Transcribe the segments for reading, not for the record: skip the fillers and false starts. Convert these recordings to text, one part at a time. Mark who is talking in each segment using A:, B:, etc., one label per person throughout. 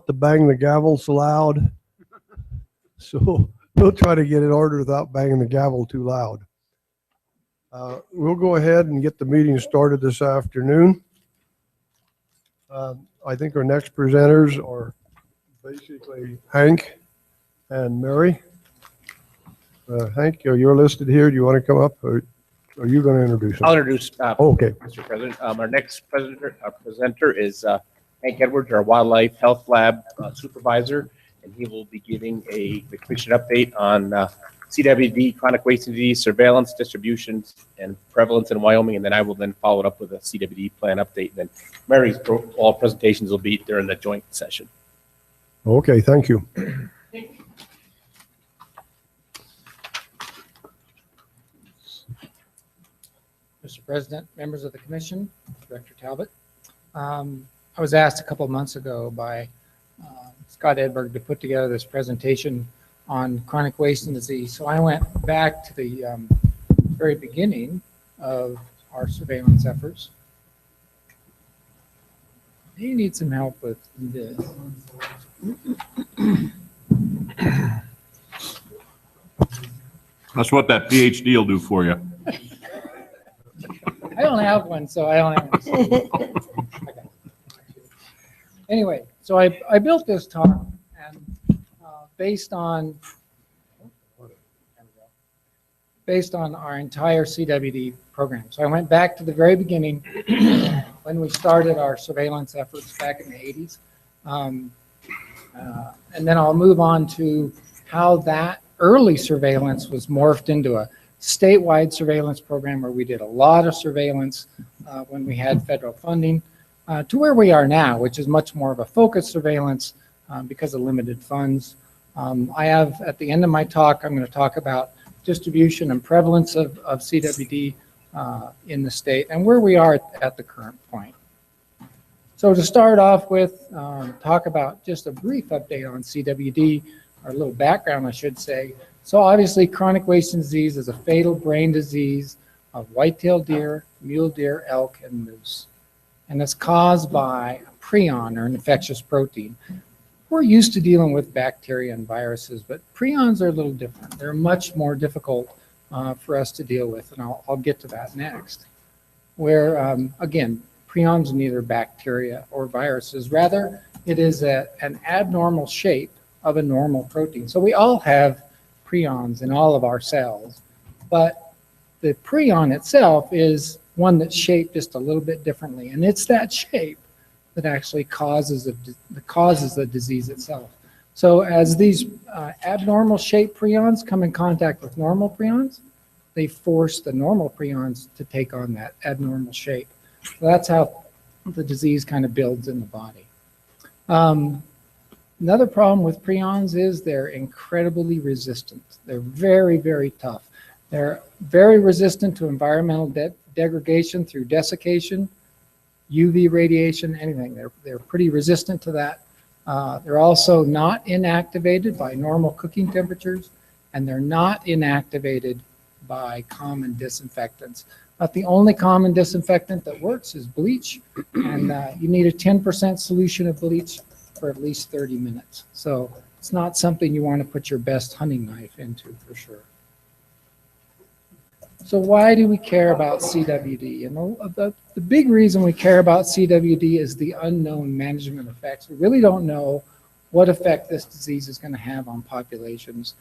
A: to bang the gavel so loud. So we'll try to get it ordered without banging the gavel too loud. We'll go ahead and get the meeting started this afternoon. I think our next presenters are basically Hank and Mary. Hank, you're listed here. Do you want to come up, or are you going to introduce them?
B: I'll introduce
A: Okay.
B: Mr. President. Our next presenter is Hank Edwards, our Wildlife Health Lab Supervisor, and he will be giving the commission update on CWD, chronic wasting disease, surveillance, distributions, and prevalence in Wyoming, and then I will then follow it up with a CWD plan update. And then Mary's all presentations will be during the joint session.
A: Okay, thank you.
C: Mr. President, members of the commission, Director Talbot. I was asked a couple of months ago by Scott Edberg to put together this presentation on chronic wasting disease. So I went back to the very beginning of our surveillance efforts. You need some help with this.
D: That's what that PhD will do for you.
C: I don't have one, so I don't have one. Okay. Anyway, so I built this talk and based on our entire CWD program. So I went back to the very beginning when we started our surveillance efforts back in the 80s. And then I'll move on to how that early surveillance was morphed into a statewide surveillance program where we did a lot of surveillance when we had federal funding to where we are now, which is much more of a focused surveillance because of limited funds. I have, at the end of my talk, I'm going to talk about distribution and prevalence of CWD in the state and where we are at the current point. So to start off with, talk about just a brief update on CWD, or a little background, I should say. So obviously, chronic wasting disease is a fatal brain disease of white-tailed deer, mule deer, elk, and moose. And it's caused by a prion, or an infectious protein. We're used to dealing with bacteria and viruses, but prions are a little different. They're much more difficult for us to deal with, and I'll get to that next. Where, again, prions are neither bacteria or viruses. Rather, it is an abnormal shape of a normal protein. So we all have prions in all of our cells, but the prion itself is one that's shaped just a little bit differently, and it's that shape that actually causes the disease itself. So as these abnormal shaped prions come in contact with normal prions, they force the normal prions to take on that abnormal shape. So that's how the disease kind of builds in the body. Another problem with prions is they're incredibly resistant. They're very, very tough. They're very resistant to environmental degradation through desiccation, UV radiation, anything. They're pretty resistant to that. They're also not inactivated by normal cooking temperatures, and they're not inactivated by common disinfectants. But the only common disinfectant that works is bleach, and you need a 10% solution of bleach for at least 30 minutes. So it's not something you want to put your best hunting knife into for sure. So why do we care about CWD? And the big reason we care about CWD is the unknown management effects. We really don't know what effect this disease is going to have on populations.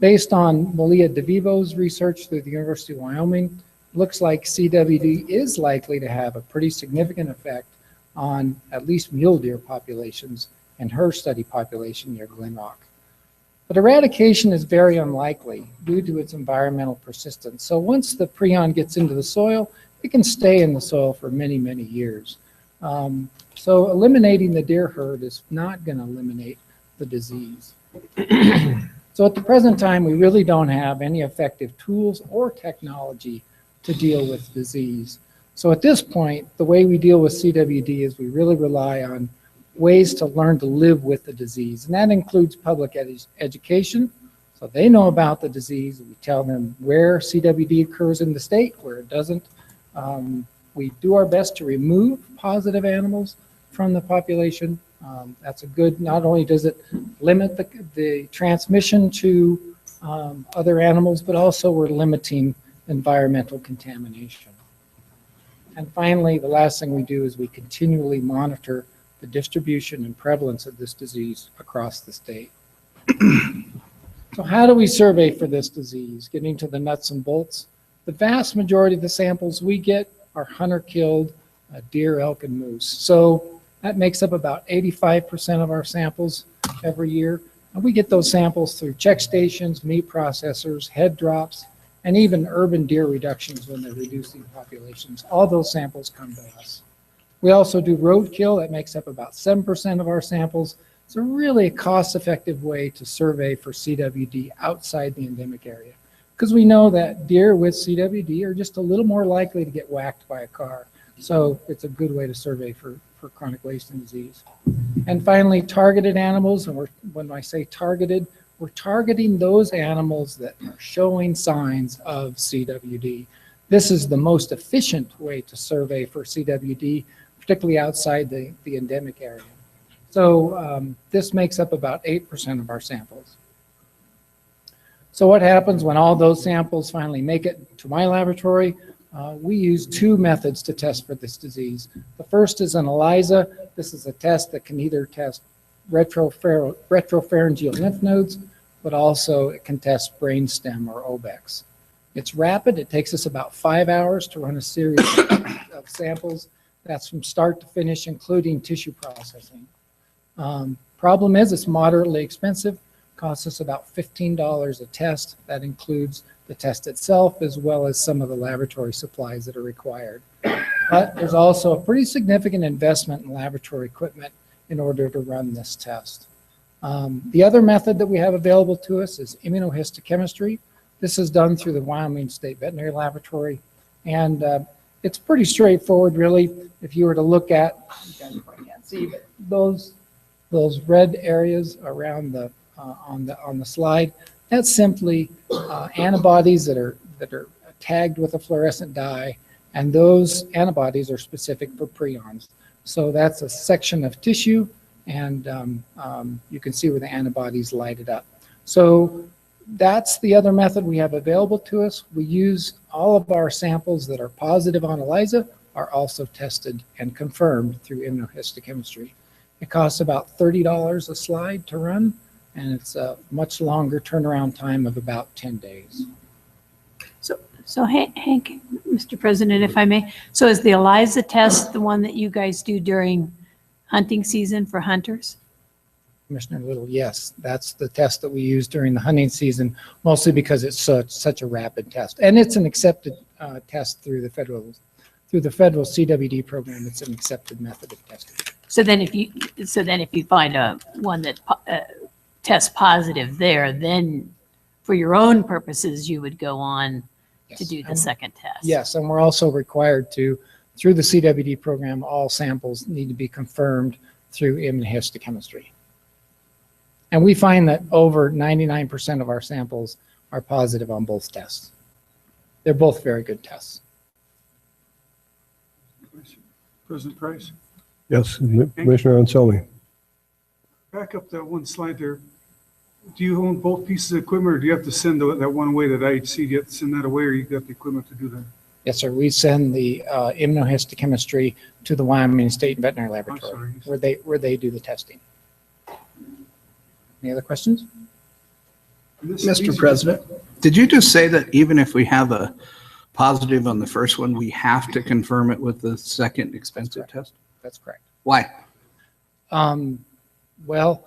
C: Based on Malia DeVivo's research through the University of Wyoming, looks like CWD is likely to have a pretty significant effect on at least mule deer populations in her study population near Glen Rock. But eradication is very unlikely due to its environmental persistence. So once the prion gets into the soil, it can stay in the soil for many, many years. So eliminating the deer herd is not going to eliminate the disease. So at the present time, we really don't have any effective tools or technology to deal with disease. So at this point, the way we deal with CWD is we really rely on ways to learn to live with the disease. And that includes public education. So they know about the disease. We tell them where CWD occurs in the state, where it doesn't. We do our best to remove positive animals from the population That's a good, not only does it limit the transmission to other animals, but also we're limiting environmental contamination. And finally, the last thing we do is we continually monitor the distribution and prevalence of this disease across the state. So how do we survey for this disease? Getting to the nuts and bolts. The vast majority of the samples we get are hunter-killed deer, elk, and moose. So that makes up about 85% of our samples every year. And we get those samples through check stations, meat processors, head drops, and even urban deer reductions when they're reducing populations. All those samples come to us. We also do roadkill. That makes up about 7% of our samples. It's a really cost-effective way to survey for CWD outside the endemic area, because we know that deer with CWD are just a little more likely to get whacked by a car. So it's a good way to survey for chronic wasting disease. And finally, targeted animals. And when I say targeted, we're targeting those animals that are showing signs of CWD. This is the most efficient way to survey for CWD, particularly outside the endemic area. So this makes up about 8% of our samples. So what happens when all those samples finally make it to my laboratory? We use two methods to test for this disease. The first is an ELISA. This is a test that can either test retropharyngeal lymph nodes, but also it can test brainstem or OBEX. It's rapid. It takes us about 5 hours to run a series of samples. That's from start to finish, including tissue processing. Problem is it's moderately expensive. Costs us about $15 a test. That includes the test itself as well as some of the laboratory supplies that are required. But there's also a pretty significant investment in laboratory equipment in order to run this test. The other method that we have available to us is immunohistochemistry. This is done through the Wyoming State Veterinary Laboratory, and it's pretty straightforward, really. If you were to look at, you guys probably can't see, but those red areas around the on the slide, that's simply antibodies that are tagged with a fluorescent dye, and those antibodies are specific for prions. So that's a section of tissue, and you can see where the antibodies light it up. So that's the other method we have available to us. We use all of our samples that are positive on ELISA are also tested and confirmed through immunohistochemistry. It costs about $30 a slide to run, and it's a much longer turnaround time of about 10 days.
E: So Hank, Mr. President, if I may, so is the ELISA test the one that you guys do during hunting season for hunters?
C: Commissioner Little, yes, that's the test that we use during the hunting season, mostly because it's such a rapid test, and it's an accepted test through the federal CWD program. It's an accepted method of testing.
E: So then if you find one that tests positive there, then for your own purposes, you would go on to do the second test.
C: Yes, and we're also required to, through the CWD program, all samples need to be confirmed through immunohistochemistry. And we find that over 99% of our samples are positive on both tests. They're both very good tests.
F: President Price,
A: Yes, Commissioner Anselmi.
F: back up that one slide there. Do you own both pieces of equipment, or do you have to send that one away to the IHC? Do you have to send that away, or you got the equipment to do that?
C: Yes, sir. We send the immunohistochemistry to the Wyoming State Veterinary Laboratory, where they do the testing. Any other questions?
G: Mr. President, did you just say that even if we have a positive on the first one, we have to confirm it with the second expensive test?
C: That's correct.
G: Why?
C: Well,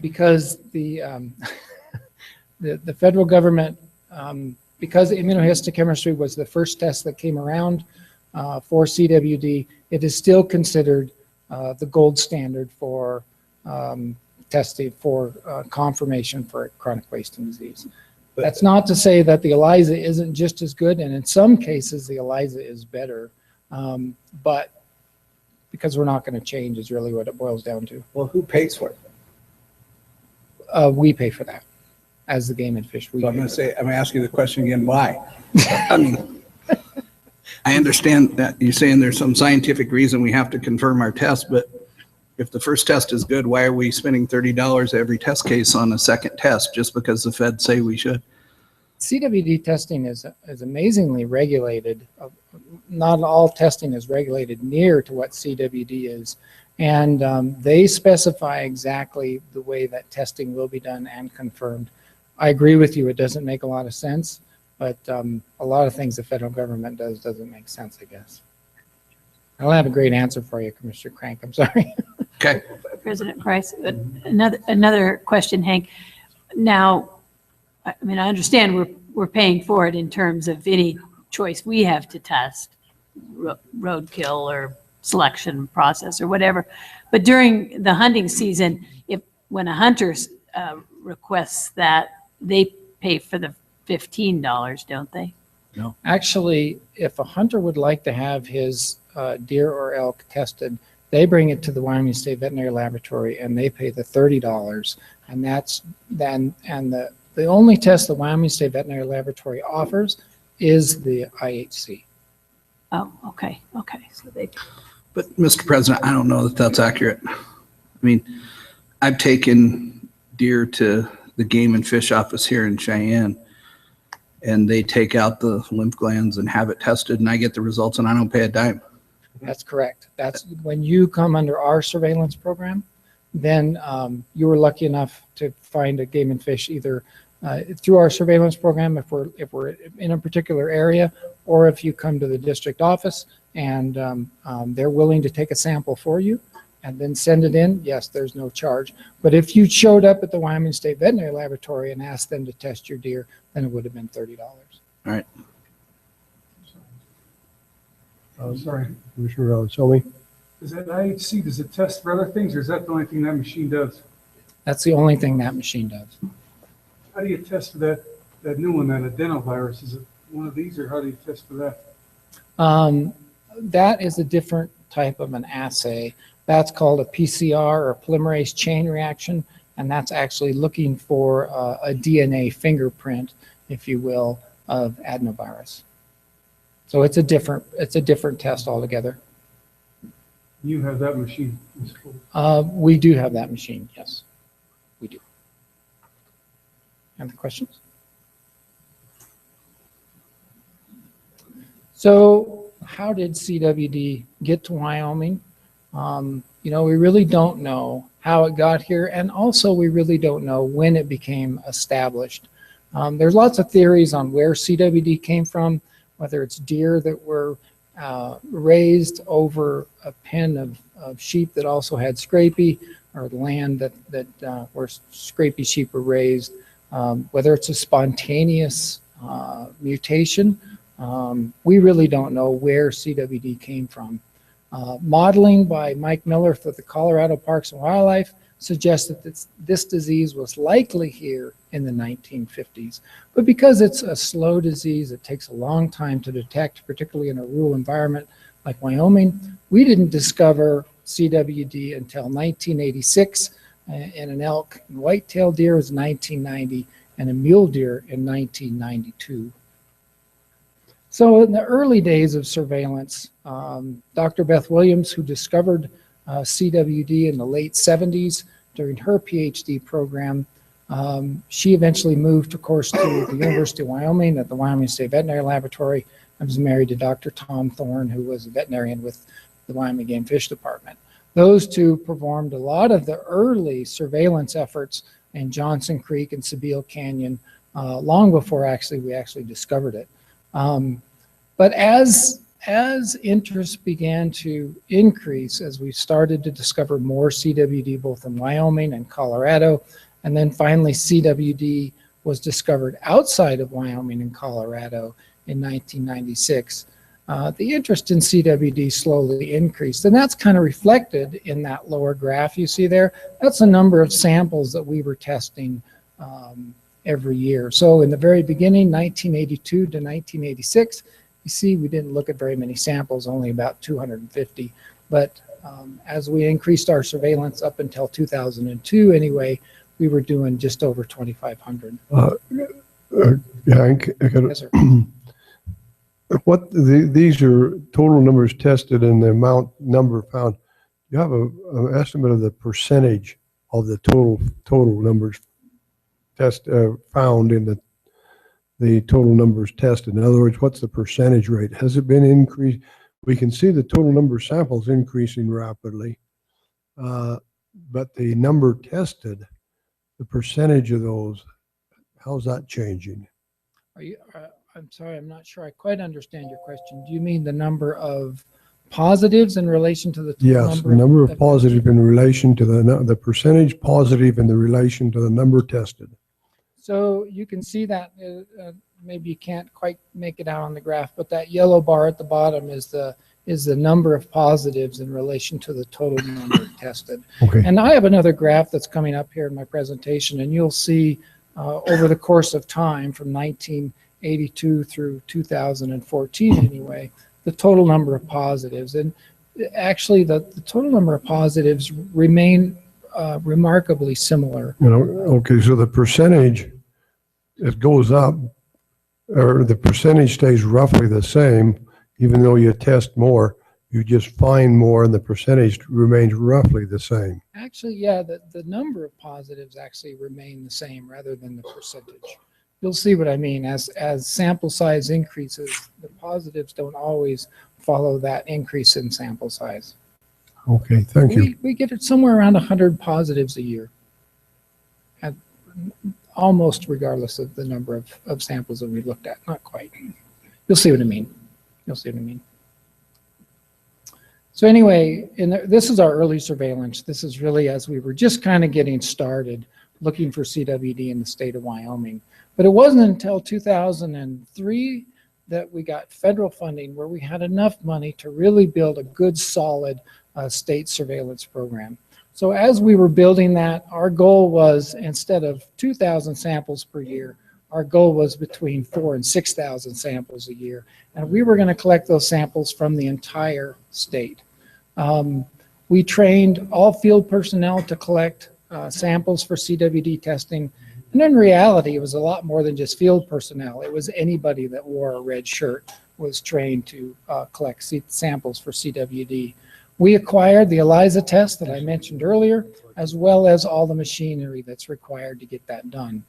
C: because the federal government, because immunohistochemistry was the first test that came around for CWD, it is still considered the gold standard for testing for confirmation for chronic wasting disease. That's not to say that the ELISA isn't just as good, and in some cases the ELISA is better, but because we're not going to change is really what it boils down to.
G: Well, who pays for it?
C: We pay for that as the Game and Fish.
G: So I'm going to say, I'm going to ask you the question again, why? I mean, I understand that you're saying there's some scientific reason we have to confirm our test, but if the first test is good, why are we spending $30 every test case on a second test just because the feds say we should?
C: CWD testing is amazingly regulated. Not all testing is regulated near to what CWD is. And they specify exactly the way that testing will be done and confirmed. I agree with you, it doesn't make a lot of sense, but a lot of things the federal government does doesn't make sense, I guess. I don't have a great answer for you, Commissioner Crank, I'm sorry.
G: Okay.
E: President Price, another question, Hank. Now, I mean, I understand we're paying for it in terms of any choice we have to test, roadkill or selection process or whatever. But during the hunting season, when a hunter requests that, they pay for the $15, don't they?
G: No.
C: Actually, if a hunter would like to have his deer or elk tested, they bring it to the Wyoming State Veterinary Laboratory and they pay the $30. And that's then, and the only test the Wyoming State Veterinary Laboratory offers is the IHC.
E: Oh, okay, okay. So they,
G: But Mr. President, I don't know that that's accurate. I mean, I've taken deer to the Game and Fish office here in Cheyenne, and they take out the lymph glands and have it tested, and I get the results, and I don't pay a dime.
C: That's correct. That's when you come under our surveillance program, then you were lucky enough to find a Game and Fish either through our surveillance program if we're in a particular area, or if you come to the district office and they're willing to take a sample for you and then send it in, yes, there's no charge. But if you showed up at the Wyoming State Veterinary Laboratory and asked them to test your deer, then it would have been $30.
G: All right.
F: Sorry.
A: Commissioner Selmy?
F: Is that IHC, does it test for other things, or is that the only thing that machine does?
C: That's the only thing that machine does.
F: How do you test for that new one, that adenovirus? Is it one of these, or how do you test for that?
C: That is a different type of an assay. That's called a PCR, or polymerase chain reaction, and that's actually looking for a DNA fingerprint, if you will, of adenovirus. So it's a different test altogether.
F: You have that machine.
C: We do have that machine, yes, we do. Any questions? So how did CWD get to Wyoming? You know, we really don't know how it got here, and also we really don't know when it became established. There's lots of theories on where CWD came from, whether it's deer that were raised over a pen of sheep that also had scrapie, or land that where scrapie sheep were raised, whether it's a spontaneous mutation. We really don't know where CWD came from. Modeling by Mike Miller for the Colorado Parks and Wildlife suggests that this disease was likely here in the 1950s. But because it's a slow disease, it takes a long time to detect, particularly in a rural environment like Wyoming. We didn't discover CWD until 1986, and an elk and white-tailed deer was 1990, and a mule deer in 1992. So in the early days of surveillance, Dr. Beth Williams, who discovered CWD in the late 70s during her PhD program, she eventually moved, of course, to the University of Wyoming at the Wyoming State Veterinary Laboratory, and was married to Dr. Tom Thorne, who was a veterinarian with the Wyoming Game Fish Department. Those two performed a lot of the early surveillance efforts in Johnson Creek and Sabile Canyon long before we actually discovered it. But as interest began to increase, as we started to discover more CWD both in Wyoming and Colorado, and then finally CWD was discovered outside of Wyoming and Colorado in 1996, the interest in CWD slowly increased. And that's kind of reflected in that lower graph you see there. That's the number of samples that we were testing every year. So in the very beginning, 1982 to 1986, you see we didn't look at very many samples, only about 250. But as we increased our surveillance up until 2002 anyway, we were doing just over 2,500.
A: Hank,
C: Yes, sir.
A: these are total numbers tested and the number found. you have an estimate of the percentage of the total numbers found in the total numbers tested? In other words, what's the percentage rate? Has it been increased? We can see the total number of samples increasing rapidly, but the number tested, the percentage of those, how's that changing?
C: I'm sorry, I'm not sure I quite understand your question. Do you mean the number of positives in relation to the total
A: Yes,
C: number?
A: the number of positive in relation to the percentage positive in the relation to the number tested.
C: So you can see that, maybe you can't quite make it out on the graph, but that yellow bar at the bottom is the number of positives in relation to the total number tested.
A: Okay.
C: And I have another graph that's coming up here in my presentation, and you'll see over the course of time from 1982 through 2014 anyway, the total number of positives. And actually the total number of positives remain remarkably similar.
A: Okay, so the percentage, it goes up, or the percentage stays roughly the same, even though you test more, you just find more and the percentage remains roughly the same.
C: Actually, yeah, the number of positives actually remain the same rather than the percentage. You'll see what I mean. As sample size increases, the positives don't always follow that increase in sample size.
A: Okay, thank you.
C: We get it somewhere around 100 positives a year, almost regardless of the number of samples that we looked at. Not quite. You'll see what I mean. You'll see what I mean. So anyway, this is our early surveillance. This is really as we were just kind of getting started looking for CWD in the state of Wyoming. But it wasn't until 2003 that we got federal funding where we had enough money to really build a good, solid state surveillance program. So as we were building that, our goal was, instead of 2,000 samples per year, our goal was between 4,000 and 6,000 samples a year. And we were going to collect those samples from the entire state. We trained all field personnel to collect samples for CWD testing. And in reality, it was a lot more than just field personnel. It was anybody that wore a red shirt was trained to collect samples for CWD. We acquired the ELISA test that I mentioned earlier, as well as all the machinery that's required to get that done.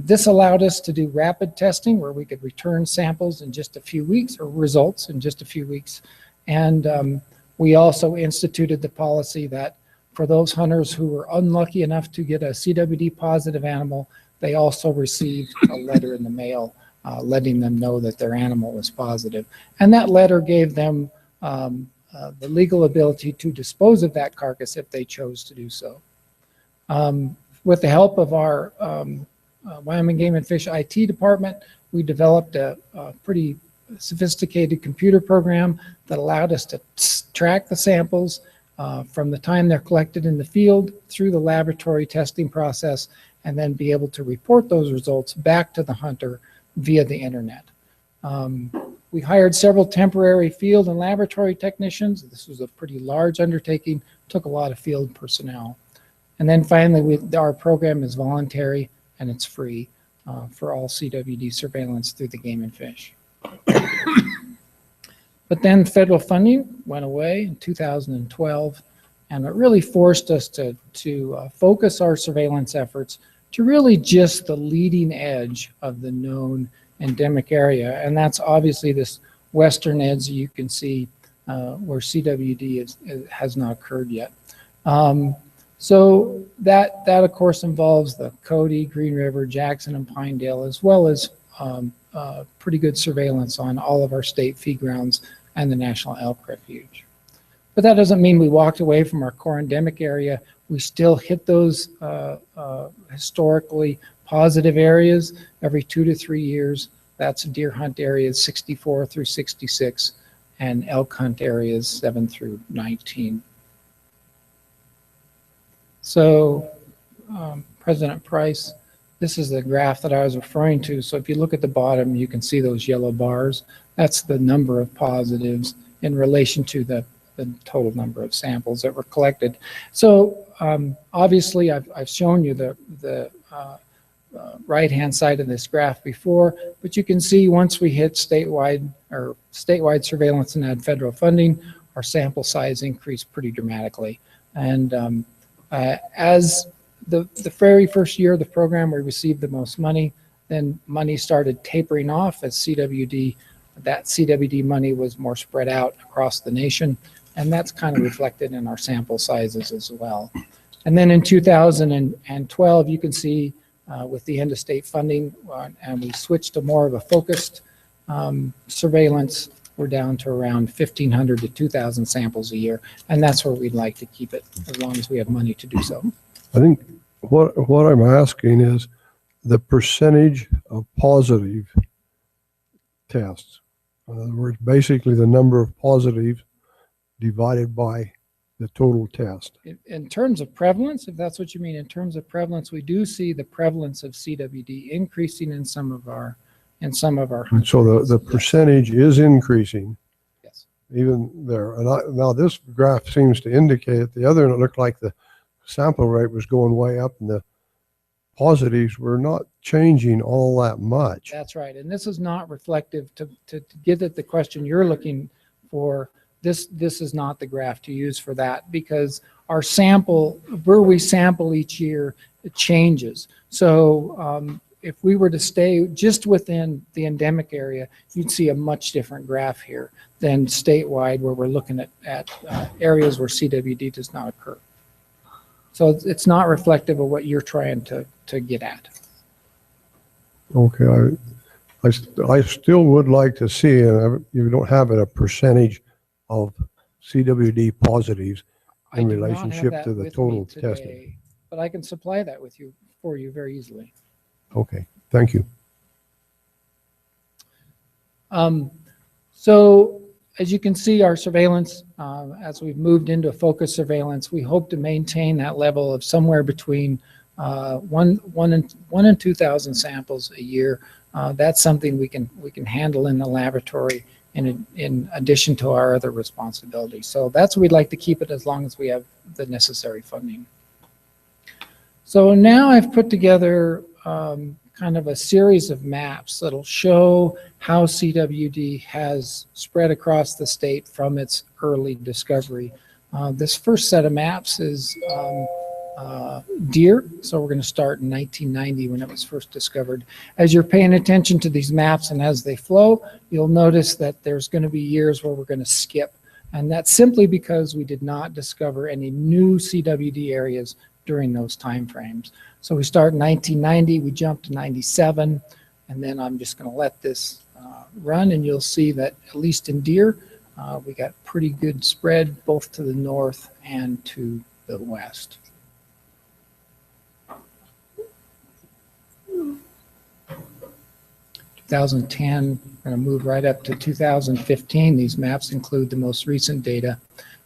C: This allowed us to do rapid testing where we could return samples in just a few weeks, or results in just a few weeks. And we also instituted the policy that for those hunters who were unlucky enough to get a CWD positive animal, they also received a letter in the mail letting them know that their animal was positive. And that letter gave them the legal ability to dispose of that carcass if they chose to do so. With the help of our Wyoming Game and Fish IT department, we developed a pretty sophisticated computer program that allowed us to track the samples from the time they're collected in the field through the laboratory testing process, and then be able to report those results back to the hunter via the internet. We hired several temporary field and laboratory technicians. This was a pretty large undertaking, took a lot of field personnel. And then finally, our program is voluntary and it's free for all CWD surveillance through the Game and Fish. But then federal funding went away in 2012, and it really forced us to focus our surveillance efforts to really just the leading edge of the known endemic area. And that's obviously this western edge you can see where CWD has not occurred yet. So that of course involves the Cody, Green River, Jackson, and Pinedale, as well as pretty good surveillance on all of our state feed grounds and the National Elk Refuge. But that doesn't mean we walked away from our core endemic area. We still hit those historically positive areas every 2 to 3 years. That's deer hunt areas 64 through 66 and elk hunt areas 7 through 19. So President Price, this is the graph that I was referring to. So if you look at the bottom, you can see those yellow bars. That's the number of positives in relation to the total number of samples that were collected. So obviously I've shown you the right-hand side of this graph before, but you can see once we hit statewide surveillance and had federal funding, our sample size increased pretty dramatically. And as the very first year of the program, we received the most money. Then money started tapering off as that CWD money was more spread out across the nation. And that's kind of reflected in our sample sizes as well. And then in 2012, you can see with the end of state funding, and we switched to more of a focused surveillance, we're down to around 1,500 to 2,000 samples a year. And that's where we'd like to keep it as long as we have money to do so.
A: I think what I'm asking is the percentage of positive tests. In other words, basically the number of positives divided by the total test.
C: In terms of prevalence, if that's what you mean, in terms of prevalence, we do see the prevalence of CWD increasing in some of our
A: And so the percentage is increasing.
C: Yes.
A: Even there. And now this graph seems to indicate the other, and it looked like the sample rate was going way up and the positives were not changing all that much.
C: That's right. And this is not reflective to get at the question you're looking for. This is not the graph to use for that, because our sample, where we sample each year, it changes. So if we were to stay just within the endemic area, you'd see a much different graph here than statewide, where we're looking at areas where CWD does not occur. So it's not reflective of what you're trying to get at.
A: Okay, I still would like to see, and you don't have it, a percentage of CWD positives
C: I
A: in
C: do not have
A: relationship
C: that
A: to the
C: with
A: total
C: me today,
A: testing.
C: but I can supply that for you very easily.
A: Okay, thank you.
C: So as you can see, our surveillance, as we've moved into focused surveillance, we hope to maintain that level of somewhere between 1 and 2,000 samples a year. That's something we can handle in the laboratory in addition to our other responsibilities. So that's what we'd like to keep it as long as we have the necessary funding. So now I've put together kind of a series of maps that'll show how CWD has spread across the state from its early discovery. This first set of maps is deer. So we're going to start in 1990 when it was first discovered. As you're paying attention to these maps and as they flow, you'll notice that there's going to be years where we're going to skip. And that's simply because we did not discover any new CWD areas during those time frames. So we start in 1990, we jump to 97, and then I'm just going to let this run, and you'll see that at least in deer, we got pretty good spread both to the north and to the west. 2010, we're going to move right up to 2015. These maps include the most recent data.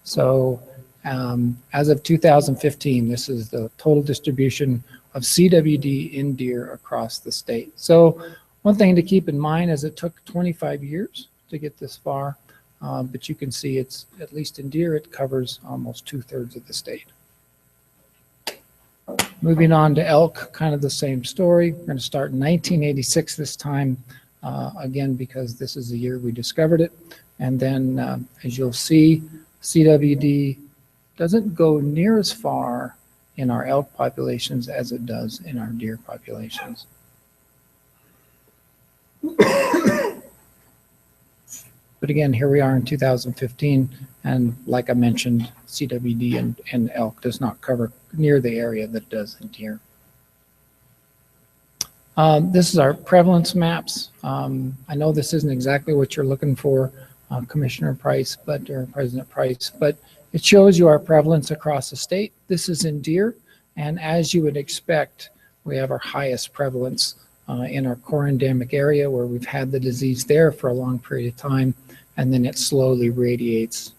C: So as of 2015, this is the total distribution of CWD in deer across the state. So one thing to keep in mind is it took 25 years to get this far, but you can see it's, at least in deer, it covers almost 2/3 of the state. Moving on to elk, kind of the same story. We're going to start in 1986 this time, again, because this is the year we discovered it. And then, as you'll see, CWD doesn't go near as far in our elk populations as it does in our deer populations. But again, here we are in 2015, and like I mentioned, CWD and elk does not cover near the area that it does in deer. This is our prevalence maps. I know this isn't exactly what you're looking for, Commissioner Price, or President Price, but it shows you our prevalence across the state. This is in deer, and as you would expect, we have our highest prevalence in our core endemic area where we've had the disease there for a long period of time, and then it slowly radiates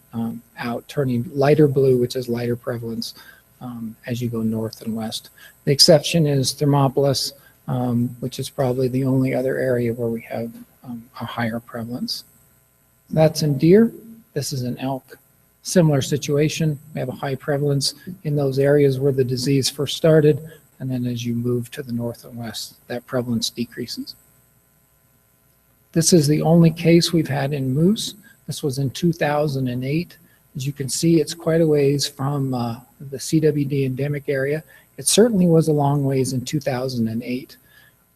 C: out, turning lighter blue, which is lighter prevalence, as you go north and west. The exception is Thermopolis, which is probably the only other area where we have a higher prevalence. That's in deer. This is in elk. Similar situation. We have a high prevalence in those areas where the disease first started, and then as you move to the north and west, that prevalence decreases. This is the only case we've had in moose. This was in 2008, As you can see, it's quite a ways from the CWD endemic area. It certainly was a long ways in 2008.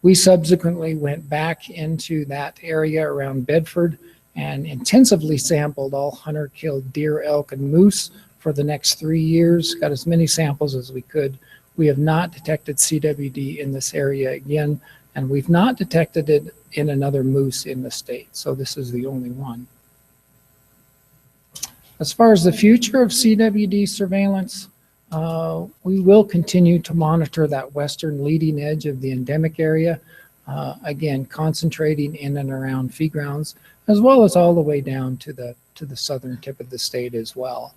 C: We subsequently went back into that area around Bedford and intensively sampled all hunter-killed deer, elk, and moose for the next 3 years, got as many samples as we could. We have not detected CWD in this area again, and we've not detected it in another moose in the state, so this is the only one. As far as the future of CWD surveillance, we will continue to monitor that western leading edge of the endemic area, again, concentrating in and around feed grounds, as well as all the way down to the southern tip of the state as well.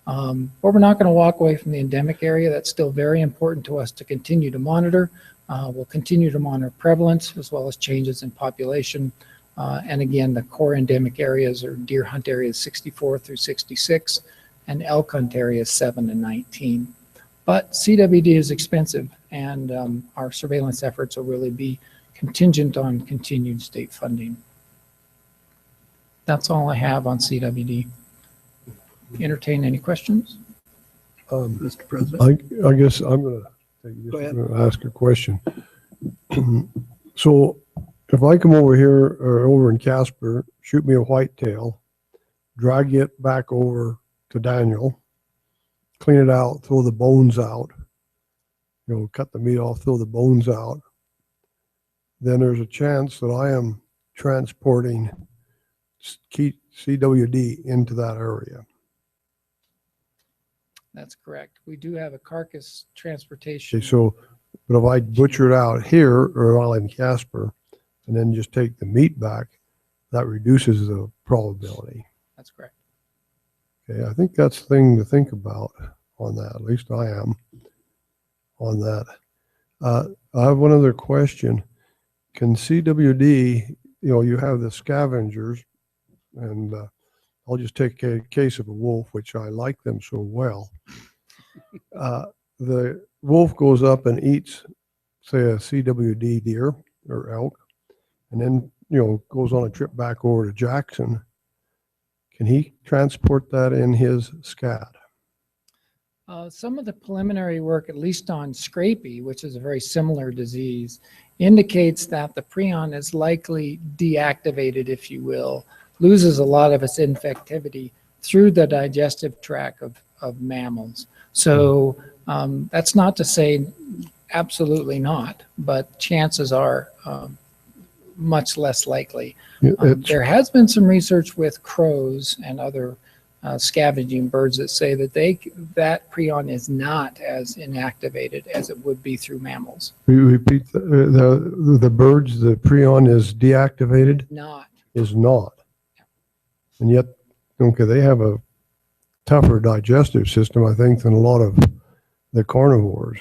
C: But we're not going to walk away from the endemic area. That's still very important to us to continue to monitor. We'll continue to monitor prevalence as well as changes in population. And again, the core endemic areas are deer hunt areas 64 through 66 and elk hunt areas 7 and 19. But CWD is expensive, and our surveillance efforts will really be contingent on continued state funding. That's all I have on CWD. Entertain any questions?
G: Mr. President.
A: I guess I'm going
G: Go ahead.
A: to ask a question. So if I come over here or over in Casper, shoot me a whitetail, drag it back over to Daniel, clean it out, throw the bones out, cut the meat off, throw the bones out, then there's a chance that I am transporting CWD into that area.
C: That's correct. We do have a carcass transportation.
A: Okay, so, but if I butcher it out here or while in Casper and then just take the meat back, that reduces the probability.
C: That's correct.
A: Okay, I think that's the thing to think about on that. At least I am on that. I have one other question. Can CWD, you have the scavengers, and I'll just take a case of a wolf, which I like them so well. The wolf goes up and eats, say, a CWD deer or elk, and then, goes on a trip back over to Jackson. Can he transport that in his scat?
C: Some of the preliminary work, at least on scrapie, which is a very similar disease, indicates that the prion is likely deactivated, if you will, loses a lot of its infectivity through the digestive tract of mammals. So that's not to say absolutely not, but chances are much less likely. There has been some research with crows and other scavenging birds that say that that prion is not as inactivated as it would be through mammals.
A: Will you repeat the birds, the prion is deactivated?
C: Not.
A: Is not. And yet, okay, they have a tougher digestive system, I think, than a lot of the carnivores.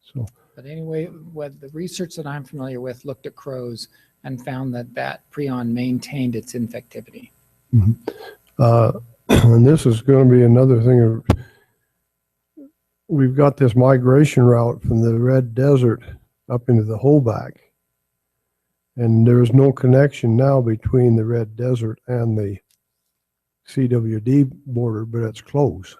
A: So,
C: But anyway, what the research that I'm familiar with looked at crows and found that prion maintained its infectivity.
A: and this is going to be another thing. We've got this migration route from the Red Desert up into the Holeback. And there's no connection now between the Red Desert and the CWD border, but it's close.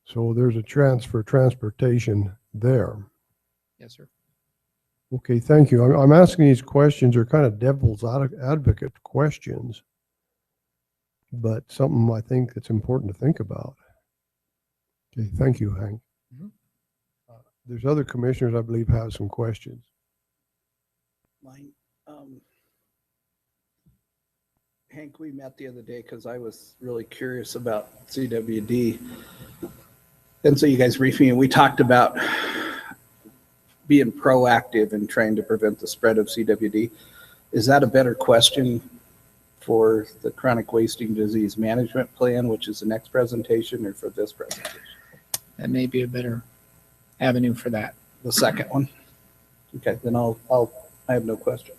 A: So there's a chance for transportation there.
C: Yes, sir.
A: Okay, thank you. I'm asking these questions are kind of devil's advocate questions, but something I think that's important to think about. Okay, thank you, Hank. There's other commissioners I believe have some questions.
G: Mine, Hank, we met the other day because I was really curious about CWD. And so you guys briefed me and we talked about being proactive and trying to prevent the spread of CWD. Is that a better question for the chronic wasting disease management plan, which is the next presentation, or for this presentation?
C: That may be a better avenue for that.
G: The second one? Okay, then I have no question.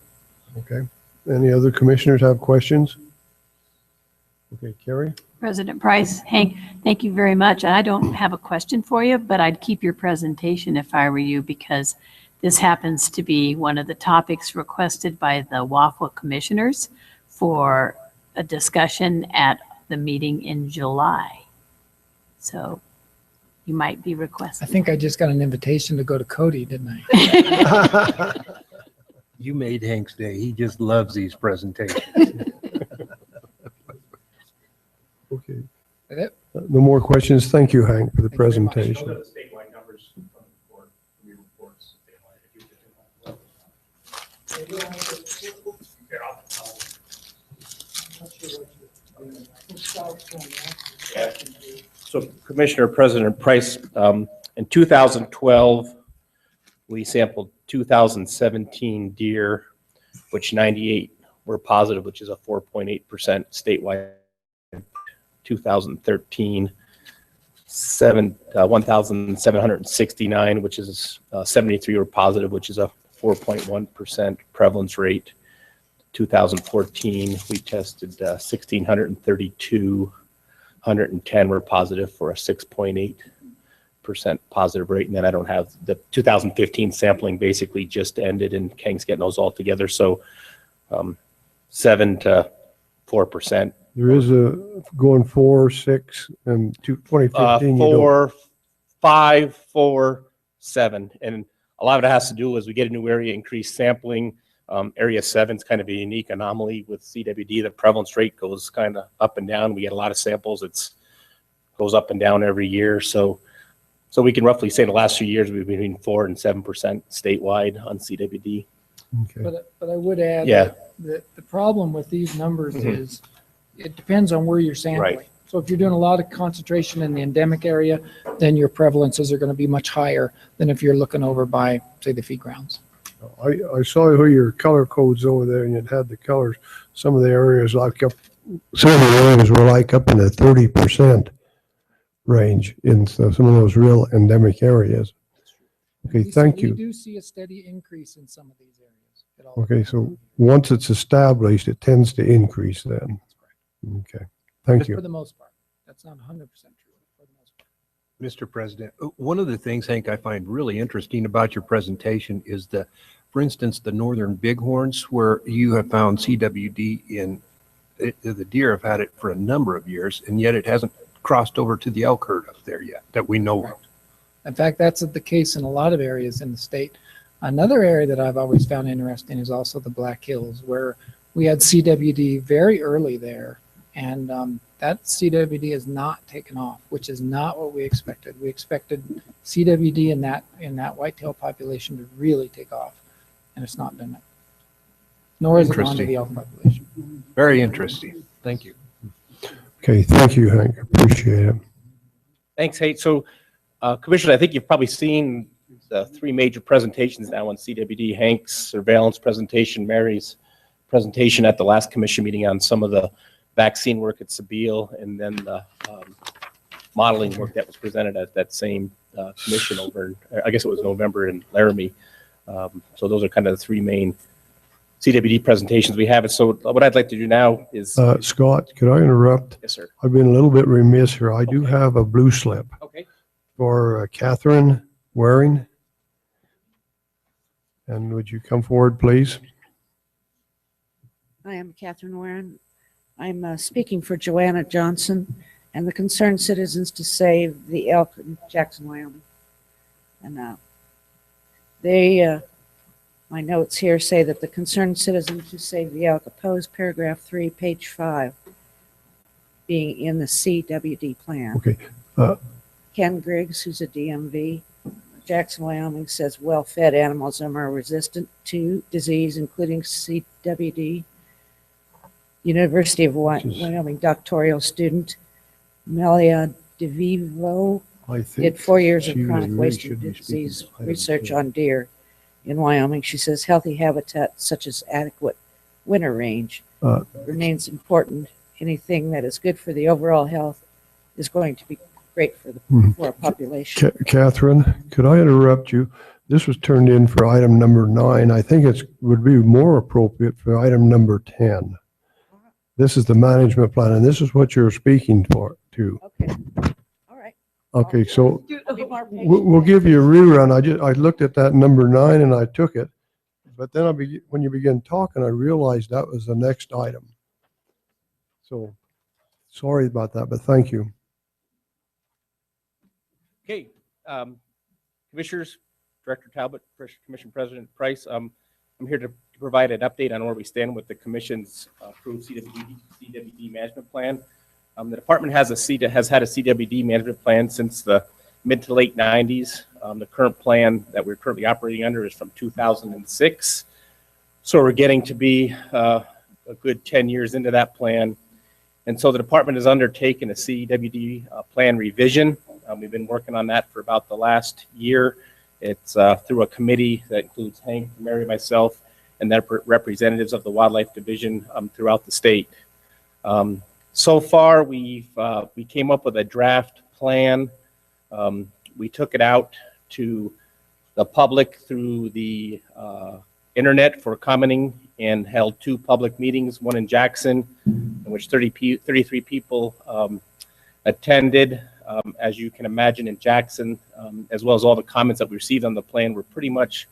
A: Okay. Any other commissioners have questions? Okay, Carrie?
E: President Price, Hank, thank you very much. I don't have a question for you, but I'd keep your presentation if I were you, because this happens to be one of the topics requested by the WAFWA commissioners for a discussion at the meeting in July. So you might be
C: I
E: requesting.
C: think I just got an invitation to go to Cody, didn't I?
H: You made Hank's day. He just loves these presentations.
A: Okay.
C: Is it?
A: No more questions. Thank you, Hank, for the
C: Thank you very much.
A: presentation.
B: Statewide numbers from the report, from your reports. So Commissioner President Price, in 2012, we sampled 2017 deer, which 98 were positive, which is a 4.8% statewide. 2013, 1,769, which is 73 were positive, which is a 4.1% prevalence rate. 2014, we tested 1,632, 110 were positive for a 6.8% positive rate. And then I don't have the 2015 sampling basically just ended, and Kang's getting those all together. So 7 to 4%.
A: There is a going 4, 6, and 2015.
B: 4, 5, 4, 7. And a lot of it has to do as we get a new area, increased sampling. Area 7 is kind of a unique anomaly with CWD. The prevalence rate goes kind of up and down. We get a lot of samples. It goes up and down every year. So we can roughly say the last few years we've been between 4 and 7% statewide on CWD.
A: Okay.
C: But I would add
B: Yeah.
C: that the problem with these numbers is it depends on where you're sampling.
B: Right.
C: So if you're doing a lot of concentration in the endemic area, then your prevalences are going to be much higher than if you're looking over by, say, the feed grounds.
A: I saw who your color codes over there, and it had the colors. Some of the areas some of the areas were like up in the 30% range in some of those real endemic areas. Okay, thank
C: We
A: you.
C: do see a steady increase in some of these areas.
A: Okay, so once it's established, it tends to increase then. Okay, thank
C: For
A: you.
C: the most part. That's not 100% true. For the most part.
H: Mr. President, one of the things, Hank, I find really interesting about your presentation is for instance, the northern bighorns, where you have found CWD in the deer have had it for a number of years, and yet it hasn't crossed over to the elk herd up there yet that we know of.
C: In fact, that's the case in a lot of areas in the state. Another area that I've always found interesting is also the Black Hills, where we had CWD very early there, and that CWD has not taken off, which is not what we expected. We expected CWD in that whitetail population to really take off, and it's not done it. Nor is it gone to the elk population.
H: Very interesting. Thank you.
A: Okay, thank you, Hank. Appreciate it.
B: Thanks, Hate. So, Commissioner, I think you've probably seen the 3 major presentations now on CWD. Hank's surveillance presentation, Mary's presentation at the last commission meeting on some of the vaccine work at Sabile, and then the modeling work that was presented at that same commission over, I guess it was November in Laramie. So those are kind of the 3 main CWD presentations we have. And so what I'd like to do now is,
A: Scott, could I interrupt?
B: yes, sir.
A: I've been a little bit remiss here. I do have a blue slip
B: Okay.
A: for Catherine Waring. And would you come forward, please?
I: I am Catherine Warren. I'm speaking for Joanna Johnson and the Concerned Citizens to Save the Elk in Jackson, Wyoming. And my notes here say that the Concerned Citizens to Save the Elk oppose paragraph 3, page 5, being in the CWD plan.
A: Okay.
I: Ken Griggs, who's a DMV, Jackson, Wyoming, says well-fed animals are more resistant to disease, including CWD. University of Wyoming doctoral student Melia DeVivo
A: I think
I: did 4 years of
A: she
I: chronic
A: really
I: wasting
A: should be
I: disease
A: speaking to
I: research
A: item
I: on deer in Wyoming. She says healthy habitat such as adequate winter range
A: Uh,
I: remains important. Anything that is good for the overall health is going to be great for our population.
A: Catherine, could I interrupt you? This was turned in for item number 9. I think it would be more appropriate for item number 10. This is the management plan, and this is what you're speaking to.
I: Okay. All right.
A: Okay, so
I: I'll be more patient.
A: we'll give you a rerun. I looked at that number 9 and I took it, but then when you began talking, I realized that was the next item. So sorry about that, but thank you.
B: Okay, Commissioners, Director Talbot, Commission President Price, I'm here to provide an update on where we stand with the Commission's approved CWD management plan. The department has had a CWD management plan since the mid to late 90s. The current plan that we're currently operating under is from 2006. So we're getting to be a good 10 years into that plan. And so the department has undertaken a CWD plan revision. We've been working on that for about the last year. It's through a committee that includes Hank, Mary, myself, and then representatives of the Wildlife Division throughout the state. So far, we came up with a draft plan. We took it out to the public through the internet for commenting and held 2 public meetings, one in Jackson, in which 33 people attended. As you can imagine, in Jackson, as well as all the comments that we received on the plan, were pretty much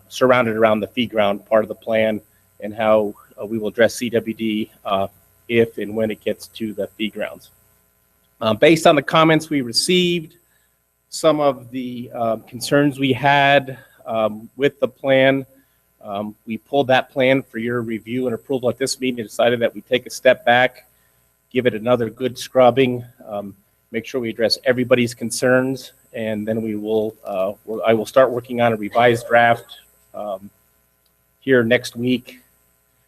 B: surrounded around the fee ground part of the plan and how we will address CWD if and when it gets to the fee grounds. Based on the comments we received, some of the concerns we had with the plan, we pulled that plan for your review and approval at this meeting and decided that we take a step back, give it another good scrubbing, make sure we address everybody's concerns, and then I will start working on a revised draft here next week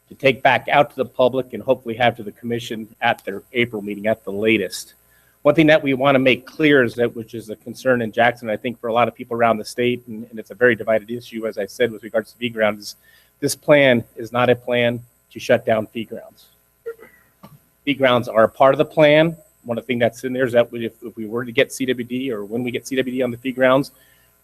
B: to take back out to the public and hopefully have to the commission at their April meeting at the latest. One thing that we want to make clear is that, which is a concern in Jackson, I think for a lot of people around the state, and it's a very divided issue, as I said, with regards to fee grounds, this plan is not a plan to shut down fee grounds. Fee grounds are a part of the plan. One of the things that's in there is that if we were to get CWD, or when we get CWD on the fee grounds,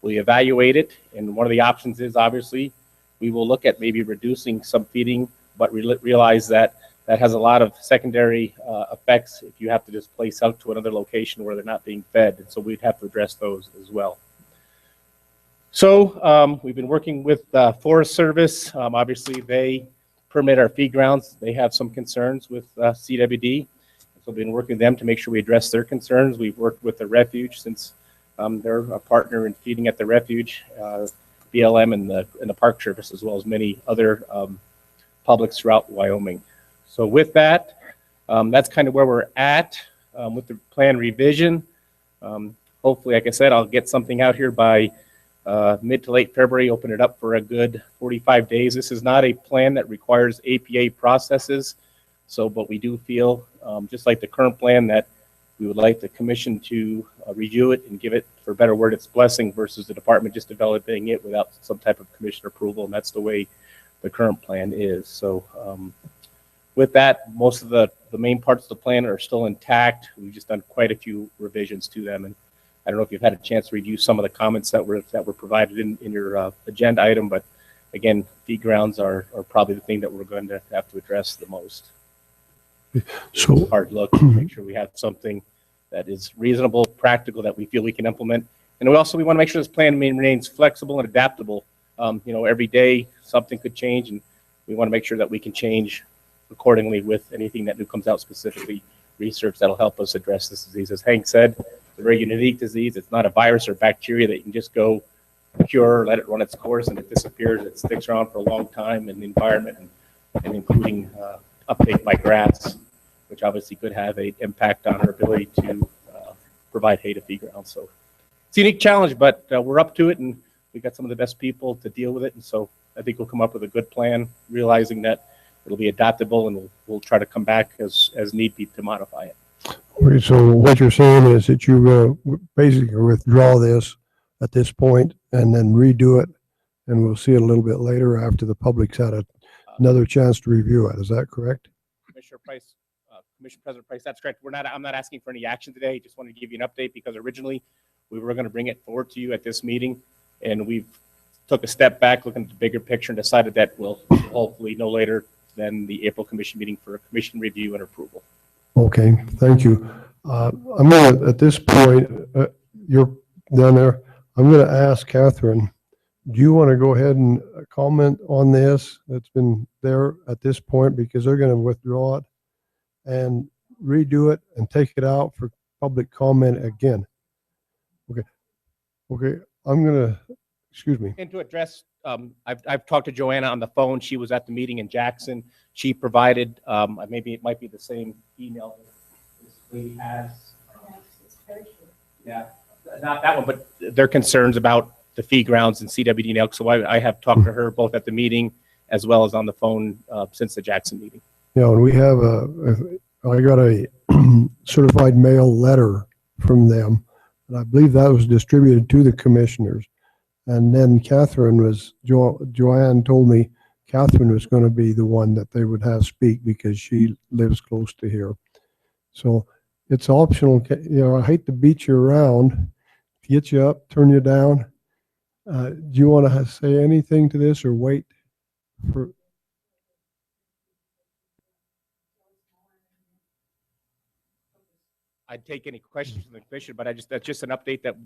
B: we evaluate it. And one of the options is, obviously, we will look at maybe reducing some feeding, but realize that that has a lot of secondary effects if you have to just place out to another location where they're not being fed. And so we'd have to address those as well. So we've been working with Forest Service. Obviously, they permit our feed grounds. They have some concerns with CWD. So we've been working with them to make sure we address their concerns. We've worked with the refuge since they're a partner in feeding at the refuge, BLM and the Park Service, as well as many other publics throughout Wyoming. So with that, that's kind of where we're at with the plan revision. Hopefully, like I said, I'll get something out here by mid to late February, open it up for a good 45 days. This is not a plan that requires APA processes. So, but we do feel, just like the current plan, that we would like the commission to review it and give it, for a better word, its blessing versus the department just developing it without some type of commission approval. And that's the way the current plan is. So with that, most of the main parts of the plan are still intact. We've just done quite a few revisions to them. And I don't know if you've had a chance to review some of the comments that were provided in your agenda item, but again, feed grounds are probably the thing that we're going to have to address the most.
A: So
B: Hard look, make sure we have something that is reasonable, practical, that we feel we can implement. And we want to make sure this plan remains flexible and adaptable. Every day something could change, and we want to make sure that we can change accordingly with anything that new comes out, specifically research that'll help us address this disease. As Hank said, it's a very unique disease. It's not a virus or bacteria that you can just go cure, let it run its course, and it disappears. It sticks around for a long time in the environment, and including uptake by grass, which obviously could have an impact on our ability to provide hay to feed ground. So it's a unique challenge, but we're up to it, and we've got some of the best people to deal with it. And so I think we'll come up with a good plan, realizing that it'll be adaptable, and we'll try to come back as need be to modify it.
A: okay, so what you're saying is that you basically withdraw this at this point and then redo it, and we'll see it a little bit later after the public's had another chance to review it. Is that correct?
B: Commissioner Price, Commissioner President Price, that's correct. I'm not asking for any action today. Just wanted to give you an update because originally we were going to bring it forward to you at this meeting, and we've took a step back, looking at the bigger picture, and decided that we'll hopefully no later than the April commission meeting for a commission review and approval.
A: Okay, thank you. I'm going to, at this point, you're down there, I'm going to ask Catherine, do you want to go ahead and comment on this that's been there at this point, because they're going to withdraw it? and redo it and take it out for public comment again. Okay, I'm gonna, excuse me.
B: And to address, I've talked to Joanna on the phone. She was at the meeting in Jackson. She provided, maybe it might be the same email this lady has. Yeah, not that one, but their concerns about the fee grounds and CWD and elk. So I have talked to her both at the meeting as well as on the phone since the Jackson meeting.
A: Yeah, and we have I got a certified mail letter from them, and I believe that was distributed to the commissioners. And then Joanne told me Catherine was going to be the one that they would have speak because she lives close to here. So it's optional. I hate to beat you around, get you up, turn you down. Do you want to say anything to this or wait for?
B: I'd take any questions from the commission, but that's just an update that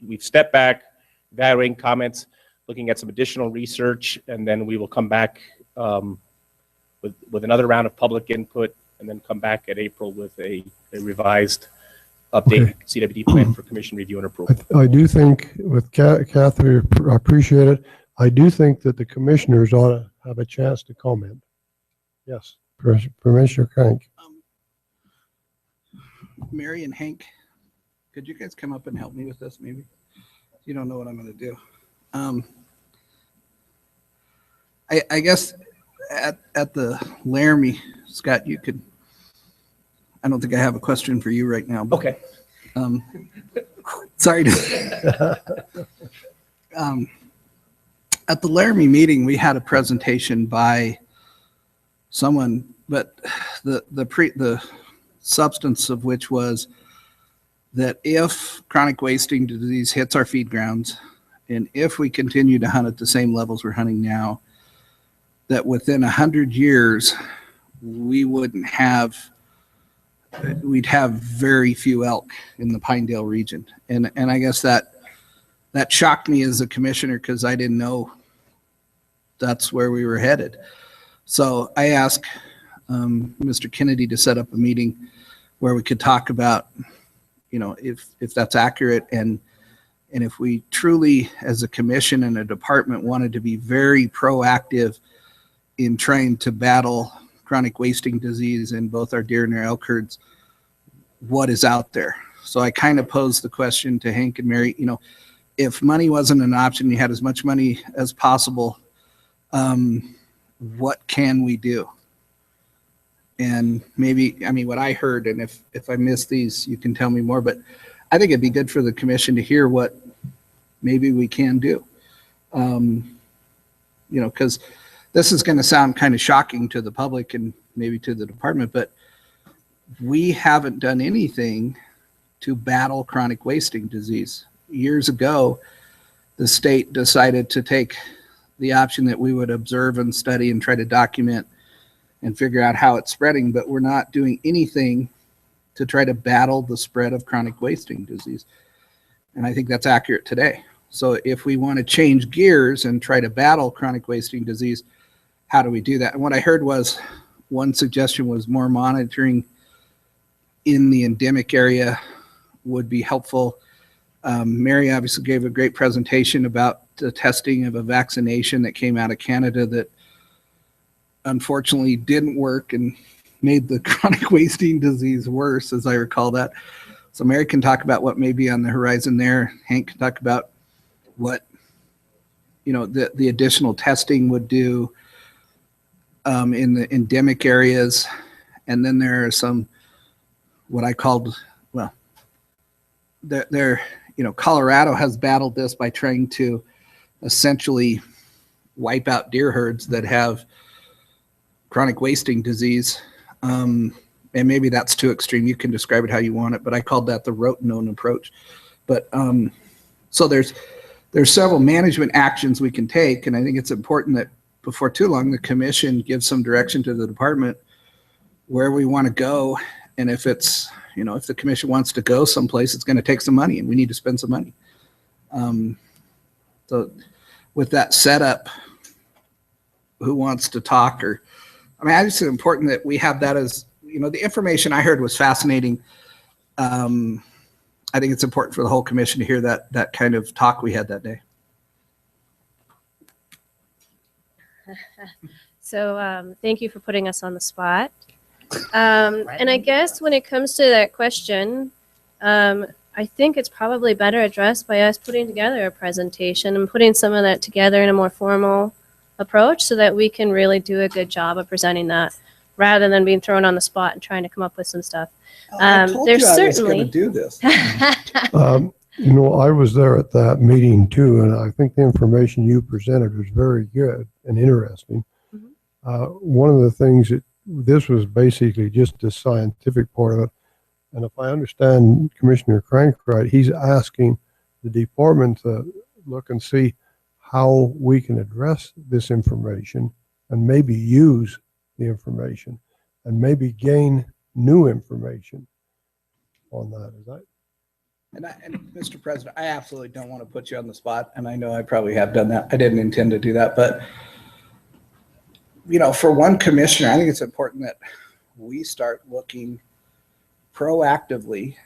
B: we've stepped back, evaluating comments, looking at some additional research, and then we will come back with another round of public input, and then come back at April with a revised update CWD plan for commission review and approval.
A: I do think with Kathy, I appreciate it. I do think that the commissioners ought to have a chance to comment. Yes, Commissioner Crank.
G: Mary and Hank, could you guys come up and help me with this maybe? You don't know what I'm going to do. I guess at the Laramie, Scott, you could, I don't think I have a question for you right now. But,
B: Okay.
G: Sorry. At the Laramie meeting, we had a presentation by someone, but the substance of which was that if chronic wasting disease hits our feed grounds, and if we continue to hunt at the same levels we're hunting now, that within 100 years, we'd have very few elk in the Pinedale region. And I guess that shocked me as a commissioner because I didn't know that's where we were headed. So I asked Mr. Kennedy to set up a meeting where we could talk about, if that's accurate, and if we truly, as a commission and a department, wanted to be very proactive in trying to battle chronic wasting disease in both our deer and our elk herds, what is out there? So I kind of posed the question to Hank and Mary, if money wasn't an option, you had as much money as possible, what can we do? And maybe, what I heard, and if I missed these, you can tell me more, but I think it'd be good for the commission to hear what maybe we can do. Because this is going to sound kind of shocking to the public and maybe to the department, but we haven't done anything to battle chronic wasting disease. Years ago, the state decided to take the option that we would observe and study and try to document and figure out how it's spreading, but we're not doing anything to try to battle the spread of chronic wasting disease. And I think that's accurate today. So if we want to change gears and try to battle chronic wasting disease, how do we do that? And what I heard was one suggestion was more monitoring in the endemic area would be helpful. Mary obviously gave a great presentation about the testing of a vaccination that came out of Canada that unfortunately didn't work and made the chronic wasting disease worse, as I recall that. So Mary can talk about what may be on the horizon there. Hank can talk about what the additional testing would do in the endemic areas. And then there are some what I called, Colorado has battled this by trying to essentially wipe out deer herds that have chronic wasting disease. And maybe that's too extreme. You can describe it how you want it, but I called that the rotenone approach. But so there's several management actions we can take, and I think it's important that before too long the commission gives some direction to the department where we want to go. And if it's, if the commission wants to go someplace, it's going to take some money, and we need to spend some money. So with that setup, who wants to talk, or I mean, I just think it's important that we have that as, the information I heard was fascinating. I think it's important for the whole commission to hear that kind of talk we had that day.
J: So thank you for putting us on the spot. And I guess when it comes to that question, I think it's probably better addressed by us putting together a presentation and putting some of that together in a more formal approach so that we can really do a good job of presenting that rather than being thrown on the spot and trying to come up with some stuff.
G: I told
J: there's
G: you I was
J: certainly
G: going to do this.
A: I was there at that meeting too, and I think the information you presented was very good and interesting. One of the things this was basically just the scientific part of it. And if I understand Commissioner Crank right, he's asking the department to look and see how we can address this information and maybe use the information and maybe gain new information on that. Is that?
G: And Mr. President, I absolutely don't want to put you on the spot, and I know I probably have done that. I didn't intend to do that, but for one commissioner, I think it's important that we start looking proactively,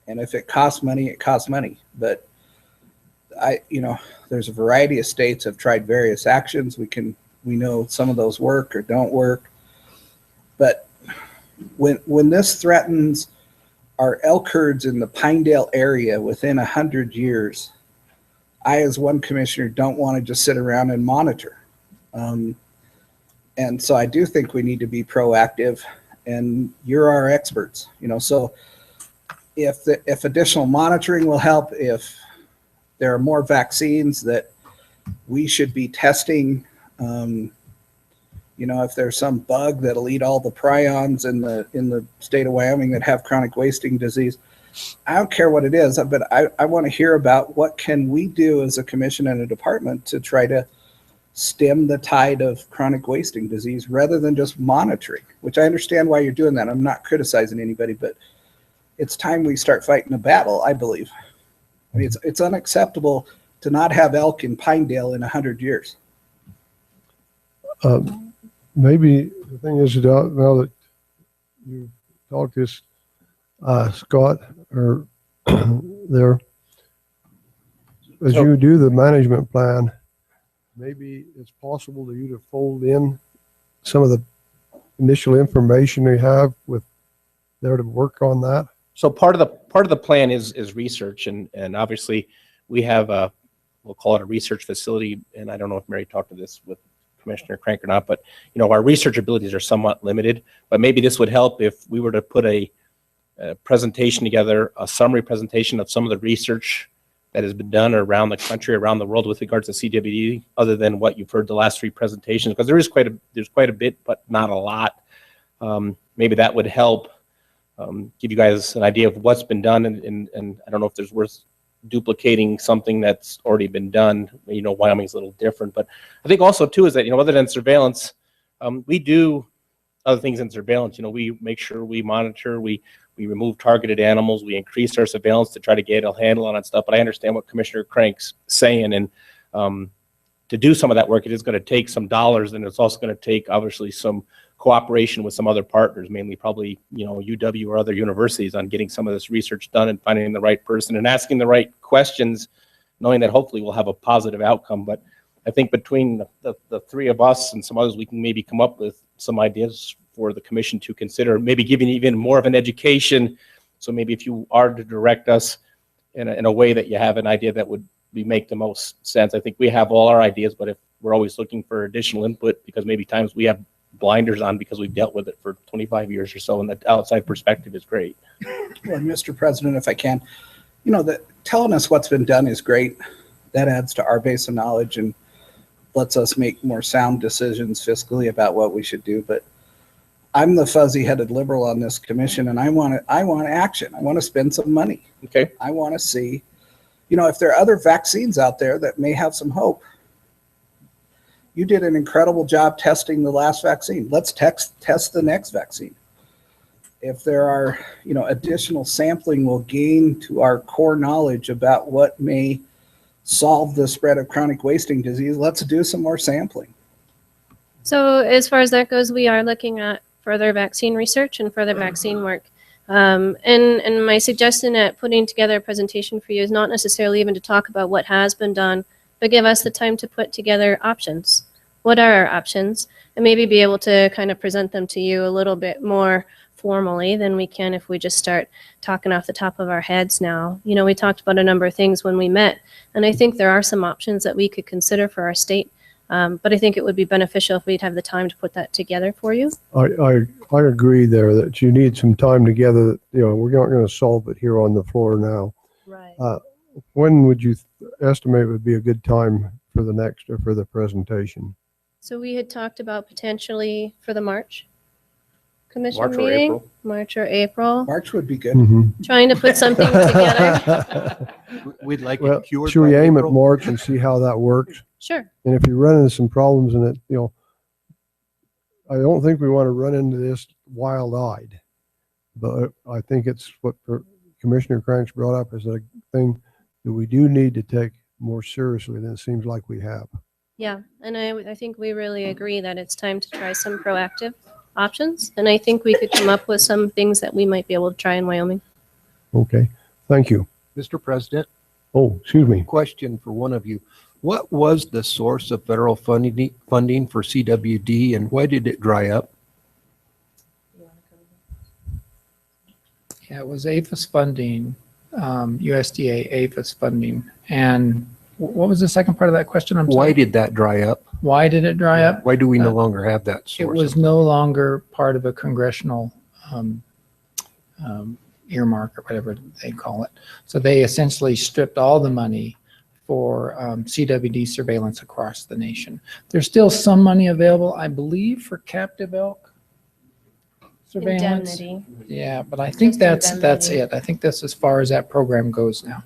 G: and if it costs money, it costs money. But there's a variety of states have tried various actions. We know some of those work or don't work, but when this threatens our elk herds in the Pinedale area within 100 years, I, as one commissioner, don't want to just sit around and monitor. And so I do think we need to be proactive, and you're our experts, so if additional monitoring will help, if there are more vaccines that we should be testing, if there's some bug that'll eat all the prions in the state of Wyoming that have chronic wasting disease, I don't care what it is, but I want to hear about what can we do as a commission and a department to try to stem the tide of chronic wasting disease rather than just monitoring, which I understand why you're doing that. I'm not criticizing anybody, but it's time we start fighting a battle, I believe. I mean, it's unacceptable to not have elk in Pinedale in 100 years.
A: Maybe the thing is, now that you talked to Scott or there, as you do the management plan, maybe it's possible to you to fold in some of the initial information we have with there to work on that.
B: So part of the plan is research, and obviously we have we'll call it a research facility, and I don't know if Mary talked to this with Commissioner Crank or not, but our research abilities are somewhat limited. But maybe this would help if we were to put a presentation together, a summary presentation of some of the research that has been done around the country, around the world with regards to CWD, other than what you've heard the last three presentations, because there's quite a bit, but not a lot. Maybe that would help give you guys an idea of what's been done, and I don't know if there's worth duplicating something that's already been done. Wyoming's a little different, but I think also too is that other than surveillance, we do other things in surveillance. We make sure we monitor, we remove targeted animals, we increase our surveillance to try to get a handle on that stuff. But I understand what Commissioner Crank's saying, and to do some of that work, it is going to take some dollars, and it's also going to take obviously some cooperation with some other partners, mainly probably UW or other universities, on getting some of this research done and finding the right person and asking the right questions, knowing that hopefully we'll have a positive outcome. But I think between the three of us and some others, we can maybe come up with some ideas for the commission to consider, maybe giving even more of an education. So maybe if you are to direct us in a way that you have an idea that would make the most sense. I think we have all our ideas, but if we're always looking for additional input, because maybe times we have blinders on because we've dealt with it for 25 years or so, and the outside perspective is great.
G: Well, Mr. President, if I can, telling us what's been done is great. That adds to our base of knowledge and lets us make more sound decisions fiscally about what we should do. But I'm the fuzzy-headed liberal on this commission, and I want action. I want to spend some money.
B: Okay.
G: I want to see, if there are other vaccines out there that may have some hope. You did an incredible job testing the last vaccine. Let's test the next vaccine. If there are, additional sampling will gain to our core knowledge about what may solve the spread of chronic wasting disease, let's do some more sampling.
J: So as far as that goes, we are looking at further vaccine research and further vaccine work. And my suggestion at putting together a presentation for you is not necessarily even to talk about what has been done, but give us the time to put together options. What are our options? And maybe be able to kind of present them to you a little bit more formally than we can if we just start talking off the top of our heads now. You know, we talked about a number of things when we met, and I think there are some options that we could consider for our state. But I think it would be beneficial if we'd have the time to put that together for you.
A: I agree there that you need some time together. You know, we're not going to solve it here on the floor now.
J: Right.
A: When would you estimate would be a good time for the next or for the presentation?
J: So we had talked about potentially for the March commission
B: March or
J: meeting.
B: April.
J: March or April.
G: March would be good.
J: Trying to put something together.
H: We'd like
A: Well,
H: it cured
A: should we
H: by
A: aim at
H: April.
A: March and see how that works?
J: Sure.
A: And if you run into some problems in it, you know, I don't think we want to run into this wild-eyed, but I think it's what Commissioner Cranks brought up as a thing that we do need to take more seriously than it seems like we have.
J: Yeah, and I think we really agree that it's time to try some proactive options. And I think we could come up with some things that we might be able to try in Wyoming.
A: Okay, thank you.
H: Mr. President,
A: Oh, excuse me.
H: question for one of you. What was the source of federal funding for CWD and why did it dry up?
C: Yeah, it was APHIS funding, USDA APHIS funding. And what was the second part of that question? I'm
H: Why
C: sorry.
H: did that dry up?
C: Why did it dry up?
H: Why do we no longer have that
C: It
H: source?
C: was no longer part of a congressional earmark or whatever they call it. So they essentially stripped all the money for CWD surveillance across the nation. There's still some money available, I believe, for captive elk surveillance.
J: Indemnity.
C: Yeah, but I think
J: Just
C: that's
J: indemnity.
C: it. I think that's as far as that program goes now.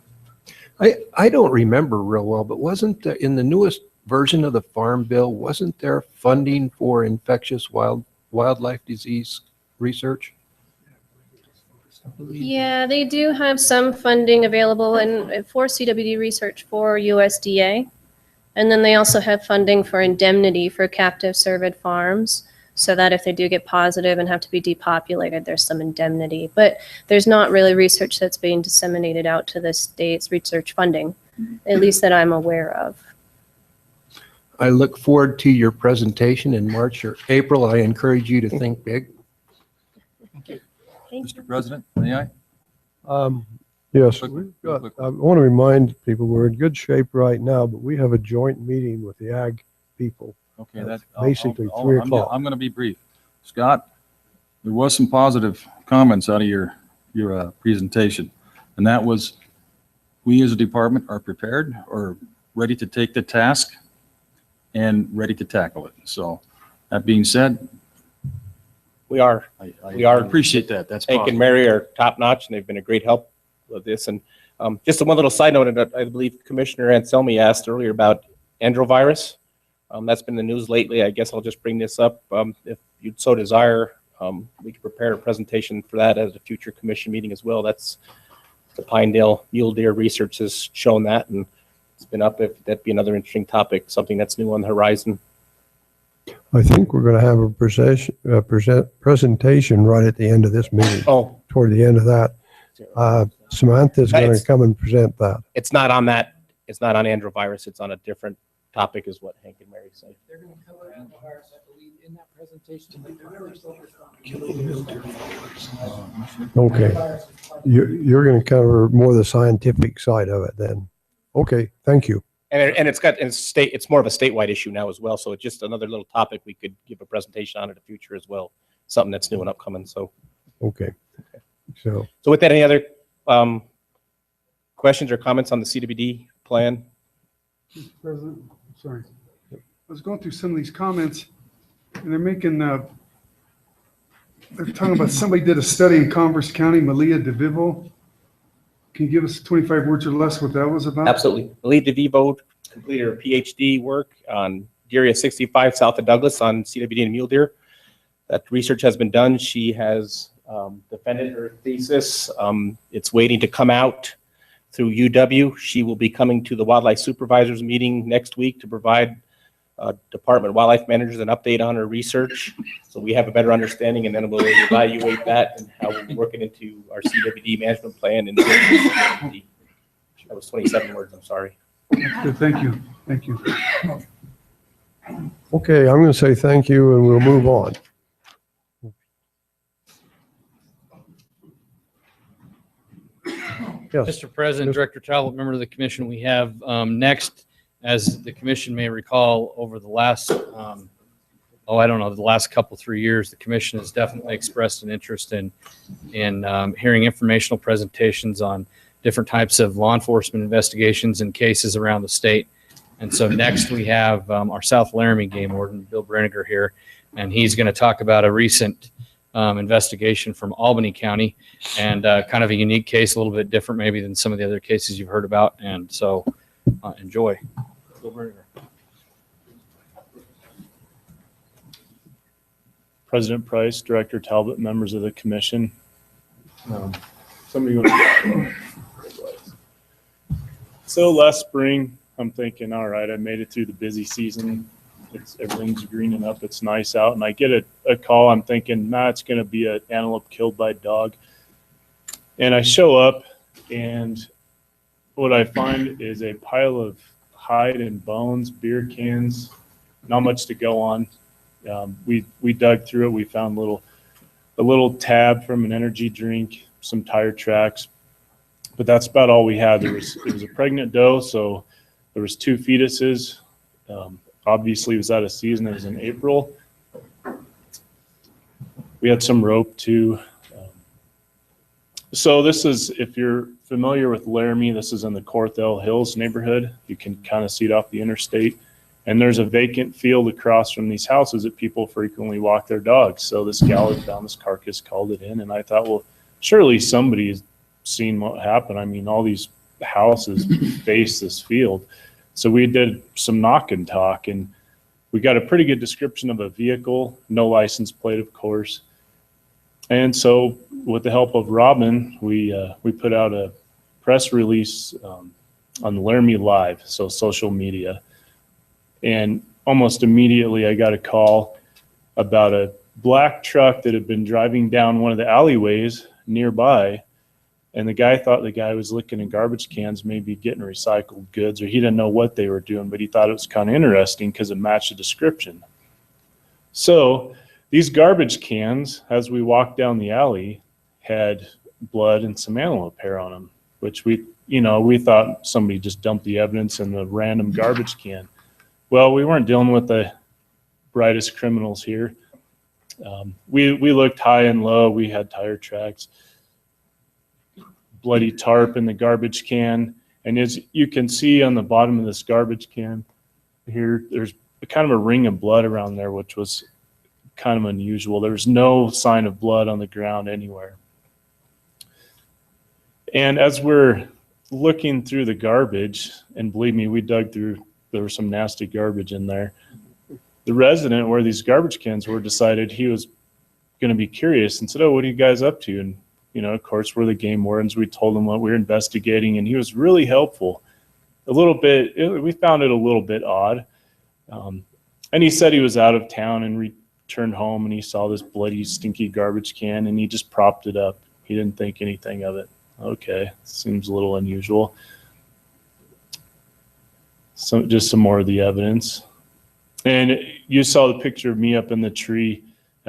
H: I don't remember real well, but wasn't there, in the newest version of the Farm Bill, wasn't there funding for infectious wildlife disease research?
J: Yeah, they do have some funding available and for CWD research for USDA. And then they also have funding for indemnity for captive cervid farms, so that if they do get positive and have to be depopulated, there's some indemnity. But there's not really research that's being disseminated out to the state's research funding, at least that I'm aware of.
H: I look forward to your presentation in March or April. I encourage you to think big.
K: Mr. President, may I?
A: Yes,
K: Quick-
A: we've
K: real
A: got,
K: quick.
A: I want to remind people, we're in good shape right now, but we have a joint meeting with the ag people.
K: Okay,
A: That's
K: that's
A: basically 3 o'clock.
K: I'm going to be brief. Scott, there was some positive comments out of your presentation, and that was we as a department are prepared or ready to take the task and ready to tackle it. So that being said,
B: We are.
K: I
B: We are.
K: appreciate that. That's
B: Hank and
K: positive.
B: Mary are top notch, and they've been a great help with this. And just one little side note, and I believe Commissioner Anselmi asked earlier about enterovirus. That's been in the news lately. I guess I'll just bring this up. If you'd so desire, we could prepare a presentation for that at a future commission meeting as well. That's the Pinedale mule deer research has shown that, and it's been up. If that'd be another interesting topic, something that's new on the horizon.
A: I think we're going to have a presentation right at the end of this meeting,
B: Oh,
A: toward the end of that. Samantha's going to
B: It's-
A: come and present that.
B: it's not on that. It's not on enterovirus. It's on a different topic, is what Hank and Mary say.
C: They're going to cover antivirus, I believe, in that presentation.
A: Okay. You're going to cover more the scientific side of it then. Okay, thank you.
B: And it's more of a statewide issue now as well. So it's just another little topic we could give a presentation on in the future as well. Something that's new and upcoming. So
A: Okay. So,
B: with that, any other questions or comments on the CWD plan?
F: Mr. President, sorry. I was going through some of these comments, and they're making, they're talking about somebody did a study in Converse County, Malia DeVivo. Can you give us 25 words or less what that was about?
B: Absolutely. Elite DeVivo completed her PhD work on Deer Area 65 south of Douglas on CWD and mule deer. That research has been done. She has defended her thesis. It's waiting to come out through UW. She will be coming to the wildlife supervisors meeting next week to provide Department Wildlife Managers an update on our research, so we have a better understanding, and then we'll evaluate that and how we'll work it into our CWD management plan. And that was 27 words, I'm sorry.
F: Good, thank you. Thank you.
A: Okay, I'm going to say thank you and we'll move on. Yes,
L: Mr. President, Director Talbot, member of the commission, we have next, as the commission may recall, over the last, the last couple, 3 years, the commission has definitely expressed an interest in hearing informational presentations on different types of law enforcement investigations and cases around the state. And so next we have our South Laramie game warden, Bill Brenniger, here, and he's going to talk about a recent investigation from Albany County, and kind of a unique case, a little bit different maybe than some of the other cases you've heard about. And so enjoy. Bill Brenniger.
M: President Price, Director Talbot, members of the commission. Somebody want So last spring, I'm thinking, all right, I made it through the busy season. Everything's greening up. It's nice out. And I get a call. I'm thinking, it's going to be an antelope killed by a dog. And I show up, and what I find is a pile of hide and bones, beer cans, not much to go on. We dug through it. We found a little tab from an energy drink, some tire tracks, but that's about all we had. It was a pregnant doe, so there was 2 fetuses. Obviously, it was out of season. It was in April. We had some rope too. So this is, if you're familiar with Laramie, this is in the Corthell Hills neighborhood. You can kind of see it off the interstate. And there's a vacant field across from these houses that people frequently walk their dogs. So this gal had found this carcass, called it in, and I thought, well, surely somebody has seen what happened. I mean, all these houses face this field. So we did some knock and talk, and we got a pretty good description of a vehicle, no license plate, of course. And so with the help of Robin, we put out a press release on Laramie Live, so social media. And almost immediately I got a call about a black truck that had been driving down one of the alleyways nearby. And the guy thought the guy was looking in garbage cans, maybe getting recycled goods, or he didn't know what they were doing, but he thought it was kind of interesting because it matched the description. So these garbage cans, as we walked down the alley, had blood and some antelope hair on them, which we thought somebody just dumped the evidence in the random garbage can. Well, we weren't dealing with the brightest criminals here. We looked high and low. We had tire tracks, bloody tarp in the garbage can. And as you can see on the bottom of this garbage can here, there's kind of a ring of blood around there, which was kind of unusual. There's no sign of blood on the ground anywhere. And as we're looking through the garbage, and believe me, we dug through, there was some nasty garbage in there. The resident where these garbage cans were decided he was going to be curious and said, "Oh, what are you guys up to?" And of course, we're the game wardens. We told him what we were investigating, and he was really helpful. We found it a little bit odd. And he said he was out of town and returned home, and he saw this bloody, stinky garbage can, and he just propped it up. He didn't think anything of it. Okay, seems a little unusual. So just some more of the evidence. And you saw the picture of me up in the tree.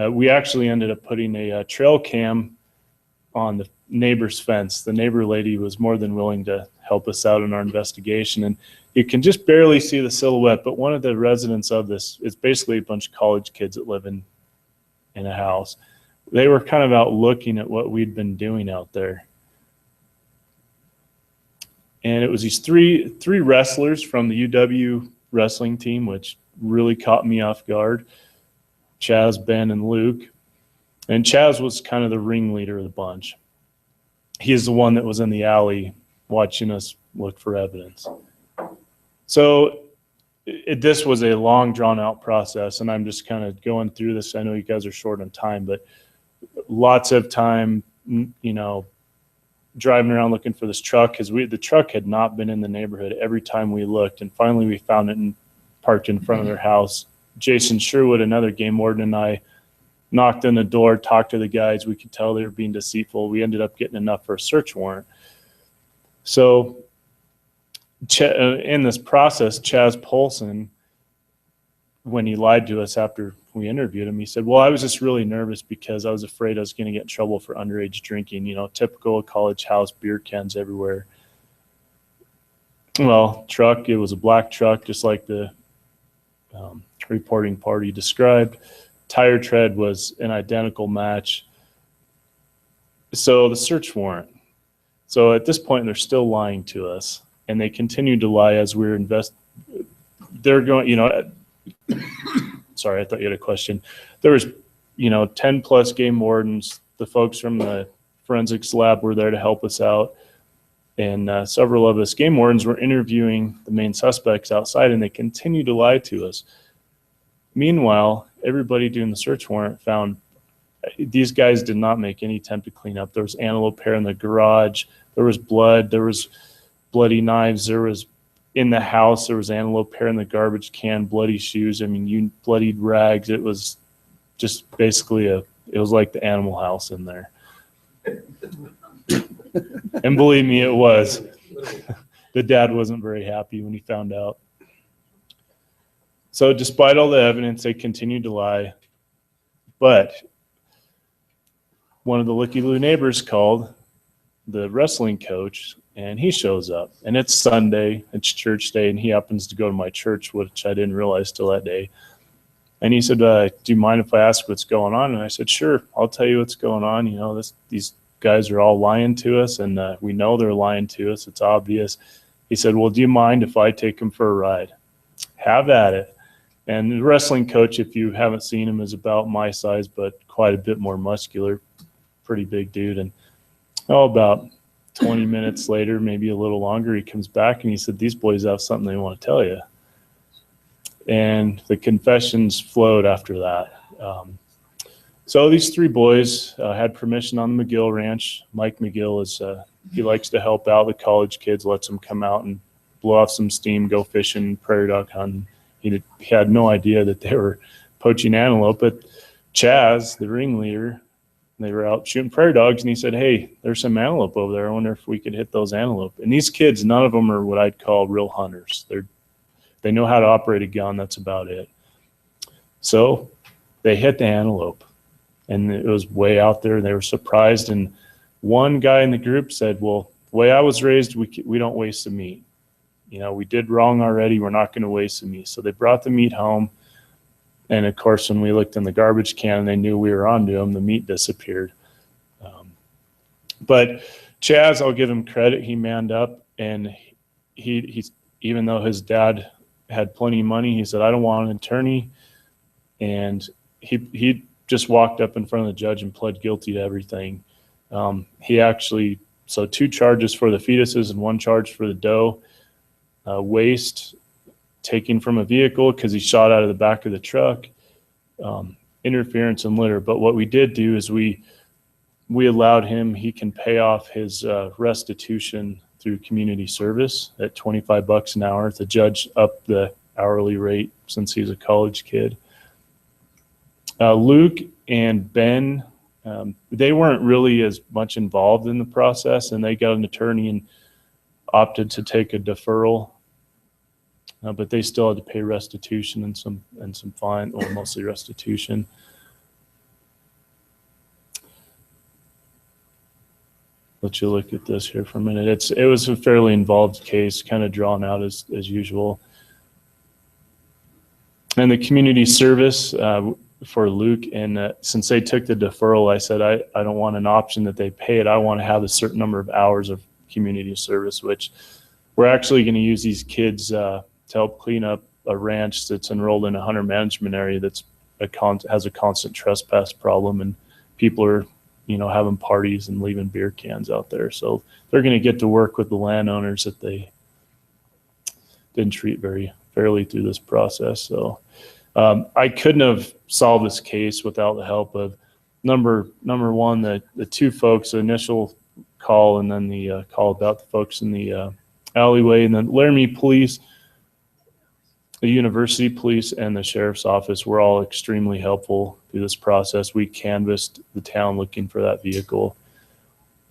M: We actually ended up putting a trail cam on the neighbor's fence. The neighbor lady was more than willing to help us out in our investigation. And you can just barely see the silhouette, but one of the residents of this, it's basically a bunch of college kids that live in a house. They were kind of out looking at what we'd been doing out there. And it was these three wrestlers from the UW wrestling team, which really caught me off guard. Chaz, Ben, and Luke. And Chaz was kind of the ringleader of the bunch. He is the one that was in the alley watching us look for evidence. So this was a long, drawn-out process, and I'm just kind of going through this. I know you guys are short on time, but lots of time, driving around looking for this truck, because the truck had not been in the neighborhood every time we looked, and finally we found it in parked in front of their house. Jason Sherwood, another game warden, and I knocked on the door, talked to the guys. We could tell they were being deceitful. We ended up getting enough for a search warrant. So in this process, Chaz Polson, when he lied to us after we interviewed him, he said, well, I was just really nervous because I was afraid I was going to get in trouble for underage drinking, you know, typical college house, beer cans everywhere. Well, truck, it was a black truck, just like the reporting party described. Tire tread was an identical match. So the search warrant. So at this point, they're still lying to us, and they continue to lie as we're they're going, you know, sorry, I thought you had a question. There was, you know, 10 plus game wardens. The folks from the forensics lab were there to help us out. And several of us game wardens were interviewing the main suspects outside, and they continued to lie to us. Meanwhile, everybody doing the search warrant found these guys did not make any attempt to clean up. There was antelope hair in the garage. There was blood. There was bloody knives. There was in the house. There was antelope hair in the garbage can, bloody shoes. I mean, you bloodied rags. It was just basically it was like the Animal House in there. And believe me, it was. The dad wasn't very happy when he found out. So despite all the evidence, they continued to lie. But one of the Licky Lou neighbors called the wrestling coach, and he shows up. And it's Sunday, it's church day, and he happens to go to my church, which I didn't realize till that day. And he said, do you mind if I ask what's going on? And I said, sure, I'll tell you what's going on. You know, these guys are all lying to us, and we know they're lying to us. It's obvious. He said, well, do you mind if I take them for a ride? Have at it. And the wrestling coach, if you haven't seen him, is about my size, but quite a bit more muscular, pretty big dude. And about 20 minutes later, maybe a little longer, he comes back and he said, these boys have something they want to tell you. And the confessions flowed after that. So these three boys had permission on the McGill Ranch. Mike McGill is, he likes to help out the college kids, lets them come out and blow off some steam, go fishing, prairie dog hunting. He had no idea that they were poaching antelope, but Chaz, the ringleader, they were out shooting prairie dogs, and he said, hey, there's some antelope over there. I wonder if we could hit those antelope. And these kids, none of them are what I'd call real hunters. They know how to operate a gun. That's about it. So they hit the antelope, and it was way out there. They were surprised, and one guy in the group said, well, the way I was raised, we don't waste the meat. You know, we did wrong already. We're not going to waste the meat. So they brought the meat home. And of course, when we looked in the garbage can and they knew we were onto them, the meat disappeared. But Chaz, I'll give him credit. He manned up, and he's even though his dad had plenty of money, he said, I don't want an attorney. And he just walked up in front of the judge and pled guilty to everything. He actually, so 2 charges for the fetuses and 1 charge for the doe. Waste, taking from a vehicle because he shot out of the back of the truck, interference and litter. But what we did do is we allowed him, he can pay off his restitution through community service at $25 an hour. The judge upped the hourly rate since he's a college kid. Luke and Ben, they weren't really as much involved in the process, and they got an attorney and opted to take a deferral. But they still had to pay restitution and some fine, or mostly restitution. Let you look at this here for a minute. It was a fairly involved case, kind of drawn out as usual. And the community service for Luke, and since they took the deferral, I said I don't want an option that they pay it. I want to have a certain number of hours of community service, which we're actually going to use these kids to help clean up a ranch that's enrolled in a hunter management area that's has a constant trespass problem, and people are, having parties and leaving beer cans out there. So they're going to get to work with the landowners that they didn't treat very fairly through this process. So I couldn't have solved this case without the help of number one, the 2 folks, the initial call, and then the call about the folks in the alleyway, and then Laramie Police. the university, police, and the sheriff's office were all extremely helpful through this process. We canvassed the town looking for that vehicle,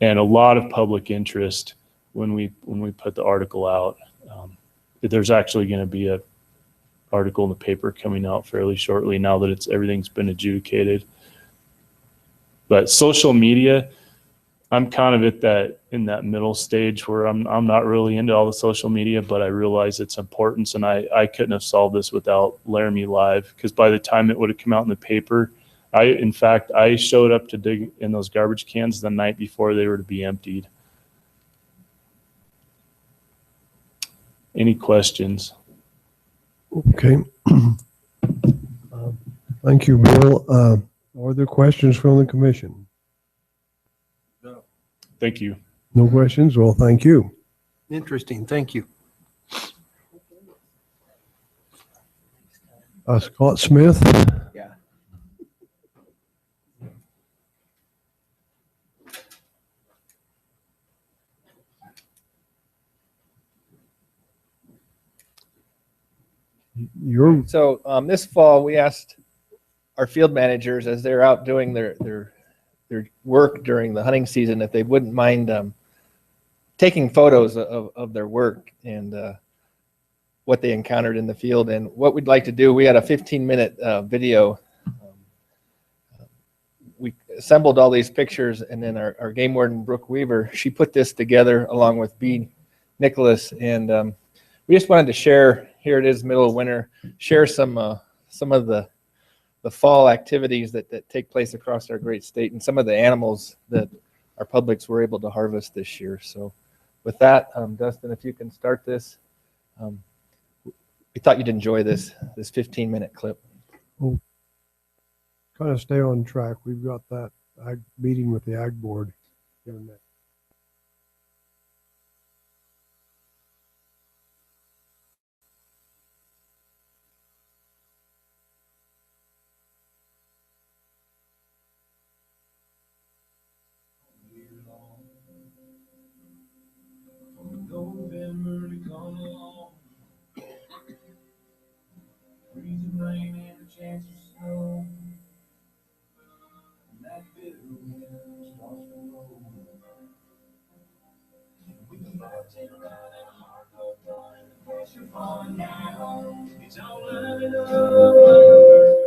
M: and a lot of public interest when we put the article out. There's actually going to be a article in the paper coming out fairly shortly now that everything's been adjudicated. But social media, I'm kind of in that middle stage where I'm not really into all the social media, but I realize its importance, and I couldn't have solved this without Laramie Live, because by the time it would have come out in the paper, in fact, I showed up to dig in those garbage cans the night before they were to be emptied. Any questions?
A: Okay. Thank you, Bill. Are there questions from the commission?
M: Thank you.
A: No questions? Well, thank you.
H: Interesting, thank you.
A: Scott Smith?
B: Yeah.
A: You're,
N: So this fall, we asked our field managers, as they're out doing their work during the hunting season, if they wouldn't mind taking photos of their work and what they encountered in the field. And what we'd like to do, we had a 15-minute video. We assembled all these pictures, and then our game warden, Brooke Weaver, she put this together along with B. Nicholas, and we just wanted to share, here it is, middle of winter, share some of the fall activities that take place across our great state and some of the animals that our publics were able to harvest this year. So with that, Dustin, if you can start this. We thought you'd enjoy this 15-minute clip.
A: kind of stay on track. We've got that ag meeting with the ag board here next.
O: November to come along, freezing rain and a chance of snow, and that bitter wind starts to roll. We can bartend around in a hard cold bar, and the pressure falling down. It's all lining up like a bird.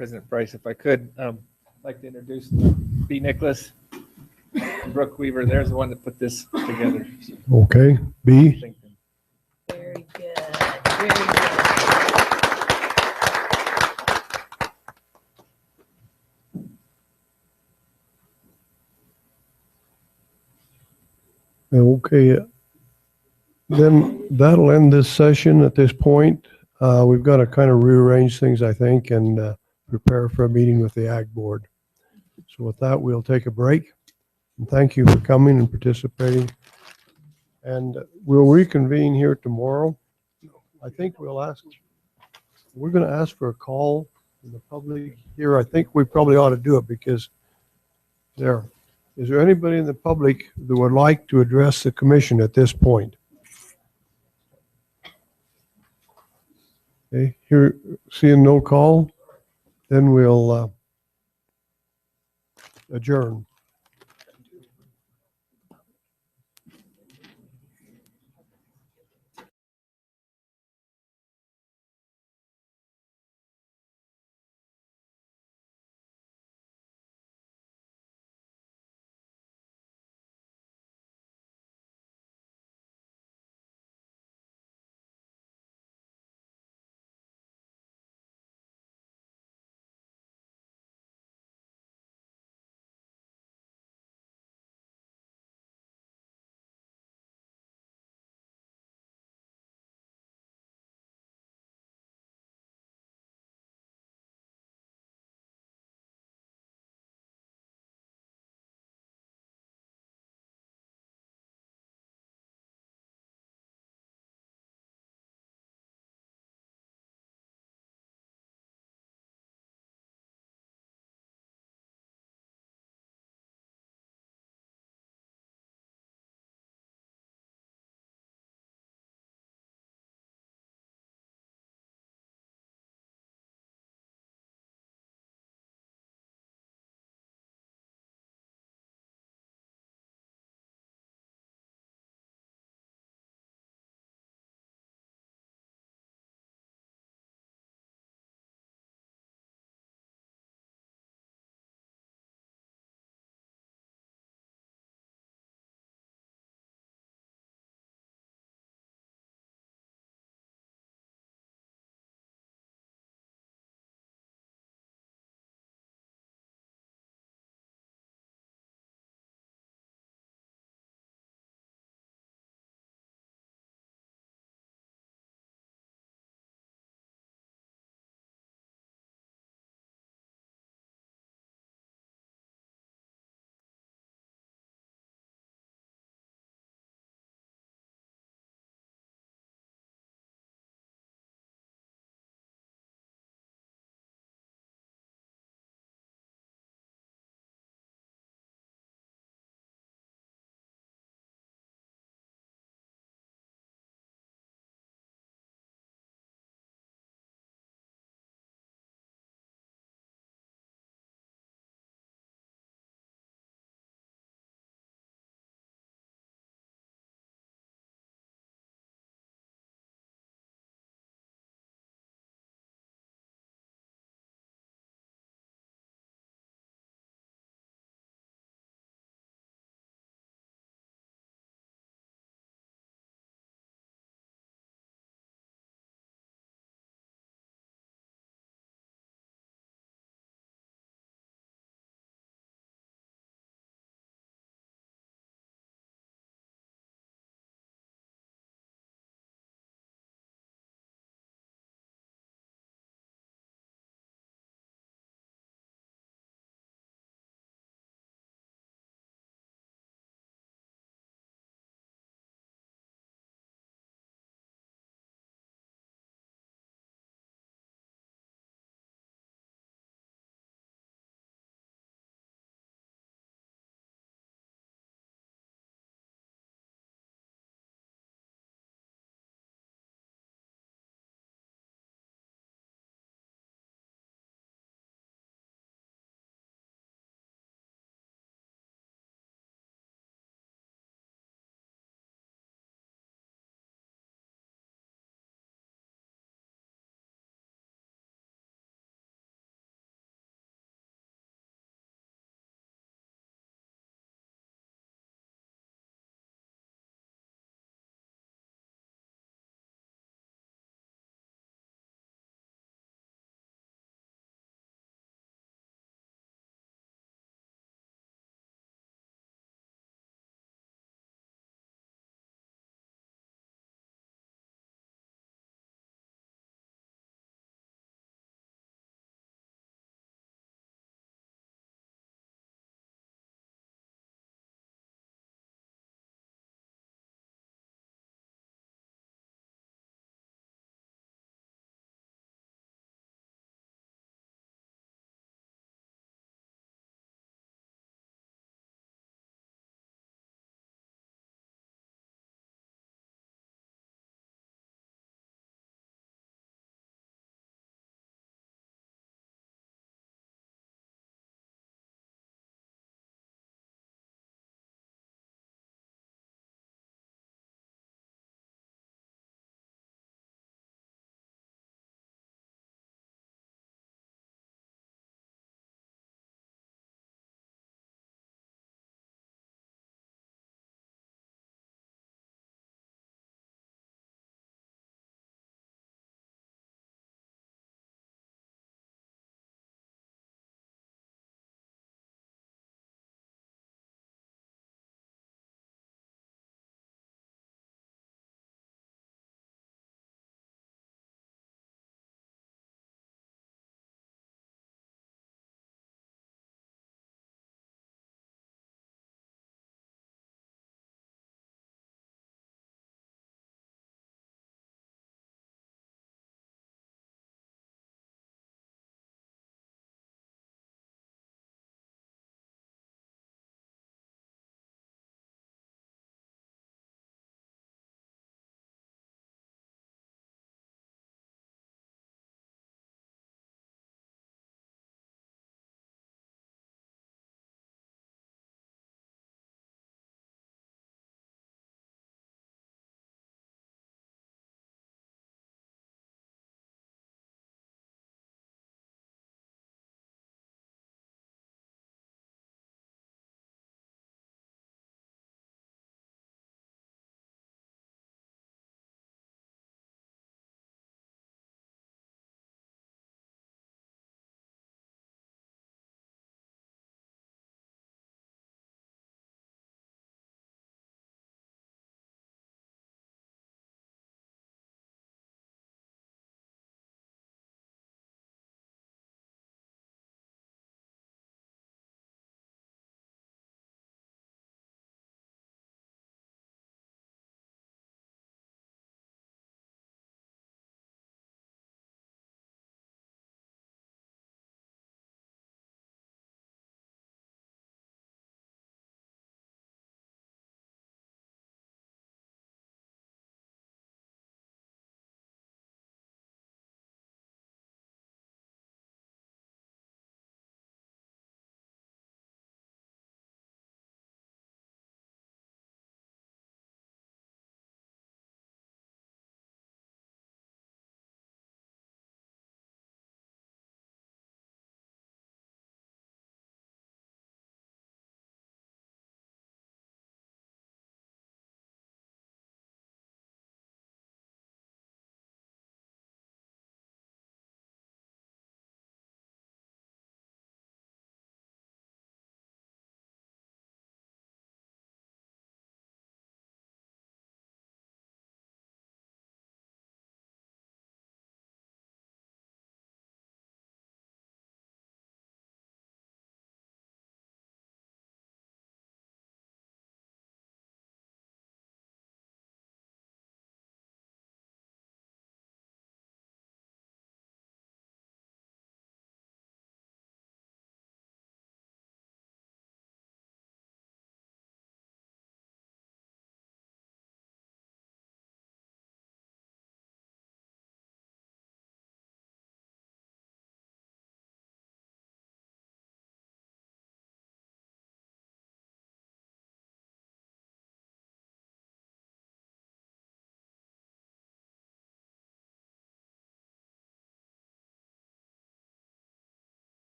N: President Price, if I could, I'd like to introduce B. Nicholas and Brooke Weaver. There's the one that put this together.
A: Okay, B.
E: Very good, very good.
A: Okay, then that'll end this session at this point. We've got to kind of rearrange things, I think, and prepare for a meeting with the Ag Board. So with that, we'll take a break. And thank you for coming and participating. And we'll reconvene here tomorrow. I think we're going to ask for a call from the public here. I think we probably ought to do it because is there anybody in the public that would like to address the commission at this point? Okay, here, seeing no call, then we'll adjourn.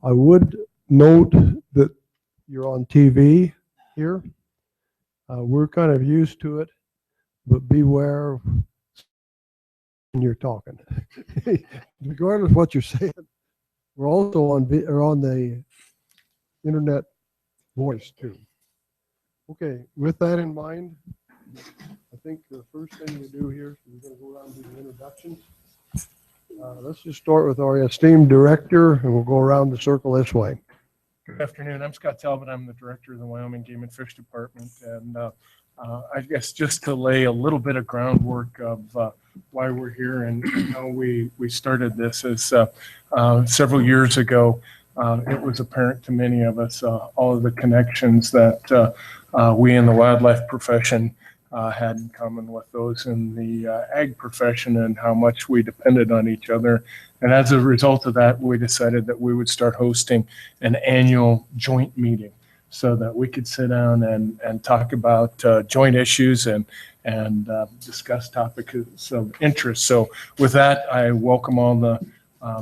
A: I would note that you're on TV here. We're kind of used to it, but beware when you're talking. Regardless of what you're saying, we're also on the internet voice too. Okay, with that in mind, I think the first thing we do here, we're going to go around and do the introductions. Let's just start with our esteemed director, and we'll go around the circle this way.
P: Good afternoon. I'm Scott Talbot. I'm the director of the Wyoming Game and Fish Department. And I guess just to lay a little bit of groundwork of why we're here and how we started this is several years ago, it was apparent to many of us all of the connections that we in the wildlife profession had in common with those in the ag profession and how much we depended on each other. And as a result of that, we decided that we would start hosting an annual joint meeting so that we could sit down and talk about joint issues and discuss topics of interest. So with that, I welcome all the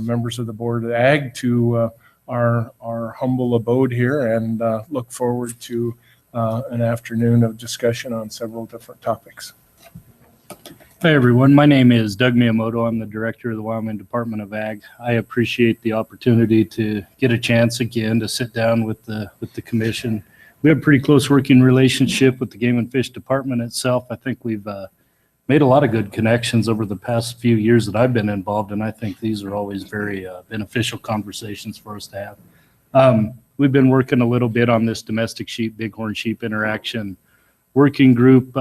P: members of the Board of Ag to our humble abode here and look forward to an afternoon of discussion on several different topics.
L: Hi, everyone. My name is Doug Miyamoto. I'm the director of the Wyoming Department of Ag. I appreciate the opportunity to get a chance again to sit down with the commission. We have a pretty close working relationship with the Game and Fish Department itself. I think we've made a lot of good connections over the past few years that I've been involved, and I think these are always very beneficial conversations for us to have. We've been working a little bit on this domestic sheep, bighorn sheep interaction working group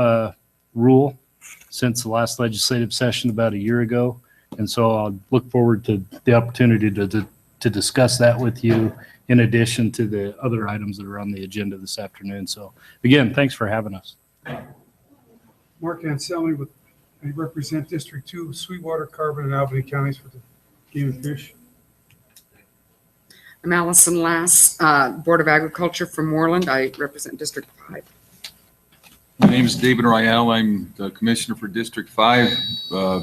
L: rule since the last legislative session about a year ago. And so I'll look forward to the opportunity to discuss that with you in addition to the other items that are on the agenda this afternoon. So again, thanks for having us.
F: Mark Anselmi I represent District 2, Sweetwater, Carbon, and Albany counties for the Game and Fish.
Q: I'm Allison Lass, Board of Agriculture from Moreland. I represent District 5.
K: My name is David Royale. I'm the commissioner for District 5,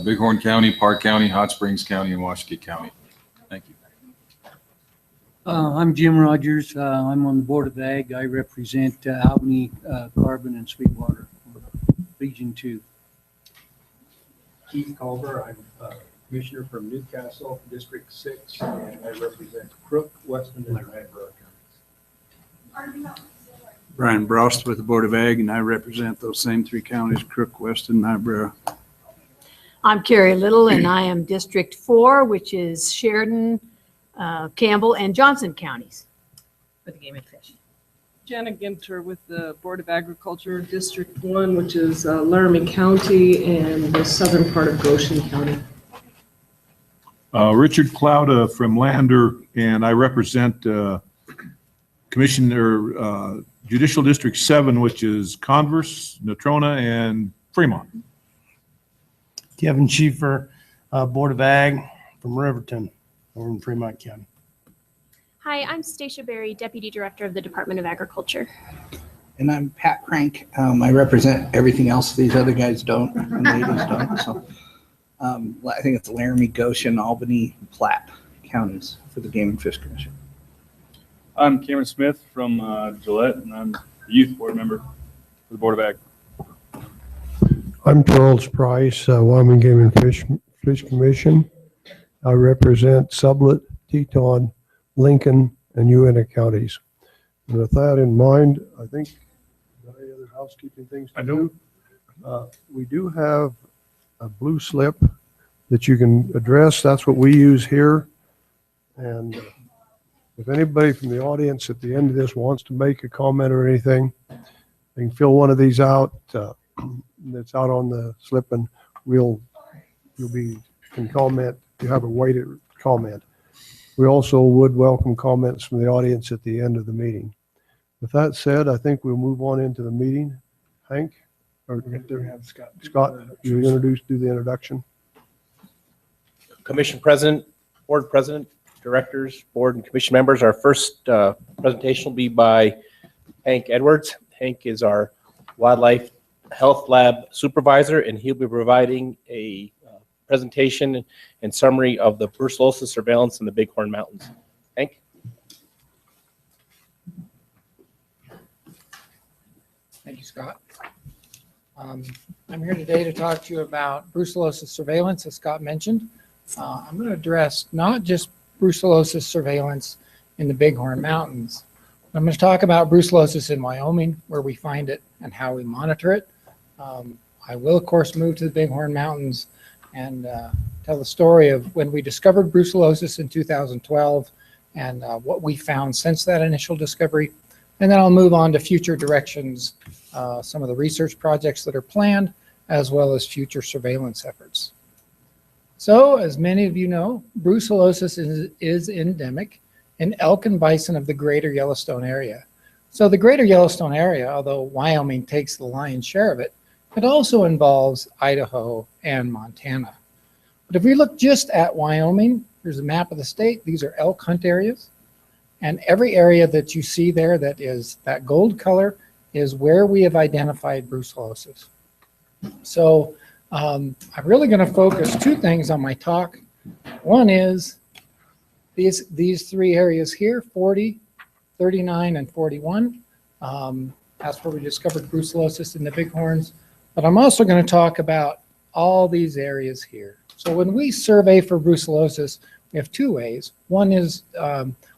K: Bighorn County, Park County, Hot Springs County, and Washtenaw County. Thank you.
R: I'm Jim Rogers. I'm on the Board of Ag. I represent Albany, Carbon, and Sweetwater, Region 2.
H: Keith Culver, I'm commissioner from Newcastle, District 6, and I represent Crook, Weston, and Niobrara counties.
S: Brian Brost with the Board of Ag, and I represent those same three counties, Crook, Weston, Niobrara.
E: I'm Carrie Little, and I am District 4, which is Sheridan, Campbell, and Johnson counties for the Game and Fish.
T: Janet Ginter with the Board of Agriculture, District 1, which is Laramie County and the southern part of Goshen County.
D: Richard Clouda from Lander, and I represent Commissioner Judicial District 7, which is Converse, Natrona, and Fremont.
U: Kevin Schieffer, Board of Ag from Riverton, over in Fremont County.
V: Hi, I'm Stacia Berry, Deputy Director of the Department of Agriculture.
G: And I'm Pat Crank. I represent everything else these other guys don't, and ladies don't. So I think it's Laramie, Goshen, Albany, Platte counties for the Game and Fish Commission.
M: I'm Cameron Smith from Gillette, and I'm the youth board member for the Board of Ag.
A: I'm Charles Price, Wyoming Game and Fish Commission. I represent Sublette, Teton, Lincoln, and Uintah counties. And with that in mind, I think, any other housekeeping things to do? We do have a blue slip that you can address. That's what we use here. And if anybody from the audience at the end of this wants to make a comment or anything, they can fill one of these out. That's out on the slip, and can comment. You have a way to comment. We also would welcome comments from the audience at the end of the meeting. With that said, I think we'll move on into the meeting. Hank? Or Scott, you do the introduction.
B: Commission President, Board President, Directors, Board and Commission members. Our first presentation will be by Hank Edwards. Hank is our Wildlife Health Lab Supervisor, and he'll be providing a presentation and summary of the brucellosis surveillance in the Bighorn Mountains. Hank?
C: Thank you, Scott. I'm here today to talk to you about brucellosis surveillance, as Scott mentioned. I'm going to address not just brucellosis surveillance in the Bighorn Mountains. I'm going to talk about brucellosis in Wyoming, where we find it and how we monitor it. I will, of course, move to the Bighorn Mountains and tell the story of when we discovered brucellosis in 2012 and what we found since that initial discovery. And then I'll move on to future directions, some of the research projects that are planned, as well as future surveillance efforts. So, as many of you know, brucellosis is endemic in elk and bison of the greater Yellowstone area. So the greater Yellowstone area, although Wyoming takes the lion's share of it, it also involves Idaho and Montana. But if we look just at Wyoming, here's a map of the state. These are elk hunt areas. And every area that you see there that is that gold color is where we have identified brucellosis. So I'm really going to focus two things on my talk. One is these three areas here, 40, 39, and 41. That's where we discovered brucellosis in the Bighorns. But I'm also going to talk about all these areas here. So when we survey for brucellosis, we have two ways. One is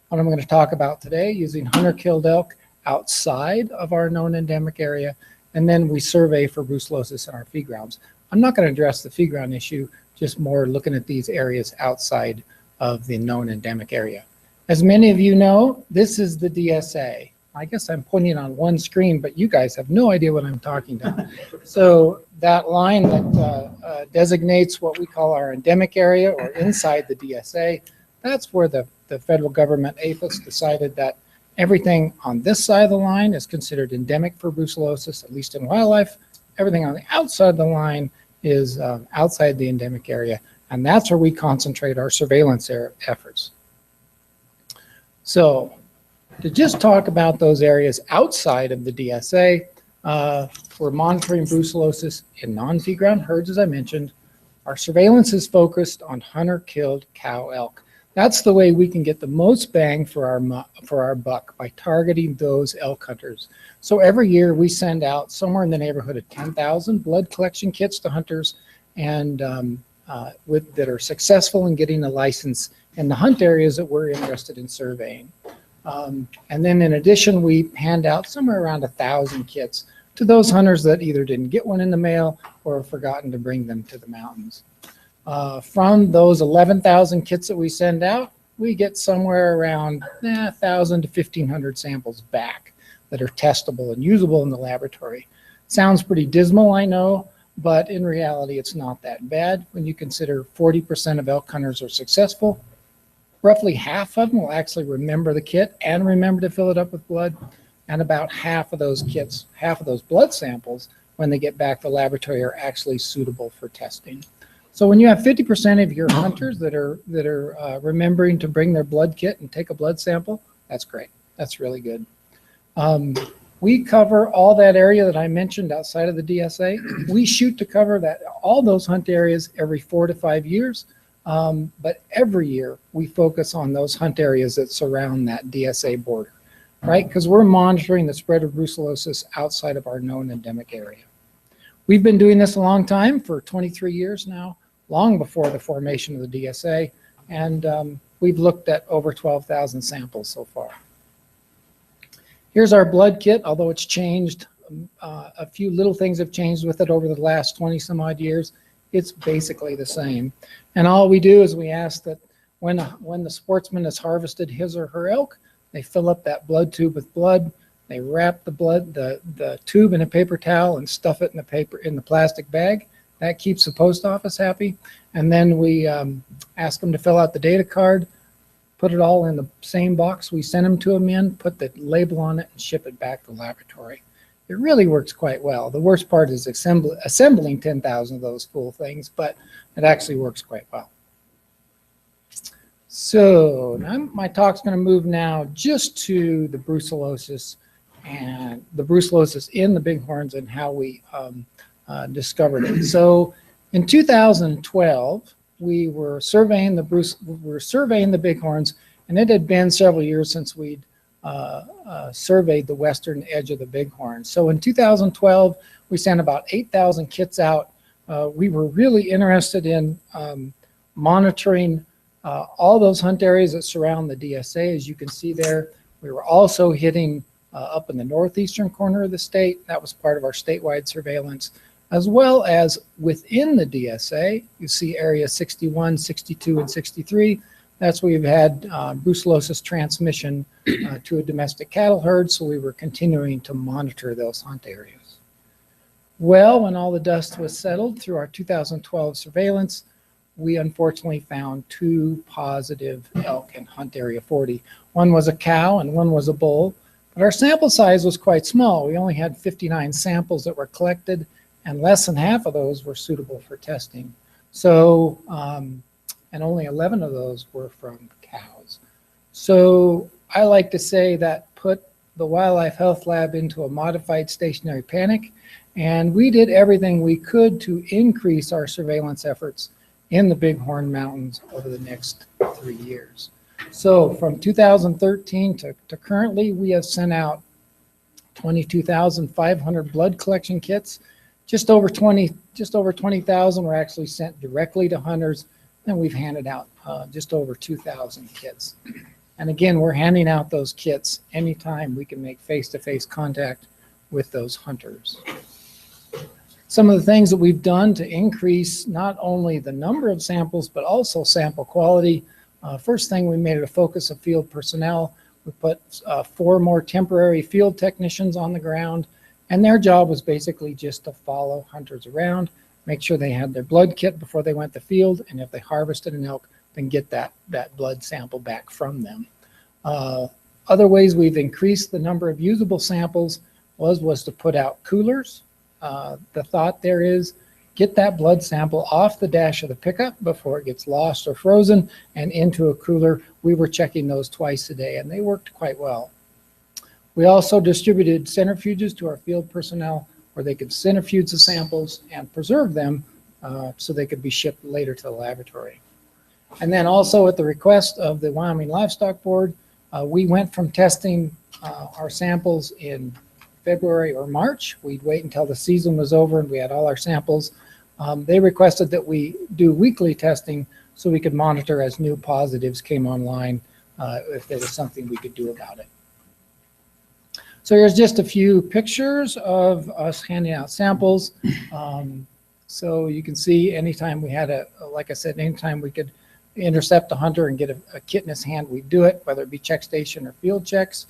C: what I'm going to talk about today, using hunter-killed elk outside of our known endemic area, and then we survey for brucellosis in our feed grounds. I'm not going to address the feed ground issue, just more looking at these areas outside of the known endemic area. As many of you know, this is the DSA. I guess I'm pointing on one screen, but you guys have no idea what I'm talking about. So that line that designates what we call our endemic area or inside the DSA, that's where the federal government, APHIS, decided that everything on this side of the line is considered endemic for brucellosis, at least in wildlife. Everything on the outside of the line is outside the endemic area, and that's where we concentrate our surveillance efforts. So to just talk about those areas outside of the DSA, we're monitoring brucellosis in non-feed ground herds, as I mentioned. Our surveillance is focused on hunter-killed cow elk. That's the way we can get the most bang for our buck, by targeting those elk hunters. So every year we send out somewhere in the neighborhood of 10,000 blood collection kits to hunters and that are successful in getting a license in the hunt areas that we're interested in surveying. And then in addition, we hand out somewhere around 1,000 kits to those hunters that either didn't get one in the mail or have forgotten to bring them to the mountains. From those 11,000 kits that we send out, we get somewhere around 1,000 to 1,500 samples back that are testable and usable in the laboratory. Sounds pretty dismal, I know, but in reality, it's not that bad when you consider 40% of elk hunters are successful. Roughly half of them will actually remember the kit and remember to fill it up with blood. And about half of those kits, half of those blood samples, when they get back to the laboratory, are actually suitable for testing. So when you have 50% of your hunters that are remembering to bring their blood kit and take a blood sample, that's great. That's really good. We cover all that area that I mentioned outside of the DSA. We shoot to cover all those hunt areas every 4 to 5 years. But every year we focus on those hunt areas that surround that DSA border, right? Because we're monitoring the spread of brucellosis outside of our known endemic area. We've been doing this a long time, for 23 years now, long before the formation of the DSA, and we've looked at over 12,000 samples so far. Here's our blood kit, although it's changed. A few little things have changed with it over the last 20 some odd years. It's basically the same. And all we do is we ask that when the sportsman has harvested his or her elk, they fill up that blood tube with blood. They wrap the tube in a paper towel and stuff it in the plastic bag. That keeps the post office happy. And then we ask them to fill out the data card, put it all in the same box we send them to them in, put the label on it, and ship it back to the laboratory. It really works quite well. The worst part is assembling 10,000 of those full things, but it actually works quite well. So now my talk's going to move now just to the brucellosis and the brucellosis in the bighorns and how we discovered it. So in 2012, we were surveying the bighorns, and it had been several years since we'd surveyed the western edge of the Bighorn. So in 2012, we sent about 8,000 kits out. We were really interested in monitoring all those hunt areas that surround the DSA. As you can see there, we were also hitting up in the northeastern corner of the state. That was part of our statewide surveillance, as well as within the DSA. You see area 61, 62, and 63. That's where we've had brucellosis transmission to a domestic cattle herd, so we were continuing to monitor those hunt areas. Well, when all the dust was settled through our 2012 surveillance, we unfortunately found 2 positive elk in hunt area 40. One was a cow and one was a bull, but our sample size was quite small. We only had 59 samples that were collected, and less than half of those were suitable for testing. So, and only 11 of those were from cows. So I like to say that put the Wildlife Health Lab into a modified stationary panic, and we did everything we could to increase our surveillance efforts in the Bighorn Mountains over the next 3 years. So from 2013 to currently, we have sent out 22,500 blood collection kits. Just over 20,000 were actually sent directly to hunters, and we've handed out just over 2,000 kits. And again, we're handing out those kits anytime we can make face-to-face contact with those hunters. Some of the things that we've done to increase not only the number of samples, but also sample quality. First thing, we made it a focus of field personnel. We put 4 more temporary field technicians on the ground, and their job was basically just to follow hunters around, make sure they had their blood kit before they went to field, and if they harvested an elk, then get that blood sample back from them. Other ways we've increased the number of usable samples was to put out coolers. The thought there is get that blood sample off the dash of the pickup before it gets lost or frozen and into a cooler. We were checking those twice a day, and they worked quite well. We also distributed centrifuges to our field personnel where they could centrifuge the samples and preserve them so they could be shipped later to the laboratory. And then also at the request of the Wyoming Livestock Board, we went from testing our samples in February or March. We'd wait until the season was over and we had all our samples. They requested that we do weekly testing so we could monitor as new positives came online if there was something we could do about it. So here's just a few pictures of us handing out samples. So you can see anytime we had like I said, anytime we could intercept a hunter and get a kit in his hand, we'd do it, whether it be check station or field checks.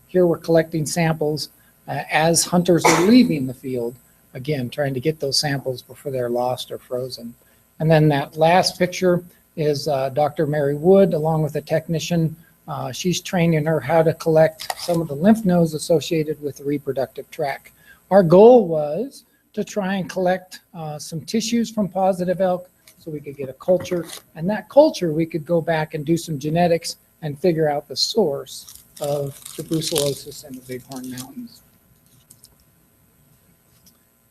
C: Here we're collecting samples as hunters are leaving the field, again, trying to get those samples before they're lost or frozen. And then that last picture is Dr. Mary Wood, along with a technician. She's training her how to collect some of the lymph nodes associated with the reproductive tract. Our goal was to try and collect some tissues from positive elk so we could get a culture. And that culture, we could go back and do some genetics and figure out the source of the brucellosis in the Bighorn Mountains.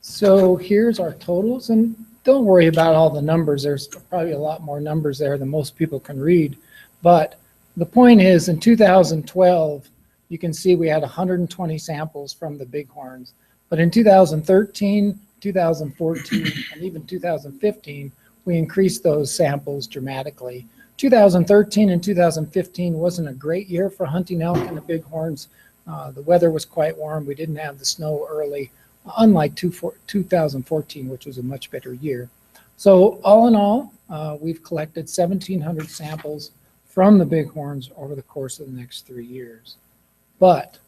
C: So here's our totals, and don't worry about all the numbers. There's probably a lot more numbers there than most people can read. But the point is, in 2012, you can see we had 120 samples from the Bighorns. But in 2013, 2014, and even 2015, we increased those samples dramatically. 2013 and 2015 wasn't a great year for hunting elk in the Bighorns. The weather was quite warm. We didn't have the snow early, unlike 2014, which was a much better year. So all in all, we've collected 1,700 samples from the Bighorns over the course of the next 3 years. But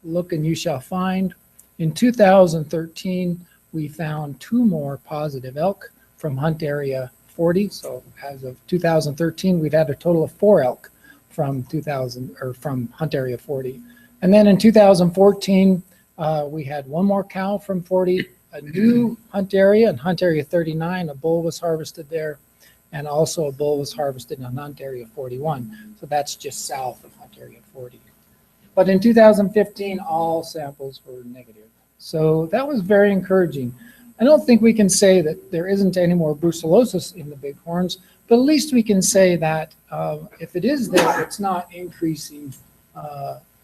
C: look and you shall find, in 2013, we found 2 more positive elk from hunt area 40. So as of 2013, we've had a total of 4 elk from hunt area 40. And then in 2014, we had 1 more cow from 40, a new hunt area, in hunt area 39, a bull was harvested there, and also a bull was harvested in hunt area 41. So that's just south of hunt area 40. But in 2015, all samples were negative. So that was very encouraging. I don't think we can say that there isn't any more brucellosis in the Bighorns, but at least we can say that if it is there, it's not increasing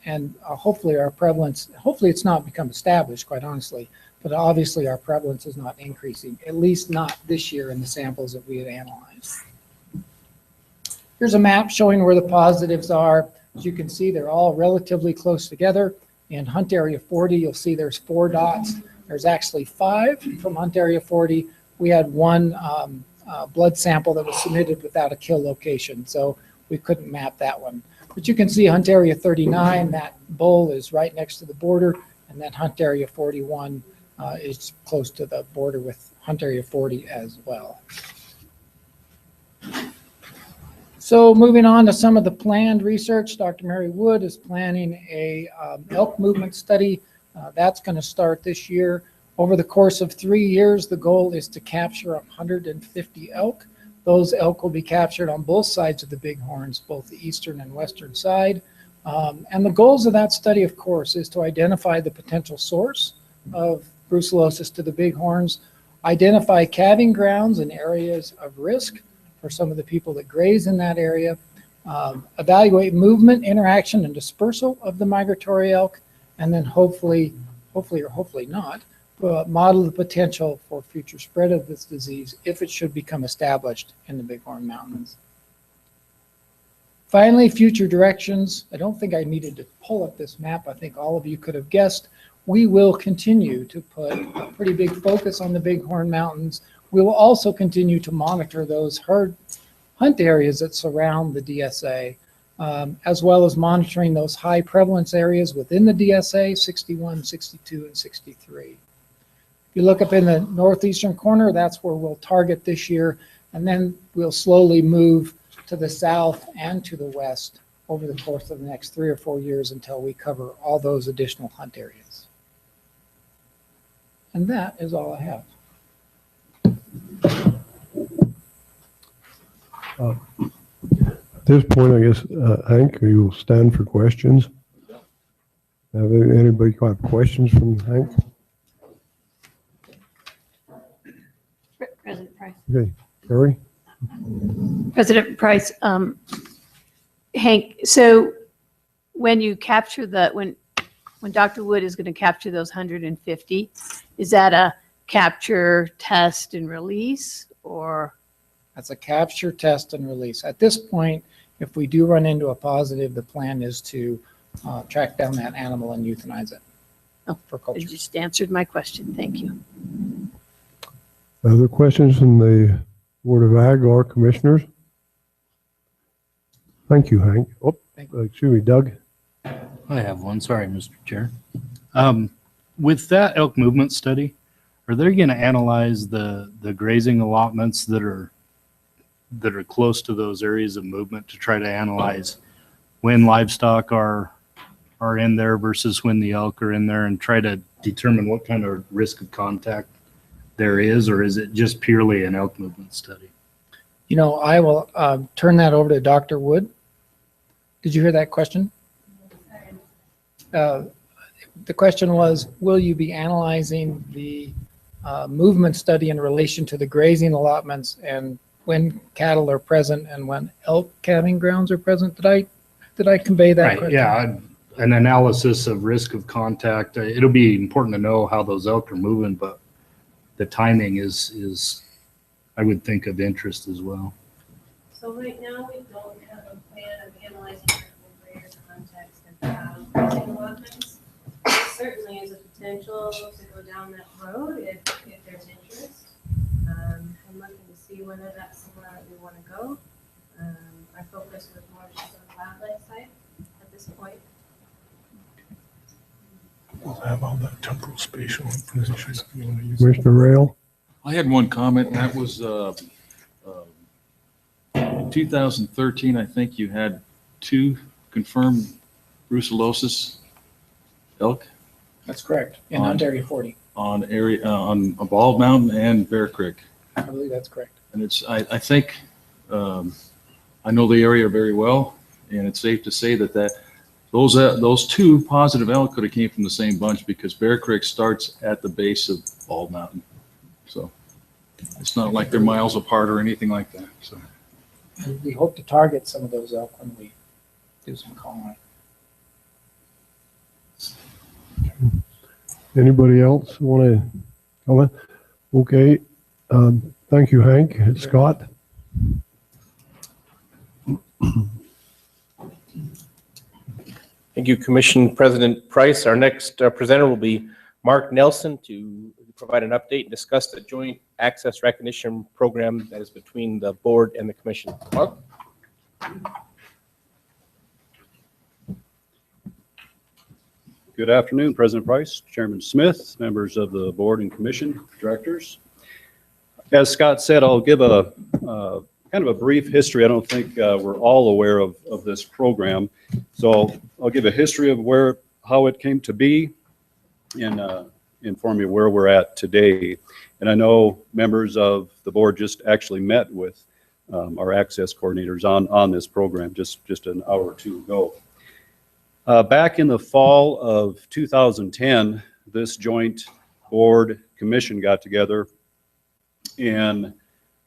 C: And hopefully our prevalence, hopefully it's not become established, quite honestly, but obviously our prevalence is not increasing, at least not this year in the samples that we had analyzed. Here's a map showing where the positives are. As you can see, they're all relatively close together. In Hunt Area 40, you'll see there's 4 dots. There's actually 5 from Hunt Area 40. We had one blood sample that was submitted without a kill location, so we couldn't map that one. But you can see Hunt Area 39, that bull is right next to the border, and then Hunt Area 41 is close to the border with Hunt Area 40 as well. So moving on to some of the planned research, Dr. Mary Wood is planning a elk movement study. That's going to start this year. Over the course of 3 years, the goal is to capture 150 elk. Those elk will be captured on both sides of the Bighorns, both the eastern and western side. And the goals of that study, of course, is to identify the potential source of brucellosis to the Bighorns, identify calving grounds and areas of risk for some of the people that graze in that area, evaluate movement, interaction, and dispersal of the migratory elk, and then hopefully or hopefully not, model the potential for future spread of this disease if it should become established in the Bighorn Mountains. Finally, future directions. I don't think I needed to pull up this map. I think all of you could have guessed. We will continue to put a pretty big focus on the Bighorn Mountains. We will also continue to monitor those herd hunt areas that surround the DSA, as well as monitoring those high prevalence areas within the DSA, 61, 62, and 63. If you look up in the northeastern corner, that's where we'll target this year, and then we'll slowly move to the south and to the west over the course of the next 3 or 4 years until we cover all those additional hunt areas. And that is all I have.
A: At this point, I guess, Hank, you will stand for questions. Have anybody got questions from Hank?
E: President Price.
A: Okay, Terry?
E: President Price, Hank, so when you capture when Dr. Wood is going to capture those 150, is that a capture, test, and release, or?
C: That's a capture, test, and release. At this point, if we do run into a positive, the plan is to track down that animal and euthanize it for culture.
E: You just answered my question. Thank you.
A: Other questions from the Board of Ag or commissioners? Thank you, Hank. Oh, excuse me, Doug.
I: I have one. Sorry, Mr. Chair. With that elk movement study, are they going to analyze the grazing allotments that are close to those areas of movement to try to analyze when livestock are in there versus when the elk are in there, and try to determine what kind of risk of contact there is, or is it just purely an elk movement study?
C: You know, I will turn that over to Dr. Wood. Did you hear that question? The question was, will you be analyzing the movement study in relation to the grazing allotments and when cattle are present and when elk calving grounds are present? Did I convey that question?
I: Yeah, an analysis of risk of contact. It'll be important to know how those elk are moving, but the timing is I would think of interest as well.
J: So right now we don't have a plan of analyzing greater context and grazing allotments. There certainly is a potential to go down that road if there's interest. I'm looking to see whether that's somewhere that we want to go. Our focus was more just on the wildlife side at this point.
P: We'll have all that temporal spatial information.
A: Commissioner Rail?
K: I had one comment, and that was in 2013, I think you had 2 confirmed brucellosis elk.
C: That's correct. In Hunt Area 40.
K: On Bald Mountain and Bear Creek.
C: I believe that's correct.
K: And it's, I think, I know the area very well, and it's safe to say that those 2 positive elk could have came from the same bunch, because Bear Creek starts at the base of Bald Mountain. So it's not like they're miles apart or anything like that. So
C: And we hope to target some of those elk when we do some calling.
A: Anybody else want to comment? Okay. Thank you, Hank. Scott?
B: Thank you, Commission President Price. Our next presenter will be Mark Nelson to provide an update and discuss the joint access recognition program that is between the board and the commission. Mark?
N: Good afternoon, President Price, Chairman Smith, members of the board and commission, directors. As Scott said, I'll give a kind of a brief history. I don't think we're all aware of this program. So I'll give a history of how it came to be and inform you where we're at today. And I know members of the board just actually met with our access coordinators on this program just an hour or two ago. Back in the fall of 2010, this joint board commission got together and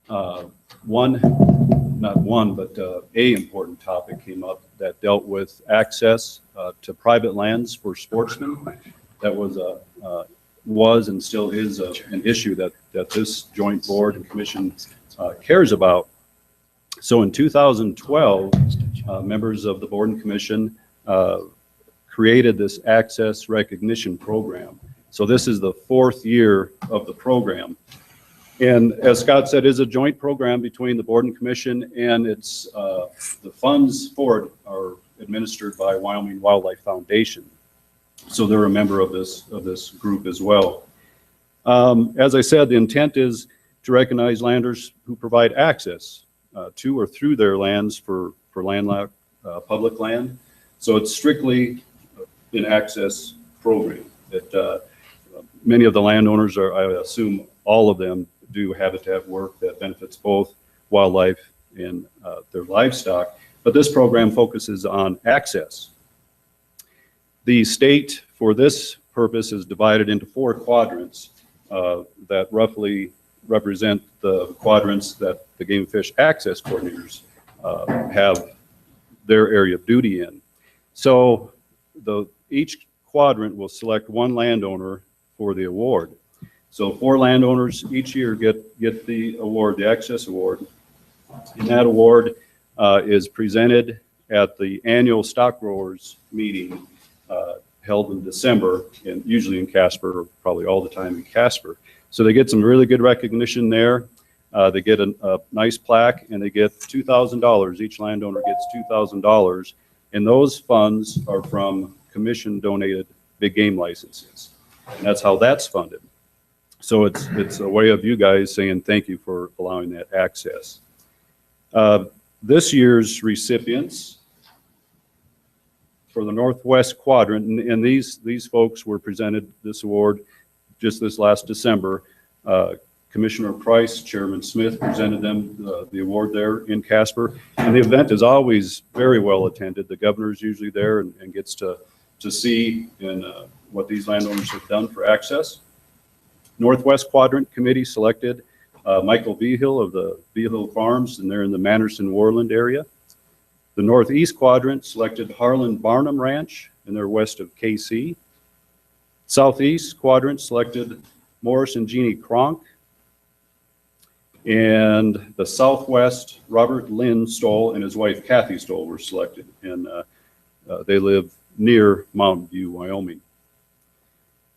N: a important topic came up that dealt with access to private lands for sportsmen. That was and still is an issue that this joint board and commission cares about. So in 2012, members of the board and commission created this access recognition program. So this is the 4th year of the program. And as Scott said, is a joint program between the board and commission, and it's the funds for it are administered by Wyoming Wildlife Foundation. So they're a member of this group as well. As I said, the intent is to recognize landers who provide access to or through their lands for landlocked public land. So it's strictly an access program that many of the landowners are, I assume all of them, do habitat work that benefits both wildlife and their livestock, but this program focuses on access. The state for this purpose is divided into 4 quadrants that roughly represent the quadrants that the Game and Fish access coordinators have their area of duty in. So each quadrant will select one landowner for the award. So 4 landowners each year get the award, the access award. And that award is presented at the annual stock growers meeting held in December, and usually in Casper, or probably all the time in Casper. So they get some really good recognition there. They get a nice plaque, and they get $2,000. Each landowner gets $2,000, and those funds are from commission-donated big game licenses. And that's how that's funded. So it's a way of you guys saying thank you for allowing that access. This year's recipients for the Northwest Quadrant, and these folks were presented this award just this last December. Commissioner Price, Chairman Smith presented them the award there in Casper. And the event is always very well attended. The governor's usually there and gets to see what these landowners have done for access. Northwest Quadrant Committee selected Michael Vigil of the Vigil Farms, and they're in the Manderson-Warland area. The Northeast Quadrant selected Harlan Barnum Ranch, and they're west of KC. Southeast Quadrant selected Morris and Jeannie Kronk. And the Southwest, Robert Lynn Stoll and his wife Kathy Stoll were selected, and they live near Mountain View, Wyoming.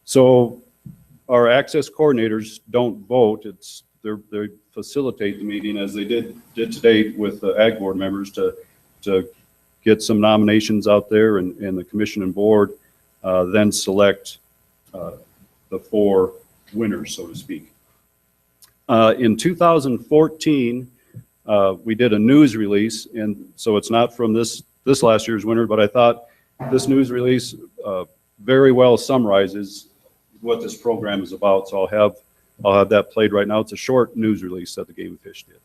N: So our access coordinators don't vote. They facilitate the meeting as they did today with the Ag Board members to get some nominations out there, and the commission and board then select the 4 winners, so to speak. In 2014, we did a news release, and so it's not from this last year's winner, but I thought this news release very well summarizes what this program is about. So I'll have that played right now. It's a short news release that the Game and Fish did.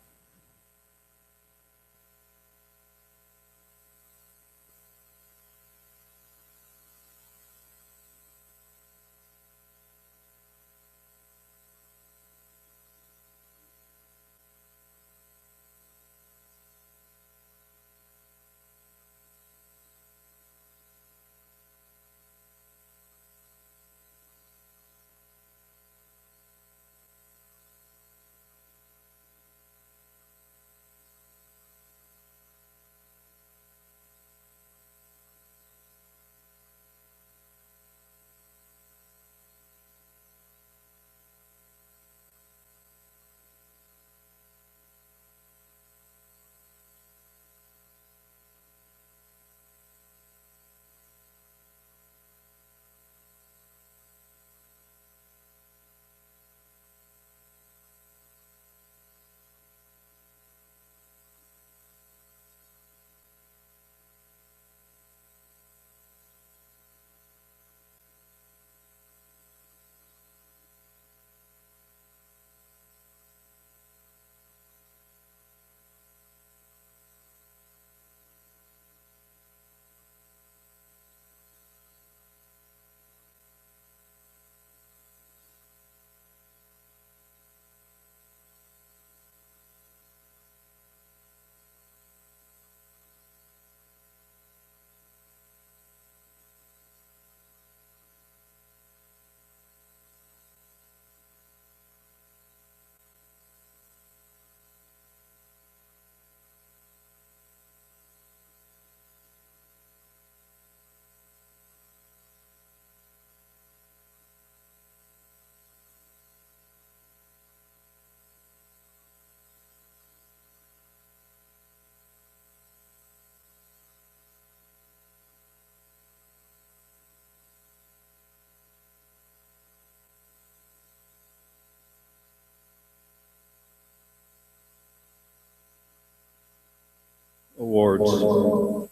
N: awards.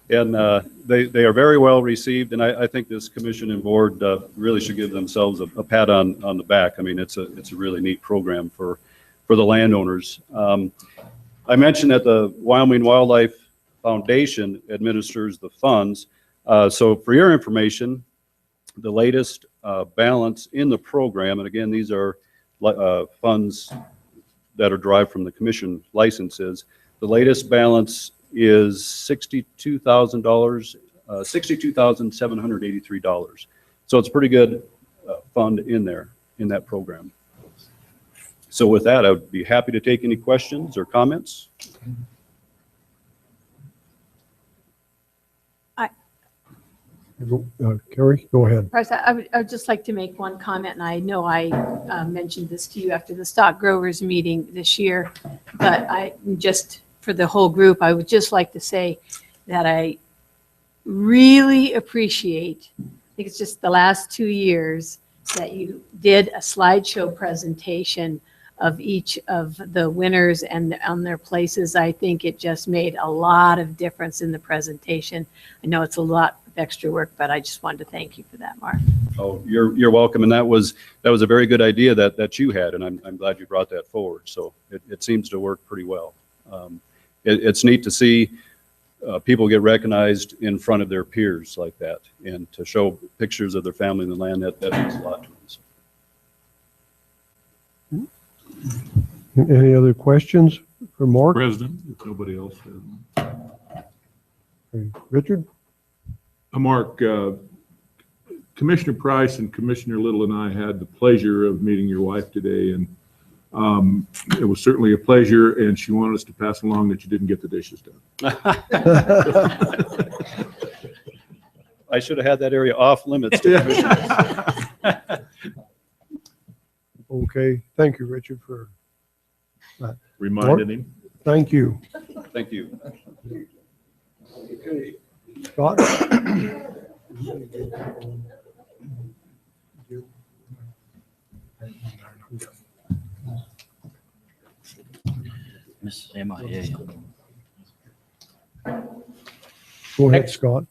N: And they are very well received, and I think this commission and board really should give themselves a pat on the back. I mean, it's a really neat program for the landowners. I mentioned that the Wyoming Wildlife Foundation administers the funds. So for your information, the latest balance in the program, and again, these are funds that are derived from the commission licenses. The latest balance is $62,000, $62,783. So it's a pretty good fund in there, in that program. So with that, I would be happy to take any questions or comments.
A: Carrie, go ahead.
E: Bryce, I would just like to make one comment, and I know I mentioned this to you after the stock growers meeting this year, but just for the whole group, I would just like to say that I really appreciate, I think it's just the last 2 years, that you did a slideshow presentation of each of the winners and on their places. I think it just made a lot of difference in the presentation. I know it's a lot of extra work, but I just wanted to thank you for that, Mark.
N: Oh, you're welcome. And that was a very good idea that you had, and I'm glad you brought that forward. So it seems to work pretty well. It's neat to see people get recognized in front of their peers like that, and to show pictures of their family and the land, that means a lot to them.
A: Any other questions for Mark?
D: President, if nobody else has.
A: Okay. Richard?
D: Mark, Commissioner Price and Commissioner Little and I had the pleasure of meeting your wife today, and it was certainly a pleasure, and she wanted us to pass along that you didn't get the dishes done.
N: I should have had that area off limits to commissioners.
A: Okay, thank you, Richard, for that.
D: Reminded him.
A: Thank you.
N: Thank you.
A: Okay. Scott?
L: Miss MIA.
A: Go ahead, Scott.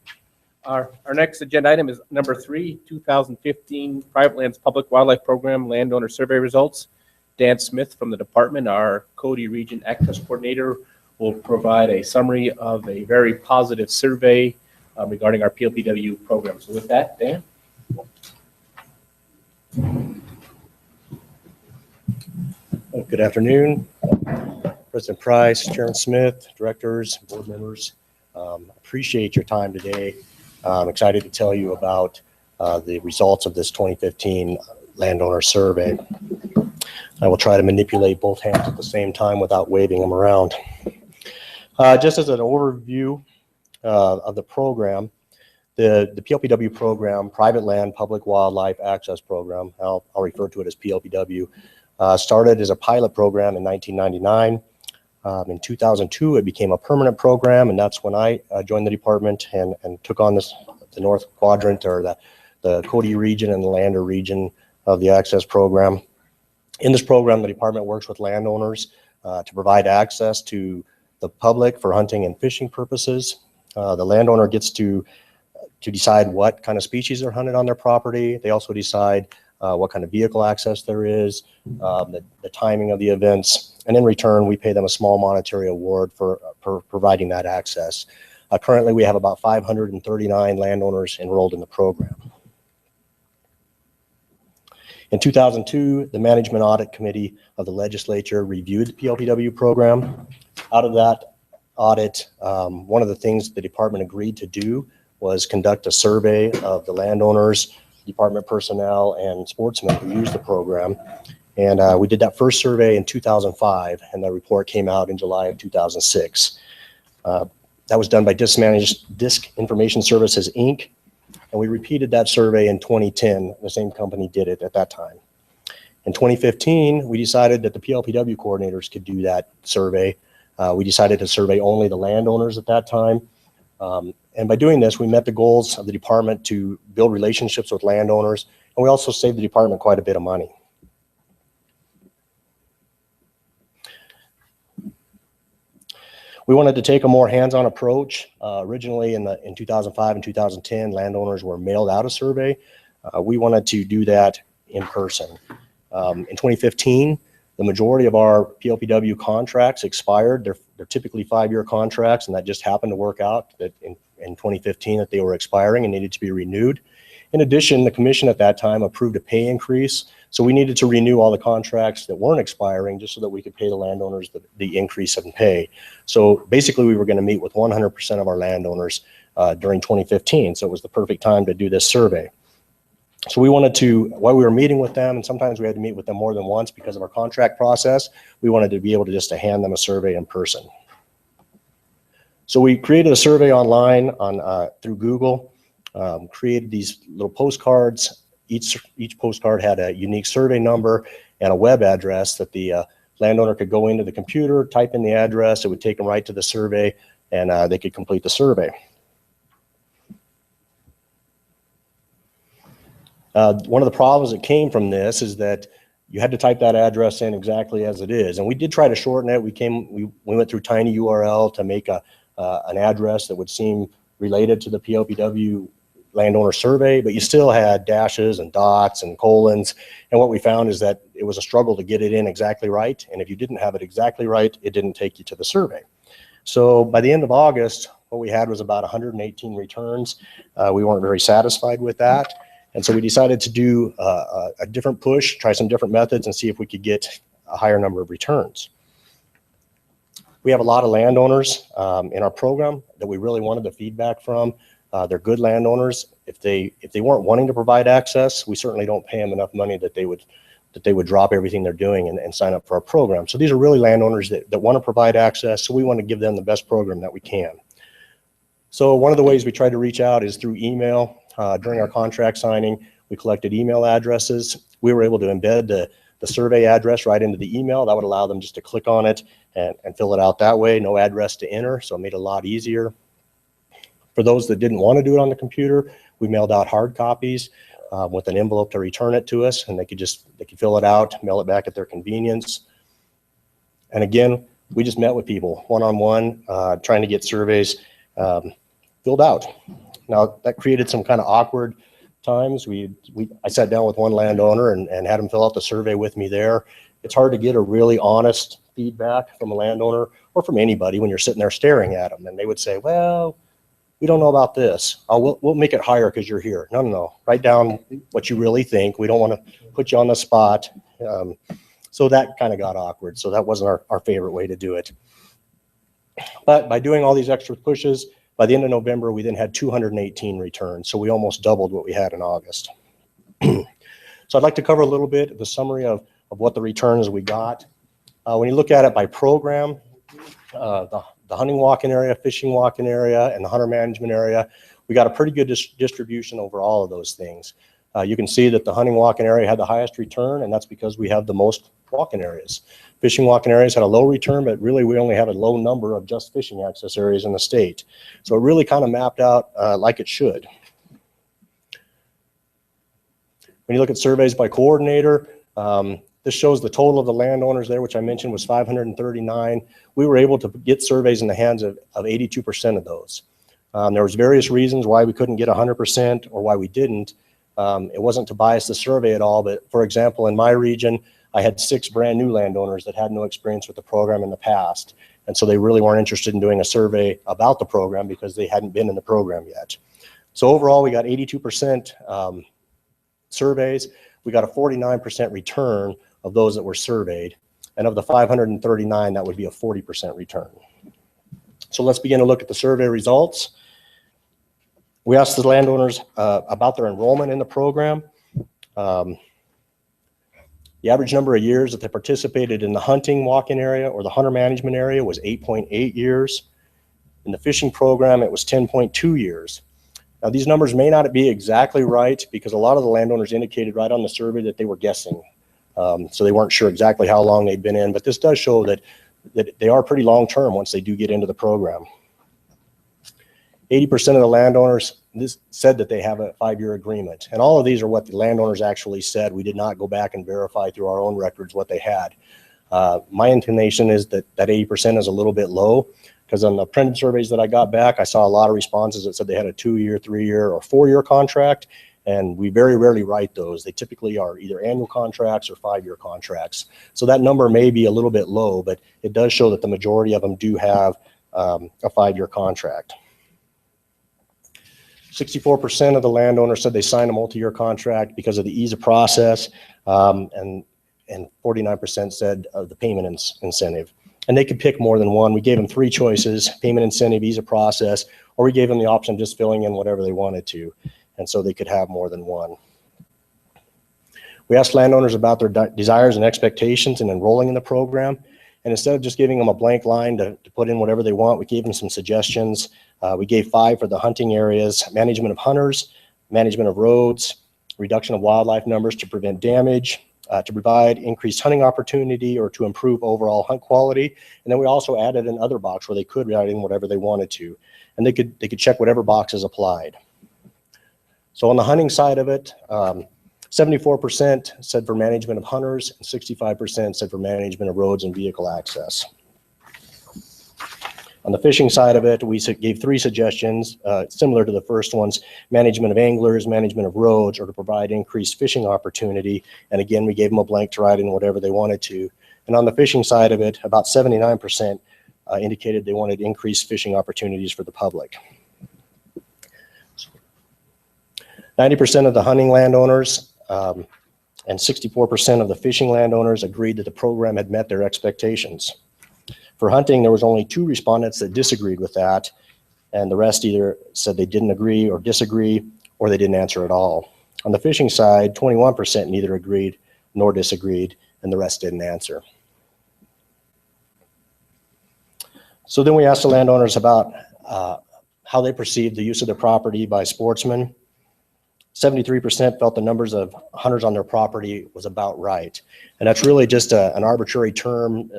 B: Our next agenda item is number 3, 2015 Private Lands Public Wildlife Program Landowner Survey Results. Dan Smith from the department, our Cody Region Access Coordinator, will provide a summary of a very positive survey regarding our PLPW program. So with that, Dan.
O: Well, good afternoon, President Price, Chairman Smith, directors, board members. Appreciate your time today. I'm excited to tell you about the results of this 2015 landowner survey. I will try to manipulate both hands at the same time without waving them around. Just as an overview of the program, the PLPW program, Private Land Public Wildlife Access Program, I'll refer to it as PLPW, started as a pilot program in 1999. In 2002, it became a permanent program, and that's when I joined the department and took on the North Quadrant, or the Cody region and the Lander region of the access program. In this program, the department works with landowners to provide access to the public for hunting and fishing purposes. The landowner gets to decide what kind of species are hunted on their property. They also decide what kind of vehicle access there is, the timing of the events, and in return, we pay them a small monetary award for providing that access. Currently, we have about 539 landowners enrolled in the program. In 2002, the Management Audit Committee of the legislature reviewed the PLPW program. Out of that audit, one of the things the department agreed to do was conduct a survey of the landowners, department personnel, and sportsmen who use the program. And we did that first survey in 2005, and the report came out in July of 2006. That was done by Disk Information Services, Inc., and we repeated that survey in 2010. The same company did it at that time. In 2015, we decided that the PLPW coordinators could do that survey. We decided to survey only the landowners at that time. And by doing this, we met the goals of the department to build relationships with landowners, and we also saved the department quite a bit of money. We wanted to take a more hands-on approach. Originally in 2005 and 2010, landowners were mailed out a survey. We wanted to do that in person. In 2015, the majority of our PLPW contracts expired. They're typically 5-year contracts, and that just happened to work out that in 2015 that they were expiring and needed to be renewed. In addition, the commission at that time approved a pay increase, so we needed to renew all the contracts that weren't expiring just so that we could pay the landowners the increase in pay. So basically, we were going to meet with 100% of our landowners during 2015, so it was the perfect time to do this survey. So we wanted to, while we were meeting with them, and sometimes we had to meet with them more than once because of our contract process, we wanted to be able to just to hand them a survey in person. So we created a survey online through Google, created these little postcards. Each postcard had a unique survey number and a web address that the landowner could go into the computer, type in the address, it would take them right to the survey, and they could complete the survey. One of the problems that came from this is that you had to type that address in exactly as it is. And we did try to shorten it. We went through tinyURL to make an address that would seem related to the PLPW landowner survey, but you still had dashes and dots and colons. And what we found is that it was a struggle to get it in exactly right. And if you didn't have it exactly right, it didn't take you to the survey. So by the end of August, what we had was about 118 returns. We weren't very satisfied with that. And so we decided to do a different push, try some different methods, and see if we could get a higher number of returns. We have a lot of landowners in our program that we really wanted the feedback from. They're good landowners. If they weren't wanting to provide access, we certainly don't pay them enough money that they would drop everything they're doing and sign up for our program. So these are really landowners that want to provide access. So we want to give them the best program that we can. So one of the ways we try to reach out is through email. During our contract signing, we collected email addresses. We were able to embed the survey address right into the email. That would allow them just to click on it and fill it out that way. No address to enter, so it made it a lot easier. For those that didn't want to do it on the computer, we mailed out hard copies with an envelope to return it to us, and they could fill it out, mail it back at their convenience. And again, we just met with people one-on-one, trying to get surveys filled out. Now, that created some kind of awkward times. I sat down with one landowner and had him fill out the survey with me there. It's hard to get a really honest feedback from a landowner or from anybody when you're sitting there staring at them. And they would say, well, we don't know about this. We'll make it higher because you're here. No. Write down what you really think. We don't want to put you on the spot. So that kind of got awkward. So that wasn't our favorite way to do it. But by doing all these extra pushes, by the end of November, we then had 218 returns. So we almost doubled what we had in August. So I'd like to cover a little bit of the summary of what the returns we got. When you look at it by program, the hunting walking area, fishing walking area, and the hunter management area, we got a pretty good distribution over all of those things. You can see that the hunting walking area had the highest return, and that's because we have the most walking areas. Fishing walking areas had a low return, but really we only have a low number of just fishing access areas in the state. So it really kind of mapped out like it should. When you look at surveys by coordinator, this shows the total of the landowners there, which I mentioned was 539. We were able to get surveys in the hands of 82% of those. There was various reasons why we couldn't get 100% or why we didn't. It wasn't to bias the survey at all, but for example, in my region, I had 6 brand new landowners that had no experience with the program in the past. And so they really weren't interested in doing a survey about the program because they hadn't been in the program yet. So overall, we got 82% surveys. We got a 49% return of those that were surveyed. And of the 539, that would be a 40% return. So let's begin to look at the survey results. We asked the landowners about their enrollment in the program. The average number of years that they participated in the hunting walk-in area or the hunter management area was 8.8 years. In the fishing program, it was 10.2 years. Now, these numbers may not be exactly right because a lot of the landowners indicated right on the survey that they were guessing. So they weren't sure exactly how long they'd been in, but this does show that they are pretty long-term once they do get into the program. 80% of the landowners said that they have a 5-year agreement. And all of these are what the landowners actually said. We did not go back and verify through our own records what they had. My inclination is that 80% is a little bit low. because on the printed surveys that I got back, I saw a lot of responses that said they had a 2-year, 3-year, or 4-year contract, and we very rarely write those. They typically are either annual contracts or 5-year contracts. So that number may be a little bit low, but it does show that the majority of them do have a 5-year contract. 64% of the landowners said they signed a multi-year contract because of the ease of process, and 49% said of the payment incentive. And they could pick more than one. We gave them 3 choices: payment incentive, ease of process, or we gave them the option of just filling in whatever they wanted to. And so they could have more than one. We asked landowners about their desires and expectations in enrolling in the program. And instead of just giving them a blank line to put in whatever they want, we gave them some suggestions. We gave 5 for the hunting areas: management of hunters, management of roads, reduction of wildlife numbers to prevent damage, to provide increased hunting opportunity, or to improve overall hunt quality. And then we also added another box where they could write in whatever they wanted to, and they could check whatever boxes applied. So on the hunting side of it, 74% said for management of hunters, and 65% said for management of roads and vehicle access. On the fishing side of it, we gave 3 suggestions, similar to the first ones: management of anglers, management of roads, or to provide increased fishing opportunity. And again, we gave them a blank to write in whatever they wanted to. And on the fishing side of it, about 79% indicated they wanted increased fishing opportunities for the public. 90% of the hunting landowners and 64% of the fishing landowners agreed that the program had met their expectations. For hunting, there was only 2 respondents that disagreed with that, and the rest either said they didn't agree or disagree, or they didn't answer at all. On the fishing side, 21% neither agreed nor disagreed, and the rest didn't answer. So then we asked the landowners about how they perceived the use of their property by sportsmen. 73% felt the numbers of hunters on their property was about right. And that's really just an arbitrary term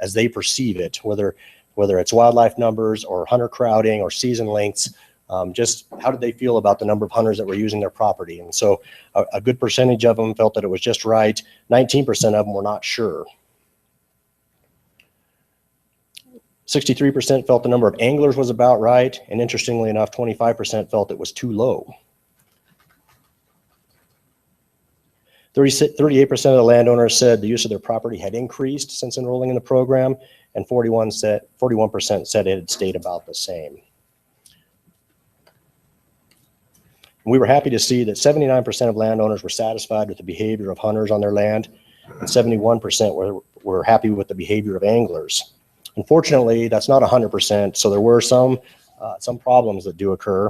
O: as they perceive it, whether it's wildlife numbers or hunter crowding or season lengths. Just how did they feel about the number of hunters that were using their property? And so a good percentage of them felt that it was just right. 19% of them were not sure. 63% felt the number of anglers was about right. And interestingly enough, 25% felt it was too low. 38% of the landowners said the use of their property had increased since enrolling in the program, and 41% said it had stayed about the same. We were happy to see that 79% of landowners were satisfied with the behavior of hunters on their land, and 71% were happy with the behavior of anglers. Unfortunately, that's not 100%, so there were some problems that do occur.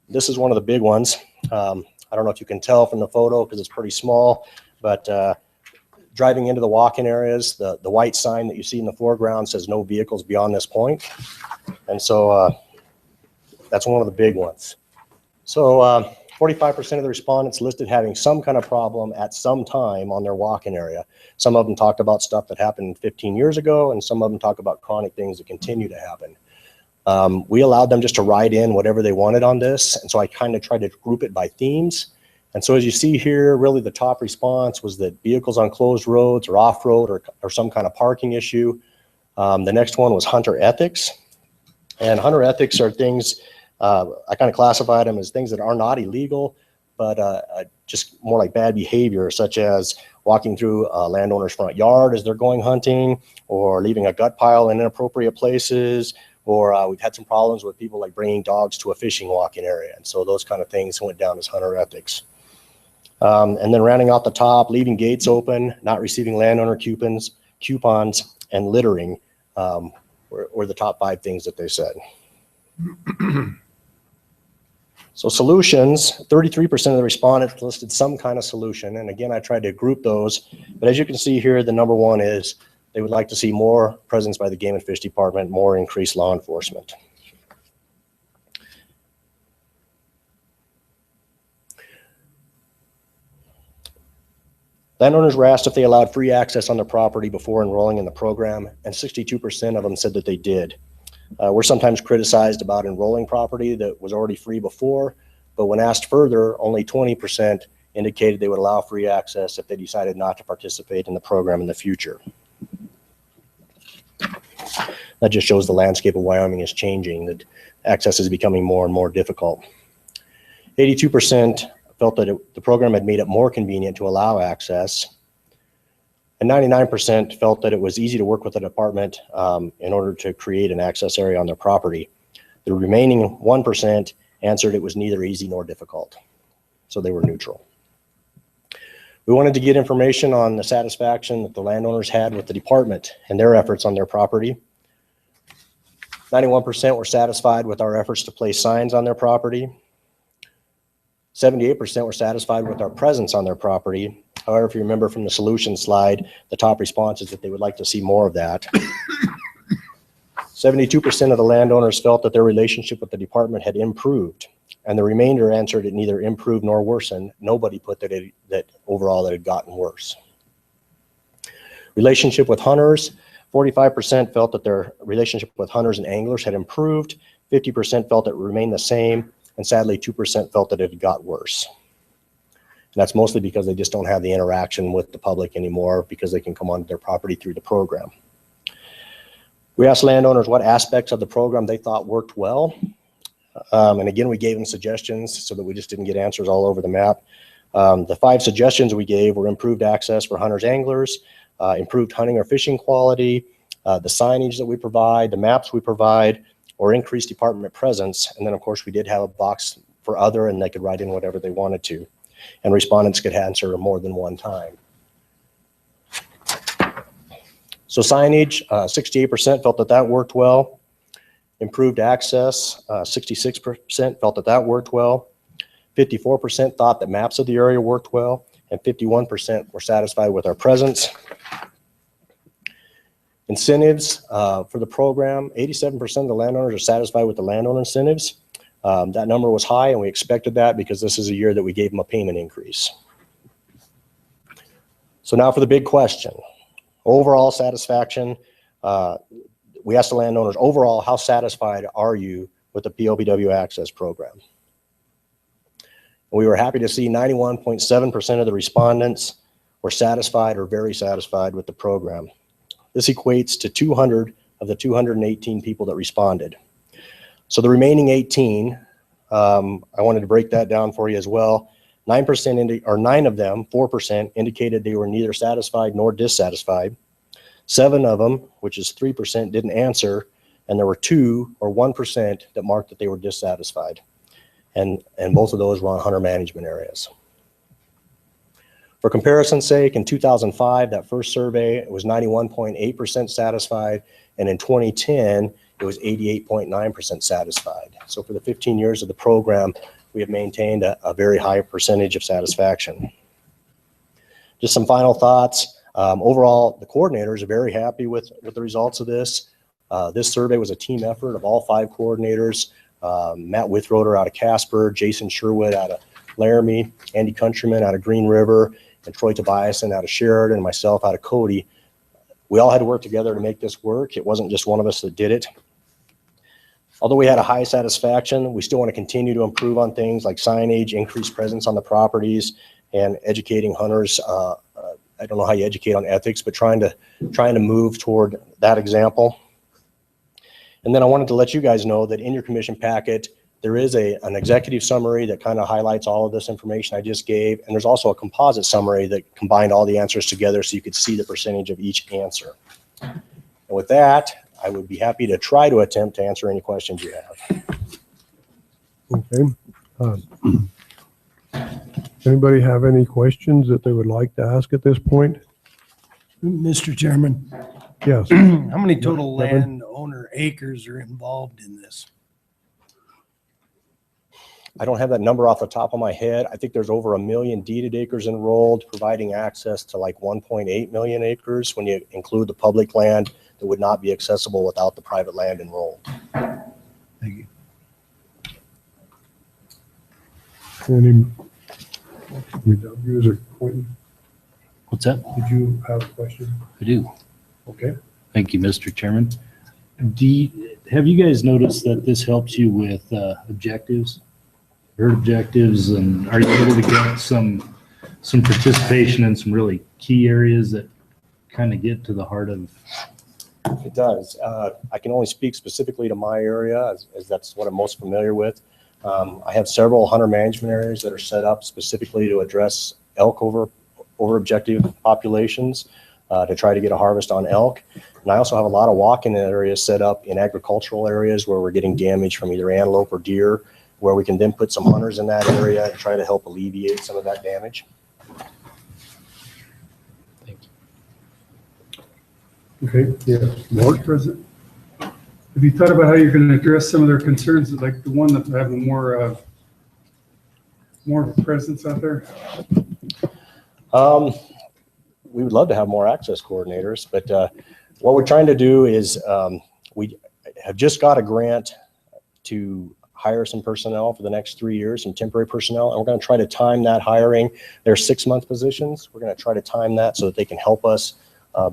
O: This is one of the big ones. I don't know if you can tell from the photo because it's pretty small, but driving into the walk-in areas, the white sign that you see in the foreground says no vehicles beyond this point. And so that's one of the big ones. So 45% of the respondents listed having some kind of problem at some time on their walk-in area. Some of them talked about stuff that happened 15 years ago, and some of them talk about chronic things that continue to happen. We allowed them just to write in whatever they wanted on this. And so I kind of tried to group it by themes. And so as you see here, really the top response was that vehicles on closed roads or off-road or some kind of parking issue. The next one was hunter ethics. And hunter ethics are things, I kind of classified them as things that are not illegal, but just more like bad behavior, such as walking through a landowner's front yard as they're going hunting, or leaving a gut pile in inappropriate places, or we've had some problems with people like bringing dogs to a fishing walk-in area. And so those kind of things went down as hunter ethics. And then rounding out the top, leaving gates open, not receiving landowner coupons, and littering were the top 5 things that they said. So solutions, 33% of the respondents listed some kind of solution. And again, I tried to group those. But as you can see here, the number 1 is they would like to see more presence by the Game and Fish Department, more increased law enforcement. Landowners were asked if they allowed free access on their property before enrolling in the program, and 62% of them said that they did. We're sometimes criticized about enrolling property that was already free before, but when asked further, only 20% indicated they would allow free access if they decided not to participate in the program in the future. That just shows the landscape of Wyoming is changing, that access is becoming more and more difficult. 82% felt that the program had made it more convenient to allow access. And 99% felt that it was easy to work with the department in order to create an access area on their property. The remaining 1% answered it was neither easy nor difficult. So they were neutral. We wanted to get information on the satisfaction that the landowners had with the department and their efforts on their property. 91% were satisfied with our efforts to place signs on their property. 78% were satisfied with our presence on their property. However, if you remember from the solution slide, the top response is that they would like to see more of that. 72% of the landowners felt that their relationship with the department had improved, and the remainder answered it neither improved nor worsened. Nobody put that overall it had gotten worse. Relationship with hunters, 45% felt that their relationship with hunters and anglers had improved, 50% felt it remained the same, and sadly 2% felt that it had got worse. And that's mostly because they just don't have the interaction with the public anymore because they can come onto their property through the program. We asked landowners what aspects of the program they thought worked well. And again, we gave them suggestions so that we just didn't get answers all over the map. The 5 suggestions we gave were improved access for hunters, anglers, improved hunting or fishing quality, the signage that we provide, the maps we provide, or increased department presence. And then of course we did have a box for other, and they could write in whatever they wanted to. And respondents could answer more than one time. So signage, 68% felt that that worked well. Improved access, 66% felt that that worked well. 54% thought that maps of the area worked well, and 51% were satisfied with our presence. Incentives for the program, 87% of the landowners are satisfied with the landowner incentives. That number was high, and we expected that because this is a year that we gave them a payment increase. So now for the big question. Overall satisfaction. We asked the landowners, overall, how satisfied are you with the PLBW access program? And we were happy to see 91.7% of the respondents were satisfied or very satisfied with the program. This equates to 200 of the 218 people that responded. So the remaining 18, I wanted to break that down for you as well. 9% or 9 of them, 4%, indicated they were neither satisfied nor dissatisfied. 7 of them, which is 3%, didn't answer, and there were 2 or 1% that marked that they were dissatisfied. And both of those were on hunter management areas. For comparison's sake, in 2005, that first survey, it was 91.8% satisfied, and in 2010, it was 88.9% satisfied. So for the 15 years of the program, we have maintained a very high percentage of satisfaction. Just some final thoughts. Overall, the coordinators are very happy with the results of this. This survey was a team effort of all 5 coordinators. Matt Withroder out of Casper, Jason Sherwood out of Laramie, Andy Countryman out of Green River, and Troy Tobiasen out of Sheridan, and myself out of Cody. We all had to work together to make this work. It wasn't just one of us that did it. Although we had a high satisfaction, we still want to continue to improve on things like signage, increased presence on the properties, and educating hunters. I don't know how you educate on ethics, but trying to move toward that example. And then I wanted to let you guys know that in your commission packet, there is an executive summary that kind of highlights all of this information I just gave. And there's also a composite summary that combined all the answers together so you could see the percentage of each answer. And with that, I would be happy to try to attempt to answer any questions you have.
A: Okay. Anybody have any questions that they would like to ask at this point?
U: Mr. Chairman.
A: Yes.
U: How many total
A: Kevin?
U: landowner acres are involved in this?
O: I don't have that number off the top of my head. I think there's over 1 million deeded acres enrolled, providing access to like 1.8 million acres when you include the public land that would not be accessible without the private land enrolled.
U: Thank you.
A: Any user Quentin?
I: What's that?
A: Did you have a question?
I: I do.
A: Okay.
I: Thank you, Mr. Chairman. Have you guys noticed that this helps you with objectives, herd objectives, and are you able to get some participation in some really key areas that kind of get to the heart of
O: It does. I can only speak specifically to my area as that's what I'm most familiar with. I have several hunter management areas that are set up specifically to address elk over objective populations to try to get a harvest on elk. And I also have a lot of walk-in areas set up in agricultural areas where we're getting damage from either antelope or deer, where we can then put some hunters in that area and try to help alleviate some of that damage.
F: Okay, yeah, Mark, President. Have you thought about how you're going to address some of their concerns, like the one that's having more of a presence out there?
O: We would love to have more access coordinators, but what we're trying to do is we have just got a grant to hire some personnel for the next 3 years, some temporary personnel, and we're going to try to time that hiring. They're 6-month positions. We're going to try to time that so that they can help us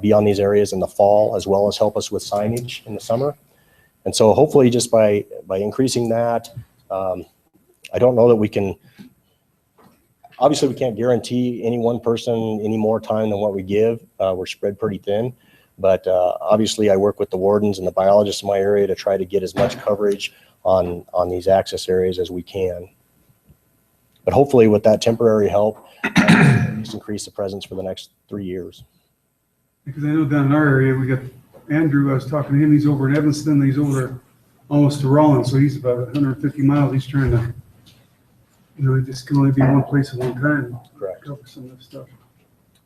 O: be on these areas in the fall, as well as help us with signage in the summer. And so hopefully just by increasing that, I don't know that we can, obviously we can't guarantee any one person any more time than what we give. We're spread pretty thin, but obviously I work with the wardens and the biologists in my area to try to get as much coverage on these access areas as we can. But hopefully with that temporary help, at least increase the presence for the next 3 years.
F: Because I know down in our area, we got Andrew, I was talking to him, he's over in Evanston, he's over there almost to Rollins, so he's about 150 miles. He's trying to, it just can only be one place at one time.
O: Correct.
F: Cover some of this stuff.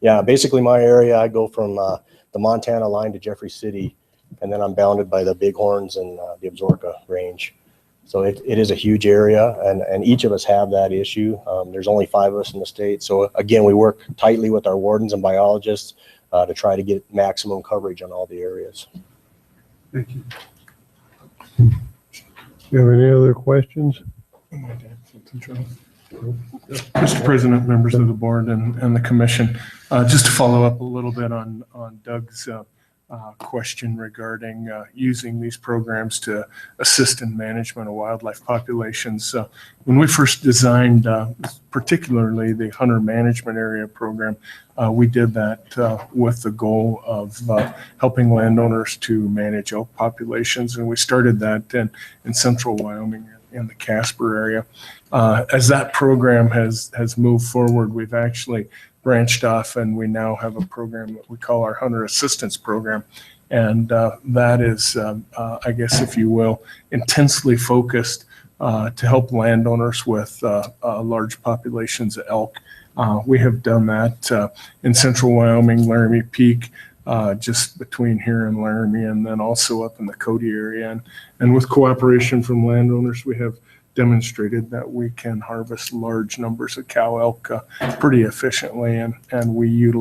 O: Yeah, basically my area, I go from the Montana line to Jeffrey City, and then I'm bounded by the Bighorns and the Absaroka Range. So it is a huge area, and each of us have that issue. There's only 5 of us in the state. So again, we work tightly with our wardens and biologists to try to get maximum coverage on all the areas.
F: Thank you.
A: You have any other questions?
P: Mr. President, members of the board and the commission, just to follow up a little bit on Doug's question regarding using these programs to assist in management of wildlife populations. When we first designed particularly the hunter management area program, we did that with the goal of helping landowners to manage elk populations, and we started that in central Wyoming in the Casper area. As that program has moved forward, we've actually branched off, and we now have a program that we call our Hunter Assistance Program. And that is, I guess, if you will, intensely focused to help landowners with large populations of elk. We have done that in central Wyoming, Laramie Peak, just between here and Laramie, and then also up in the Cody area. And with cooperation from landowners, we have demonstrated that we can harvest large numbers of cow elk pretty efficiently, and we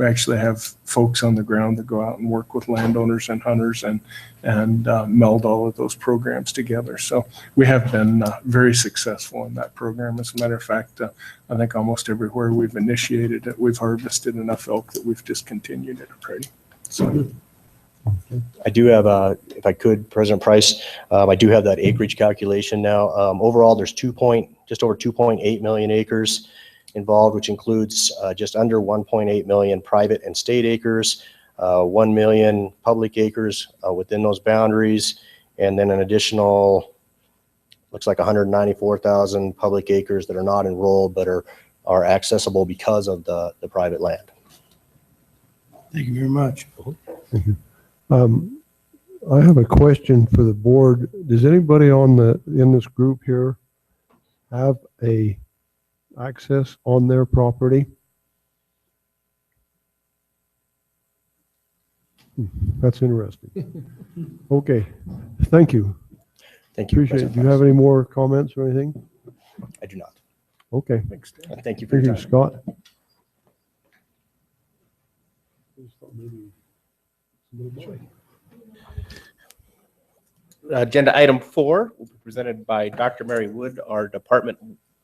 P: actually have folks on the ground that go out and work with landowners and hunters and meld all of those programs together. So we have been very successful in that program. As a matter of fact, I think almost everywhere we've initiated it, we've harvested enough elk that we've discontinued it already. So.
O: I do have, if I could, President Price, I do have that acreage calculation now. Overall, there's just over 2.8 million acres involved, which includes just under 1.8 million private and state acres, 1 million public acres within those boundaries, and then an additional, looks like 194,000 public acres that are not enrolled but are accessible because of the private land.
U: Thank you very much.
A: Thank you. I have a question for the board. Does anybody in this group here have a access on their property? That's interesting. Okay, thank you.
O: Thank you.
A: Appreciate it. Do you have any more comments or anything?
O: I do not.
A: Okay.
O: Thanks. Thank you for your time.
A: Scott.
B: Agenda item 4 will be presented by Dr. Mary Wood, our Department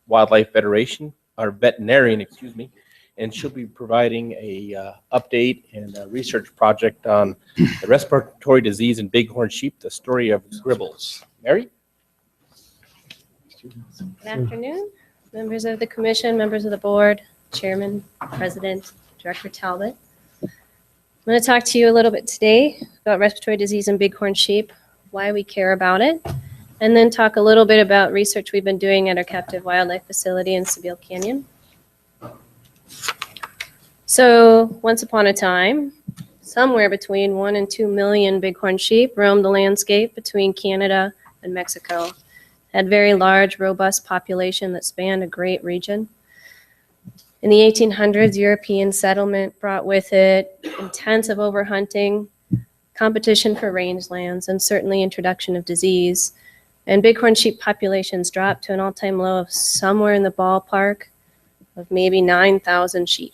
B: Wildlife Federation, our veterinarian, excuse me, and she'll be providing a update and a research project on the respiratory disease in bighorn sheep, the story of Gribbles. Mary?
J: Good afternoon, members of the commission, members of the board, chairman, president, Director Talbot. I'm going to talk to you a little bit today about respiratory disease in bighorn sheep, why we care about it, and then talk a little bit about research we've been doing at our captive wildlife facility in Seville Canyon. So once upon a time, somewhere between 1 and 2 million bighorn sheep roamed the landscape between Canada and Mexico. Had very large, robust population that spanned a great region. In the 1800s, European settlement brought with it intensive overhunting, competition for rangelands, and certainly introduction of disease. And bighorn sheep populations dropped to an all-time low of somewhere in the ballpark of maybe 9,000 sheep.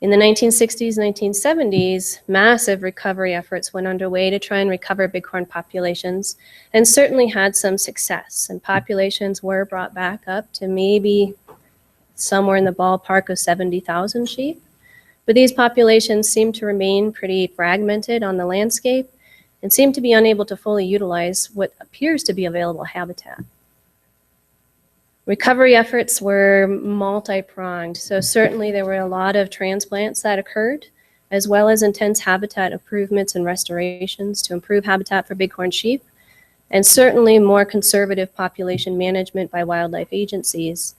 J: In the 1960s, 1970s, massive recovery efforts went underway to try and recover bighorn populations, and certainly had some success. And populations were brought back up to maybe somewhere in the ballpark of 70,000 sheep. But these populations seem to remain pretty fragmented on the landscape and seem to be unable to fully utilize what appears to be available habitat. Recovery efforts were multi-pronged, so certainly there were a lot of transplants that occurred, as well as intense habitat improvements and restorations to improve habitat for bighorn sheep, and certainly more conservative population management by wildlife agencies.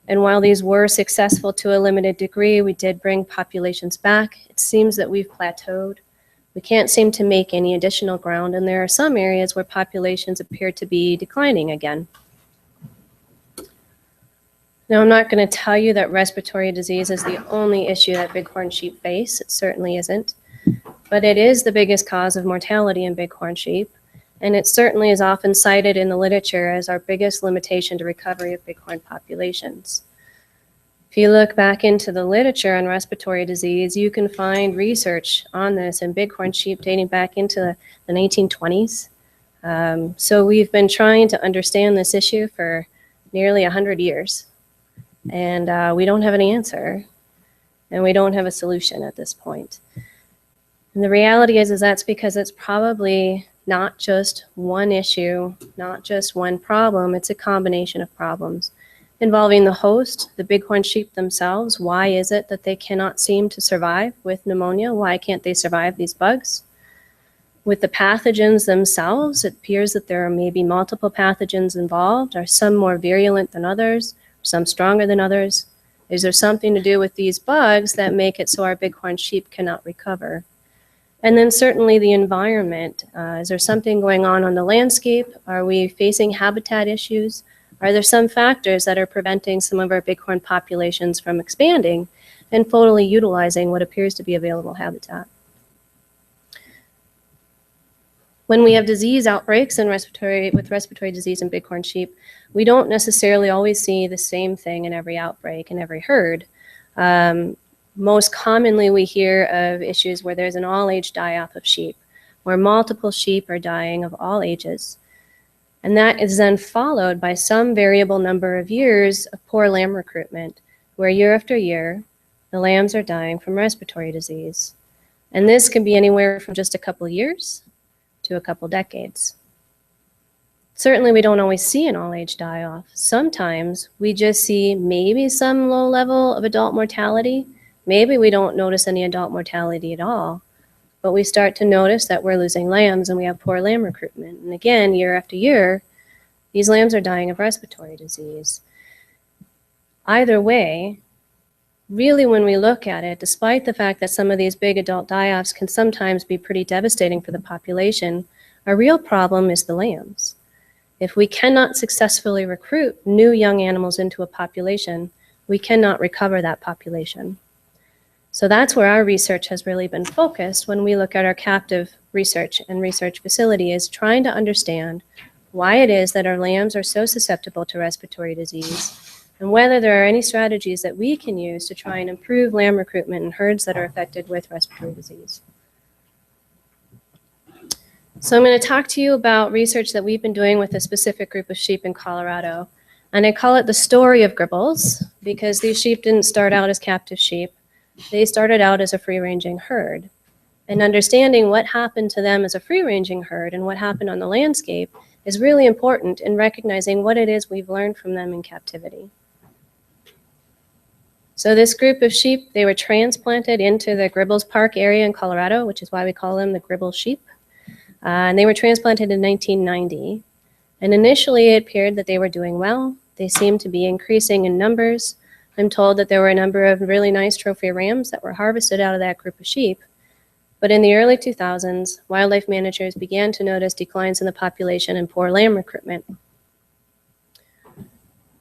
J: And while these were successful to a limited degree, we did bring populations back. It seems that we've plateaued. We can't seem to make any additional ground, and there are some areas where populations appear to be declining again. Now, I'm not going to tell you that respiratory disease is the only issue that bighorn sheep face. It certainly isn't. But it is the biggest cause of mortality in bighorn sheep, and it certainly is often cited in the literature as our biggest limitation to recovery of bighorn populations. If you look back into the literature on respiratory disease, you can find research on this in bighorn sheep dating back into the 1920s. So we've been trying to understand this issue for nearly 100 years. And we don't have an answer, and we don't have a solution at this point. And the reality is that's because it's probably not just one issue, not just one problem. It's a combination of problems involving the host, the bighorn sheep themselves. Why is it that they cannot seem to survive with pneumonia? Why can't they survive these bugs? With the pathogens themselves, it appears that there are maybe multiple pathogens involved. Are some more virulent than others? Some stronger than others? Is there something to do with these bugs that make it so our bighorn sheep cannot recover? And then certainly the environment. Is there something going on the landscape? Are we facing habitat issues? Are there some factors that are preventing some of our bighorn populations from expanding and fully utilizing what appears to be available habitat? When we have disease outbreaks with respiratory disease in bighorn sheep, we don't necessarily always see the same thing in every outbreak, in every herd. Most commonly, we hear of issues where there's an all-age die-off of sheep, where multiple sheep are dying of all ages. And that is then followed by some variable number of years of poor lamb recruitment, where year after year, the lambs are dying from respiratory disease. And this can be anywhere from just a couple years to a couple decades. Certainly, we don't always see an all-age die-off. Sometimes we just see maybe some low level of adult mortality. Maybe we don't notice any adult mortality at all, but we start to notice that we're losing lambs and we have poor lamb recruitment. And again, year after year, these lambs are dying of respiratory disease. Either way, really when we look at it, despite the fact that some of these big adult die-offs can sometimes be pretty devastating for the population, our real problem is the lambs. If we cannot successfully recruit new young animals into a population, we cannot recover that population. So that's where our research has really been focused when we look at our captive research and research facility, is trying to understand why it is that our lambs are so susceptible to respiratory disease, and whether there are any strategies that we can use to try and improve lamb recruitment in herds that are affected with respiratory disease. So I'm going to talk to you about research that we've been doing with a specific group of sheep in Colorado. And I call it the story of Gribbles, because these sheep didn't start out as captive sheep. They started out as a free-ranging herd. And understanding what happened to them as a free-ranging herd and what happened on the landscape is really important in recognizing what it is we've learned from them in captivity.
V: So this group of sheep, they were transplanted into the Gribbles Park area in Colorado, which is why we call them the Gribble sheep. And they were transplanted in 1990. And initially it appeared that they were doing well. They seemed to be increasing in numbers. I'm told that there were a number of really nice trophy rams that were harvested out of that group of sheep. But in the early 2000s, wildlife managers began to notice declines in the population and poor lamb recruitment.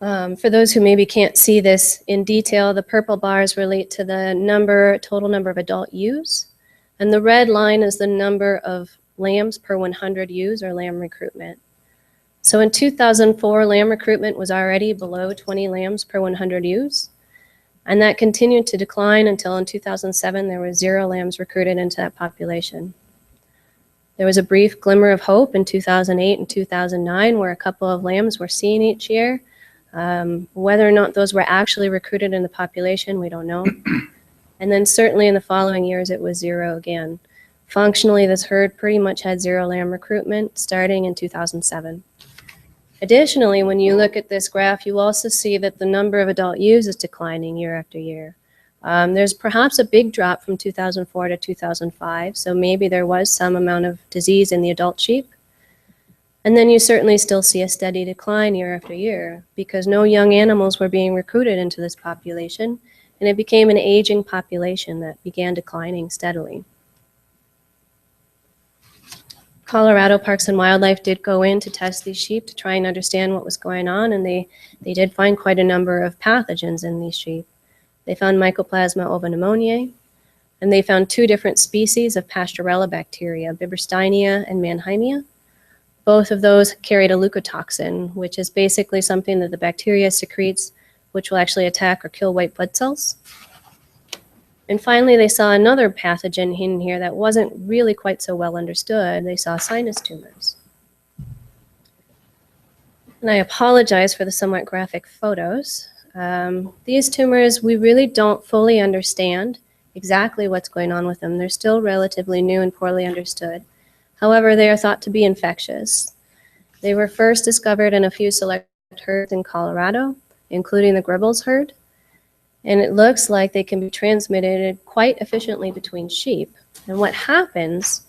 V: For those who maybe can't see this in detail, the purple bars relate to the total number of adult ewes, and the red line is the number of lambs per 100 ewes or lamb recruitment. So in 2004, lamb recruitment was already below 20 lambs per 100 ewes, and that continued to decline until in 2007 there were 0 lambs recruited into that population. There was a brief glimmer of hope in 2008 and 2009 where a couple of lambs were seen each year. Whether or not those were actually recruited in the population, we don't know. And then certainly in the following years, it was 0 again. Functionally, this herd pretty much had 0 lamb recruitment starting in 2007. Additionally, when you look at this graph, you also see that the number of adult ewes is declining year after year. There's perhaps a big drop from 2004 to 2005, so maybe there was some amount of disease in the adult sheep. And then you certainly still see a steady decline year after year because no young animals were being recruited into this population, and it became an aging population that began declining steadily. Colorado Parks and Wildlife did go in to test these sheep to try and understand what was going on, and they did find quite a number of pathogens in these sheep. They found Mycoplasma ovopneumoniae, and they found 2 different species of Pastorella bacteria, Bibersteinia and Mannheimia. Both of those carried a leukotoxin, which is basically something that the bacteria secretes, which will actually attack or kill white blood cells. And finally, they saw another pathogen in here that wasn't really quite so well understood. They saw sinus tumors. And I apologize for the somewhat graphic photos. These tumors, we really don't fully understand exactly what's going on with them. They're still relatively new and poorly understood. However, they are thought to be infectious. They were first discovered in a few select herds in Colorado, including the Gribbles herd. And it looks like they can be transmitted quite efficiently between sheep. And what happens,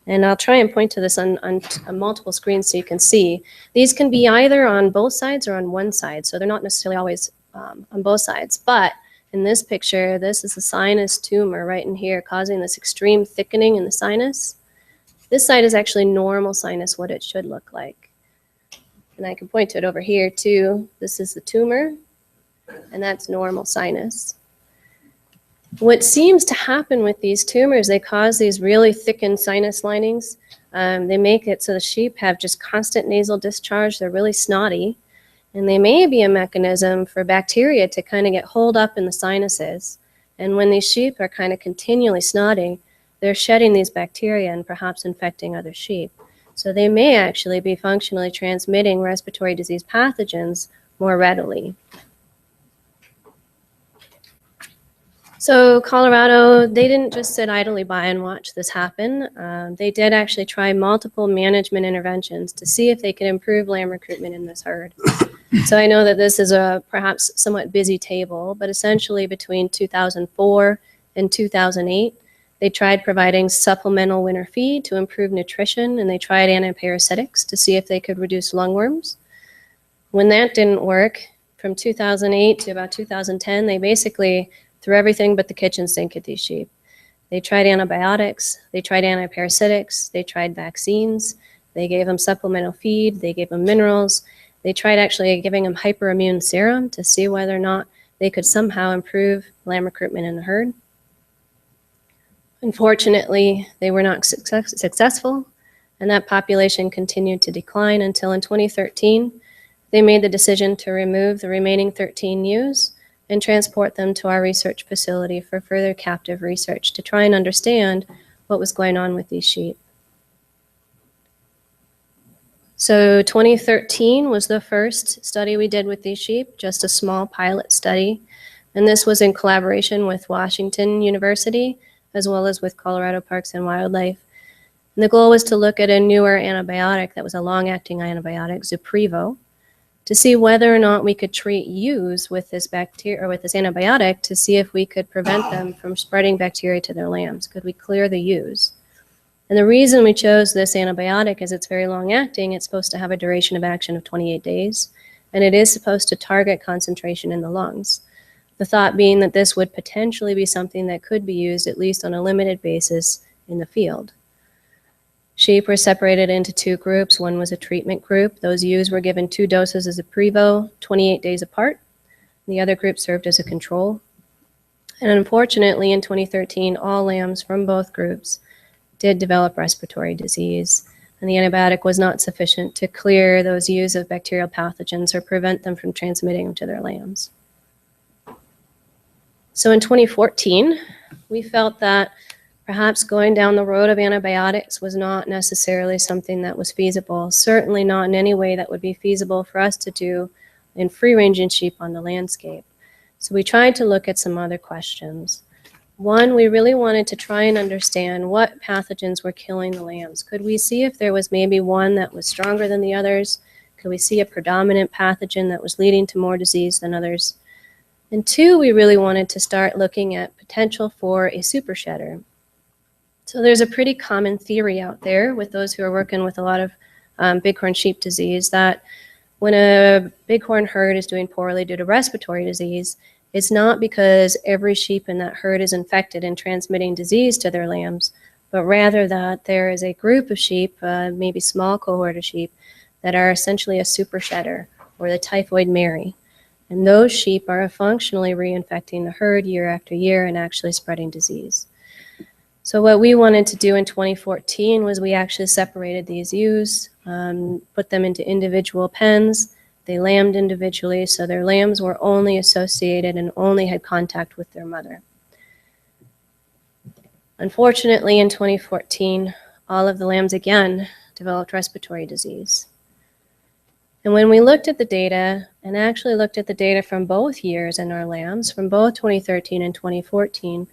V: and I'll try and point to this on multiple screens so you can see, these can be either on both sides or on one side. So they're not necessarily always on both sides. But in this picture, this is a sinus tumor right in here causing this extreme thickening in the sinus. This side is actually normal sinus, what it should look like. And I can point to it over here too. This is the tumor, and that's normal sinus. What seems to happen with these tumors, they cause these really thickened sinus linings. They make it so the sheep have just constant nasal discharge. They're really snotty. And they may be a mechanism for bacteria to kind of get holed up in the sinuses. And when these sheep are kind of continually snotty, they're shedding these bacteria and perhaps infecting other sheep. So they may actually be functionally transmitting respiratory disease pathogens more readily. So Colorado, they didn't just sit idly by and watch this happen. They did actually try multiple management interventions to see if they could improve lamb recruitment in this herd. So I know that this is a perhaps somewhat busy table, but essentially between 2004 and 2008, they tried providing supplemental winter feed to improve nutrition, and they tried antiparasitics to see if they could reduce lungworms. When that didn't work, from 2008 to about 2010, they basically threw everything but the kitchen sink at these sheep. They tried antibiotics, they tried antiparasitics, they tried vaccines, they gave them supplemental feed, they gave them minerals, they tried actually giving them hyperimmune serum to see whether or not they could somehow improve lamb recruitment in the herd. Unfortunately, they were not successful, and that population continued to decline until in 2013, they made the decision to remove the remaining 13 ewes and transport them to our research facility for further captive research to try and understand what was going on with these sheep. So 2013 was the first study we did with these sheep, just a small pilot study. And this was in collaboration with Washington University, as well as with Colorado Parks and Wildlife. And the goal was to look at a newer antibiotic that was a long-acting antibiotic, Zuprevo, to see whether or not we could treat ewes with this bacteria or with this antibiotic to see if we could prevent them from spreading bacteria to their lambs. Could we clear the ewes? And the reason we chose this antibiotic is it's very long acting. It's supposed to have a duration of action of 28 days, and it is supposed to target concentration in the lungs. The thought being that this would potentially be something that could be used at least on a limited basis in the field. Sheep were separated into two groups. One was a treatment group. Those ewes were given 2 doses as a Prevo, 28 days apart. The other group served as a control. And unfortunately, in 2013, all lambs from both groups did develop respiratory disease, and the antibiotic was not sufficient to clear those ewes of bacterial pathogens or prevent them from transmitting them to their lambs. So in 2014, we felt that perhaps going down the road of antibiotics was not necessarily something that was feasible, certainly not in any way that would be feasible for us to do in free-ranging sheep on the landscape. So we tried to look at some other questions. One, we really wanted to try and understand what pathogens were killing the lambs. Could we see if there was maybe one that was stronger than the others? Could we see a predominant pathogen that was leading to more disease than others? And 2, we really wanted to start looking at potential for a super shedder. So there's a pretty common theory out there with those who are working with a lot of bighorn sheep disease that when a bighorn herd is doing poorly due to respiratory disease, it's not because every sheep in that herd is infected and transmitting disease to their lambs, but rather that there is a group of sheep, maybe small cohort of sheep, that are essentially a super shedder or the typhoid Mary. And those sheep are functionally reinfecting the herd year after year and actually spreading disease. So what we wanted to do in 2014 was we actually separated these ewes, put them into individual pens. They lambed individually, so their lambs were only associated and only had contact with their mother. Unfortunately, in 2014, all of the lambs again developed respiratory disease. And when we looked at the data, and actually looked at the data from both years in our lambs, from both 2013 and 2014,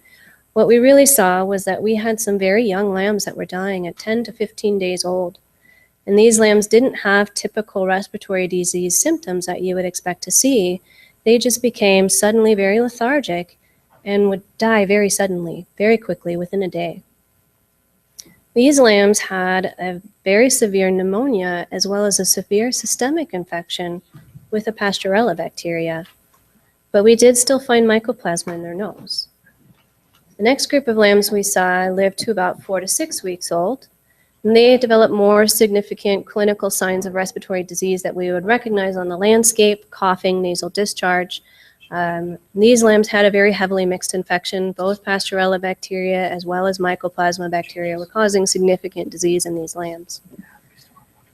V: what we really saw was that we had some very young lambs that were dying at 10 to 15 days old. And these lambs didn't have typical respiratory disease symptoms that you would expect to see. They just became suddenly very lethargic and would die very suddenly, very quickly, within a day. These lambs had a very severe pneumonia as well as a severe systemic infection with a Pasteurella bacteria. But we did still find mycoplasma in their nose. The next group of lambs we saw lived to about 4 to 6 weeks old. And they developed more significant clinical signs of respiratory disease that we would recognize on the landscape: coughing, nasal discharge. These lambs had a very heavily mixed infection. Both Pasteurella bacteria as well as mycoplasma bacteria were causing significant disease in these lambs.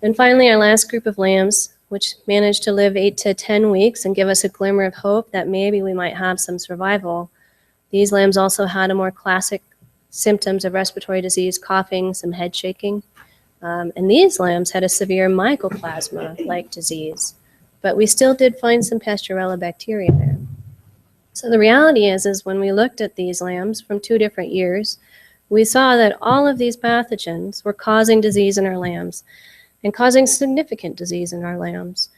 V: And finally, our last group of lambs, which managed to live 8 to 10 weeks and give us a glimmer of hope that maybe we might have some survival. These lambs also had a more classic symptoms of respiratory disease: coughing, some head shaking. And these lambs had a severe mycoplasma-like disease, but we still did find some Pasteurella bacteria there. So the reality is when we looked at these lambs from 2 different years, we saw that all of these pathogens were causing disease in our lambs and causing significant disease in our lambs.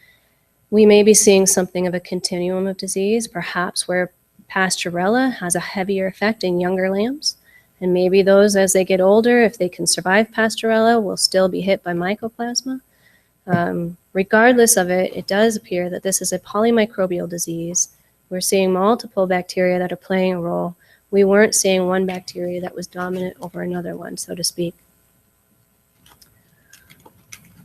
V: We may be seeing something of a continuum of disease, perhaps where Pasteurella has a heavier effect in younger lambs. And maybe those, as they get older, if they can survive Pasteurella, will still be hit by mycoplasma. Regardless of it, it does appear that this is a polymicrobial disease. We're seeing multiple bacteria that are playing a role. We weren't seeing one bacteria that was dominant over another one, so to speak.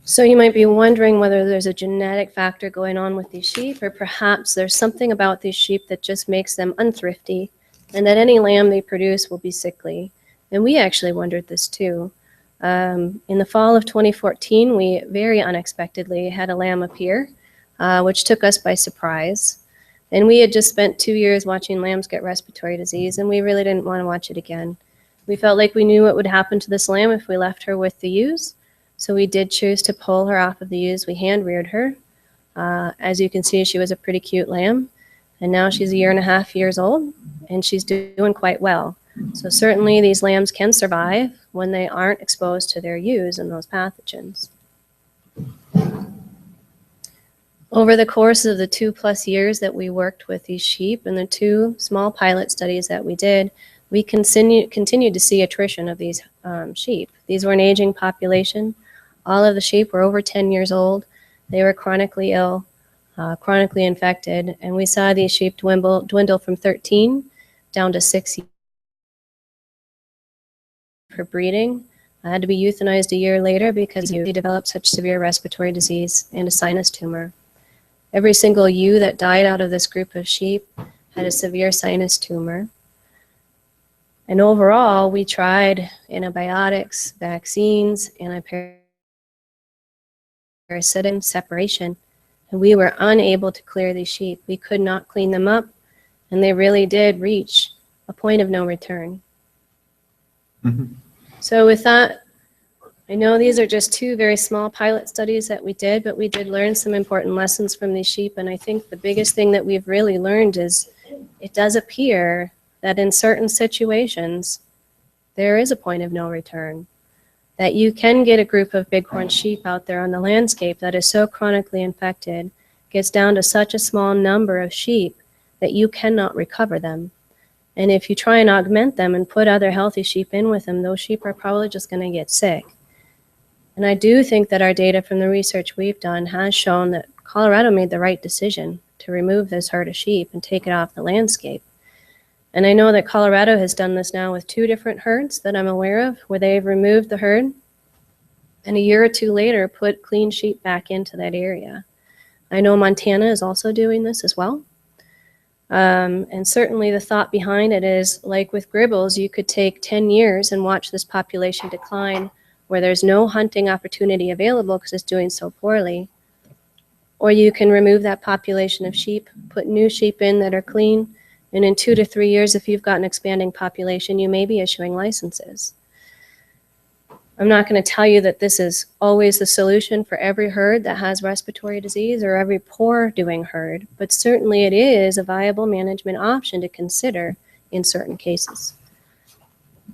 V: So you might be wondering whether there's a genetic factor going on with these sheep, or perhaps there's something about these sheep that just makes them unthrifty, and that any lamb they produce will be sickly. And we actually wondered this too. In the fall of 2014, we very unexpectedly had a lamb appear, which took us by surprise. And we had just spent 2 years watching lambs get respiratory disease, and we really didn't want to watch it again. We felt like we knew what would happen to this lamb if we left her with the ewes. So we did choose to pull her off of the ewes. We hand reared her. As you can see, she was a pretty cute lamb. And now she's 1.5 years old, and she's doing quite well. So certainly these lambs can survive when they aren't exposed to their ewes and those pathogens. Over the course of the 2+ years that we worked with these sheep and the 2 small pilot studies that we did, we continued to see attrition of these sheep. These were an aging population. All of the sheep were over 10 years old. They were chronically ill, chronically infected, and we saw these sheep dwindle from 13 down to 6 for breeding. I had to be euthanized a year later because they developed such severe respiratory disease and a sinus tumor. Every single ewe that died out of this group of sheep had a severe sinus tumor. And overall, we tried antibiotics, vaccines, antiparasitic separation, and we were unable to clear these sheep. We could not clean them up, and they really did reach a point of no return. So with that, I know these are just 2 very small pilot studies that we did, but we did learn some important lessons from these sheep. And I think the biggest thing that we've really learned is it does appear that in certain situations, there is a point of no return. That you can get a group of bighorn sheep out there on the landscape that is so chronically infected, gets down to such a small number of sheep that you cannot recover them. And if you try and augment them and put other healthy sheep in with them, those sheep are probably just going to get sick. And I do think that our data from the research we've done has shown that Colorado made the right decision to remove this herd of sheep and take it off the landscape. And I know that Colorado has done this now with 2 different herds that I'm aware of, where they've removed the herd and a year or 2 later put clean sheep back into that area. I know Montana is also doing this as well. And certainly the thought behind it is, like with gribbles, you could take 10 years and watch this population decline where there's no hunting opportunity available because it's doing so poorly. Or you can remove that population of sheep, put new sheep in that are clean, and in 2 to 3 years, if you've got an expanding population, you may be issuing licenses. I'm not going to tell you that this is always the solution for every herd that has respiratory disease or every poor doing herd, but certainly it is a viable management option to consider in certain cases.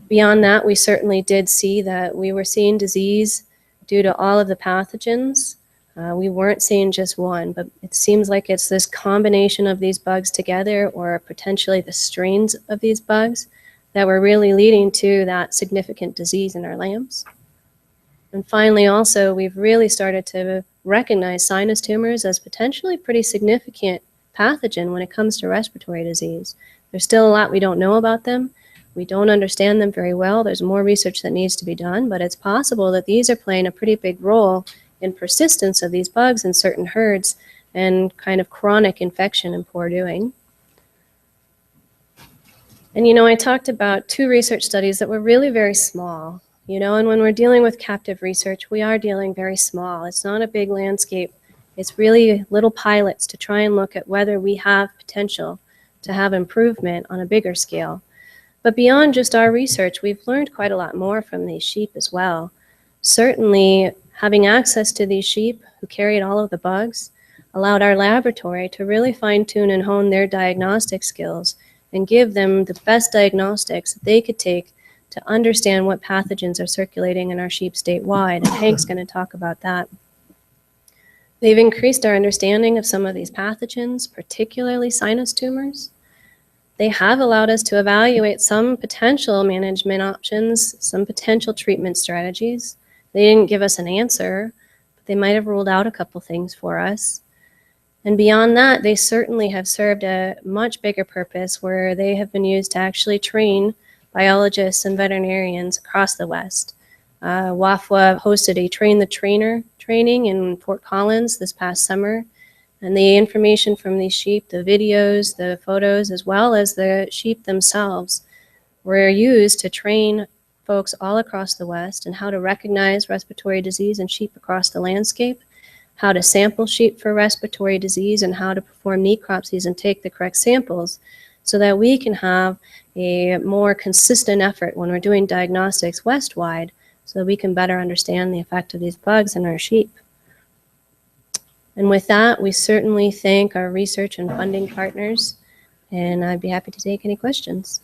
V: Beyond that, we certainly did see that we were seeing disease due to all of the pathogens. We weren't seeing just one, but it seems like it's this combination of these bugs together, or potentially the strains of these bugs, that were really leading to that significant disease in our lambs. And finally, also, we've really started to recognize sinus tumors as potentially pretty significant pathogen when it comes to respiratory disease. There's still a lot we don't know about them. We don't understand them very well. There's more research that needs to be done, but it's possible that these are playing a pretty big role in persistence of these bugs in certain herds and kind of chronic infection and poor doing. And, I talked about 2 research studies that were really very small, and when we're dealing with captive research, we are dealing very small. It's not a big landscape. It's really little pilots to try and look at whether we have potential to have improvement on a bigger scale. But beyond just our research, we've learned quite a lot more from these sheep as well. Certainly, having access to these sheep who carried all of the bugs allowed our laboratory to really fine-tune and hone their diagnostic skills and give them the best diagnostics that they could take to understand what pathogens are circulating in our sheep statewide, and Hank's going to talk about that. They've increased our understanding of some of these pathogens, particularly sinus tumors. They have allowed us to evaluate some potential management options, some potential treatment strategies. They didn't give us an answer, but they might have ruled out a couple things for us. And beyond that, they certainly have served a much bigger purpose, where they have been used to actually train biologists and veterinarians across the West. WAFWA hosted a Train the Trainer training in Fort Collins this past summer. And the information from these sheep, the videos, the photos, as well as the sheep themselves, were used to train folks all across the West in how to recognize respiratory disease in sheep across the landscape, how to sample sheep for respiratory disease, and how to perform necropsies and take the correct samples so that we can have a more consistent effort when we're doing diagnostics westwide, so that we can better understand the effect of these bugs in our sheep. And with that, we certainly thank our research and funding partners, and I'd be happy to take any questions.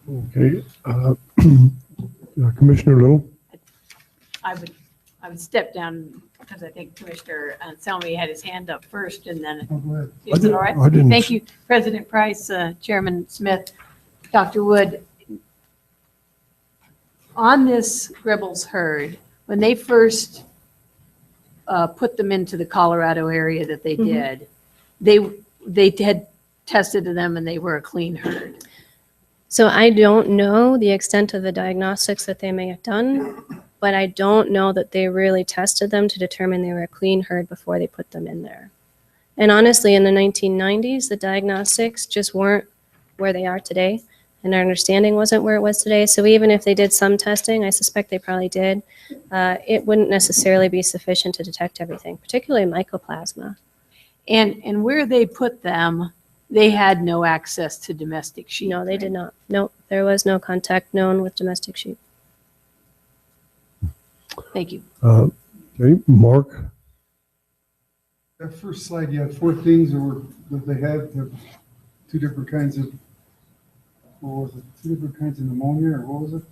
A: Okay. Commissioner Little?
E: I would I would step down because I think Commissioner Selmy had his hand up first and then.
F: Oh, go ahead.
E: Is it all right?
A: I didn't-
E: Thank you, President Price, Chairman Smith, Dr. Wood. On this Gribbles herd, when they first put them into the Colorado area that they
V: Mhm.
E: did, they had tested them and they were a clean herd.
V: So I don't know the extent of the diagnostics that they may have done, but I don't know that they really tested them to determine they were a clean herd before they put them in there. And honestly, in the 1990s, the diagnostics just weren't where they are today, and our understanding wasn't where it was today. So even if they did some testing, I suspect they probably did, it wouldn't necessarily be sufficient to detect everything, particularly mycoplasma.
E: And where they put them, they had no access to domestic sheep.
V: No, they did not. No, there was no contact known with domestic sheep.
E: Thank you.
A: Okay, Mark?
F: That first slide, you had 4 things that they had, the 2 different kinds of, what was it, 2 different kinds of pneumonia, or what was it?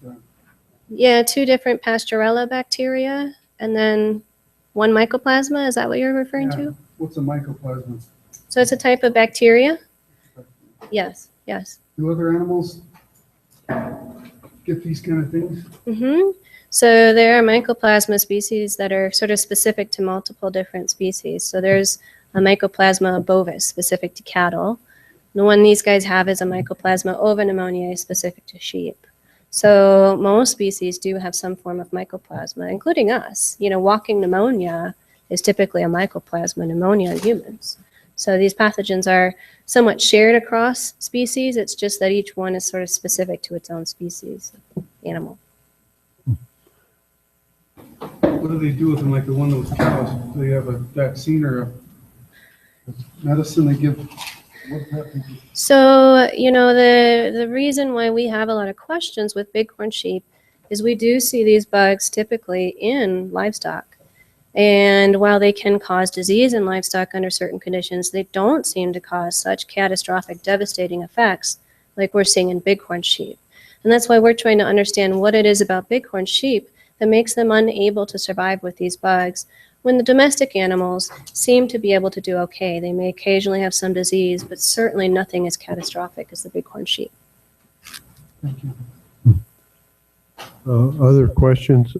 V: Yeah, 2 different Pasteurella bacteria, and then 1 mycoplasma. Is that what you're referring to?
F: What's a mycoplasma?
V: So it's a type of bacteria? Yes, yes.
F: Do other animals get these kind of things?
V: Mm-hmm. So there are mycoplasma species that are sort of specific to multiple different species. So there's a Mycoplasma bovis specific to cattle. The one these guys have is a Mycoplasma ovipneumoniae specific to sheep. So most species do have some form of mycoplasma, including us. You know, walking pneumonia is typically a mycoplasma pneumonia in humans. So these pathogens are somewhat shared across species. It's just that each one is sort of specific to its own species animal.
F: What do they do with them, like the one with cows? Do they have a vaccine or a medicine they give? What happens?
V: So, you know, the reason why we have a lot of questions with bighorn sheep is we do see these bugs typically in livestock. And while they can cause disease in livestock under certain conditions, they don't seem to cause such catastrophic, devastating effects like we're seeing in bighorn sheep. And that's why we're trying to understand what it is about bighorn sheep that makes them unable to survive with these bugs when the domestic animals seem to be able to do okay. They may occasionally have some disease, but certainly nothing as catastrophic as the bighorn sheep.
F: Thank you.
A: Other questions?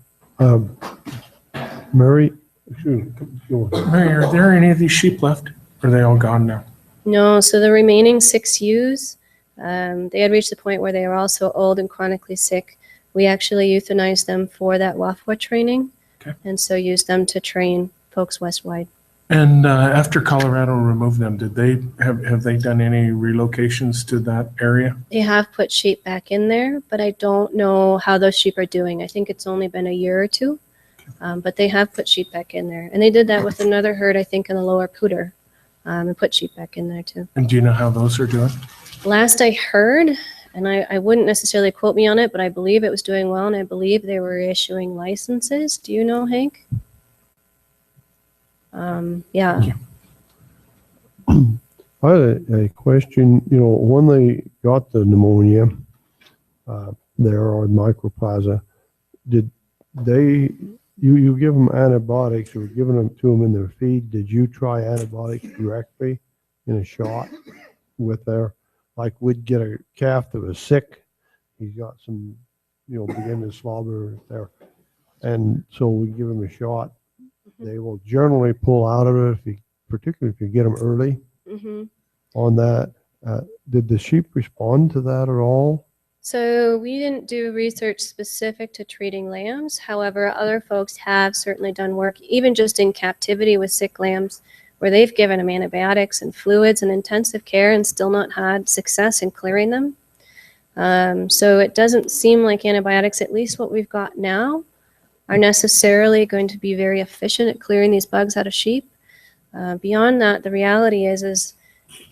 A: Mary? Go ahead.
P: Mary, are there any of these sheep left? Or are they all gone now?
V: No, so the remaining 6 ewes, they had reached the point where they were all so old and chronically sick. We actually euthanized them for that WAFWA training,
P: Okay.
V: and so used them to train folks west-wide.
P: And after Colorado removed them, did they have they done any relocations to that area?
V: They have put sheep back in there, but I don't know how those sheep are doing. I think it's only been a year or two, but they have put sheep back in there. And they did that with another herd, I think, in the lower Pooter, and put sheep back in there too.
P: And do you know how those are doing?
V: Last I heard, and I wouldn't necessarily quote me on it, but I believe it was doing well, and I believe they were issuing licenses. Do you know, Hank? Yeah.
A: I had a question, you know, when they got the pneumonia, there or mycoplasma, did they, you give them antibiotics or giving them to them in their feed? Did you try antibiotics directly in a shot with their, like we'd get a calf that was sick, he's got some, you know, begin to slobber there. And so we give him a shot. They will generally pull out of it, if you, particularly if you get them early on that. Did the sheep respond to that at all?
V: So we didn't do research specific to treating lambs. However, other folks have certainly done work, even just in captivity with sick lambs, where they've given them antibiotics and fluids and intensive care and still not had success in clearing them. So it doesn't seem like antibiotics, at least what we've got now, are necessarily going to be very efficient at clearing these bugs out of sheep. Beyond that, the reality is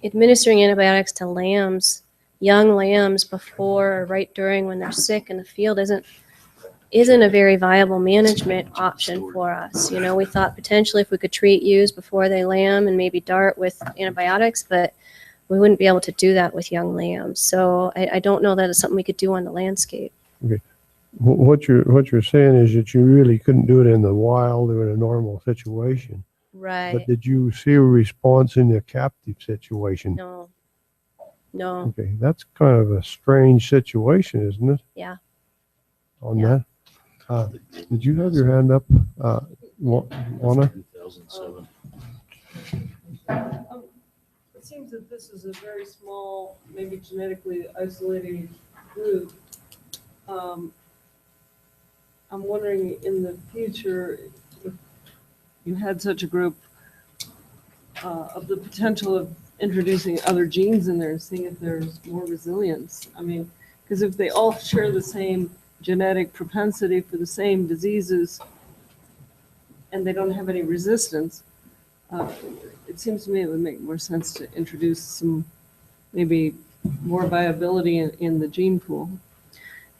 V: administering antibiotics to lambs, young lambs, before or right during when they're sick in the field isn't a very viable management option for us. You know, we thought potentially if we could treat ewes before they lamb and maybe dart with antibiotics, but we wouldn't be able to do that with young lambs. So I don't know that it's something we could do on the landscape.
A: Okay. what you're saying is that you really couldn't do it in the wild or in a normal situation.
V: Right.
A: But did you see a response in the captive situation?
V: No. No.
A: Okay, that's kind of a strange situation, isn't it?
V: Yeah.
A: On that. Did you have your hand up, Juana?
M: 2007.
T: It seems that this is a very small, maybe genetically isolated group. I'm wondering in the future, if you had such a group, of the potential of introducing other genes in there and seeing if there's more resilience. I mean, because if they all share the same genetic propensity for the same diseases and they don't have any resistance, it seems to me it would make more sense to introduce some, maybe more viability in the gene pool.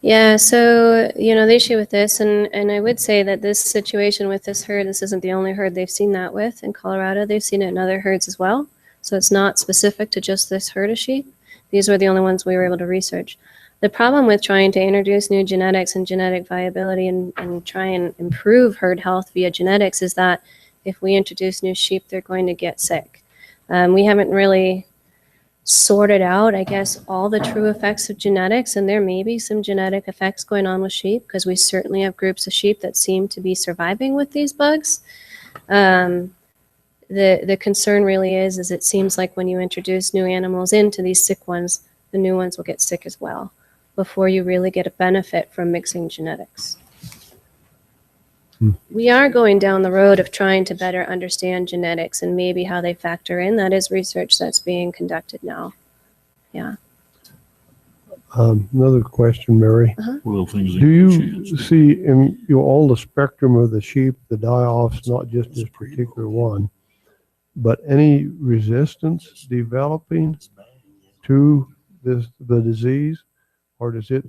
V: Yeah, so, the issue with this, and I would say that this situation with this herd, this isn't the only herd they've seen that with in Colorado. They've seen it in other herds as well. So it's not specific to just this herd of sheep. These were the only ones we were able to research. The problem with trying to introduce new genetics and genetic viability and try and improve herd health via genetics is that if we introduce new sheep, they're going to get sick. We haven't really sorted out, I guess, all the true effects of genetics, and there may be some genetic effects going on with sheep because we certainly have groups of sheep that seem to be surviving with these bugs. The concern really is it seems like when you introduce new animals into these sick ones, the new ones will get sick as well before you really get a benefit from mixing genetics. We are going down the road of trying to better understand genetics and maybe how they factor in. That is research that's being conducted now. Yeah.
A: Another question, Mary. Do you see in all the spectrum of the sheep, the die-offs, not just this particular one, but any resistance developing to the disease, or does it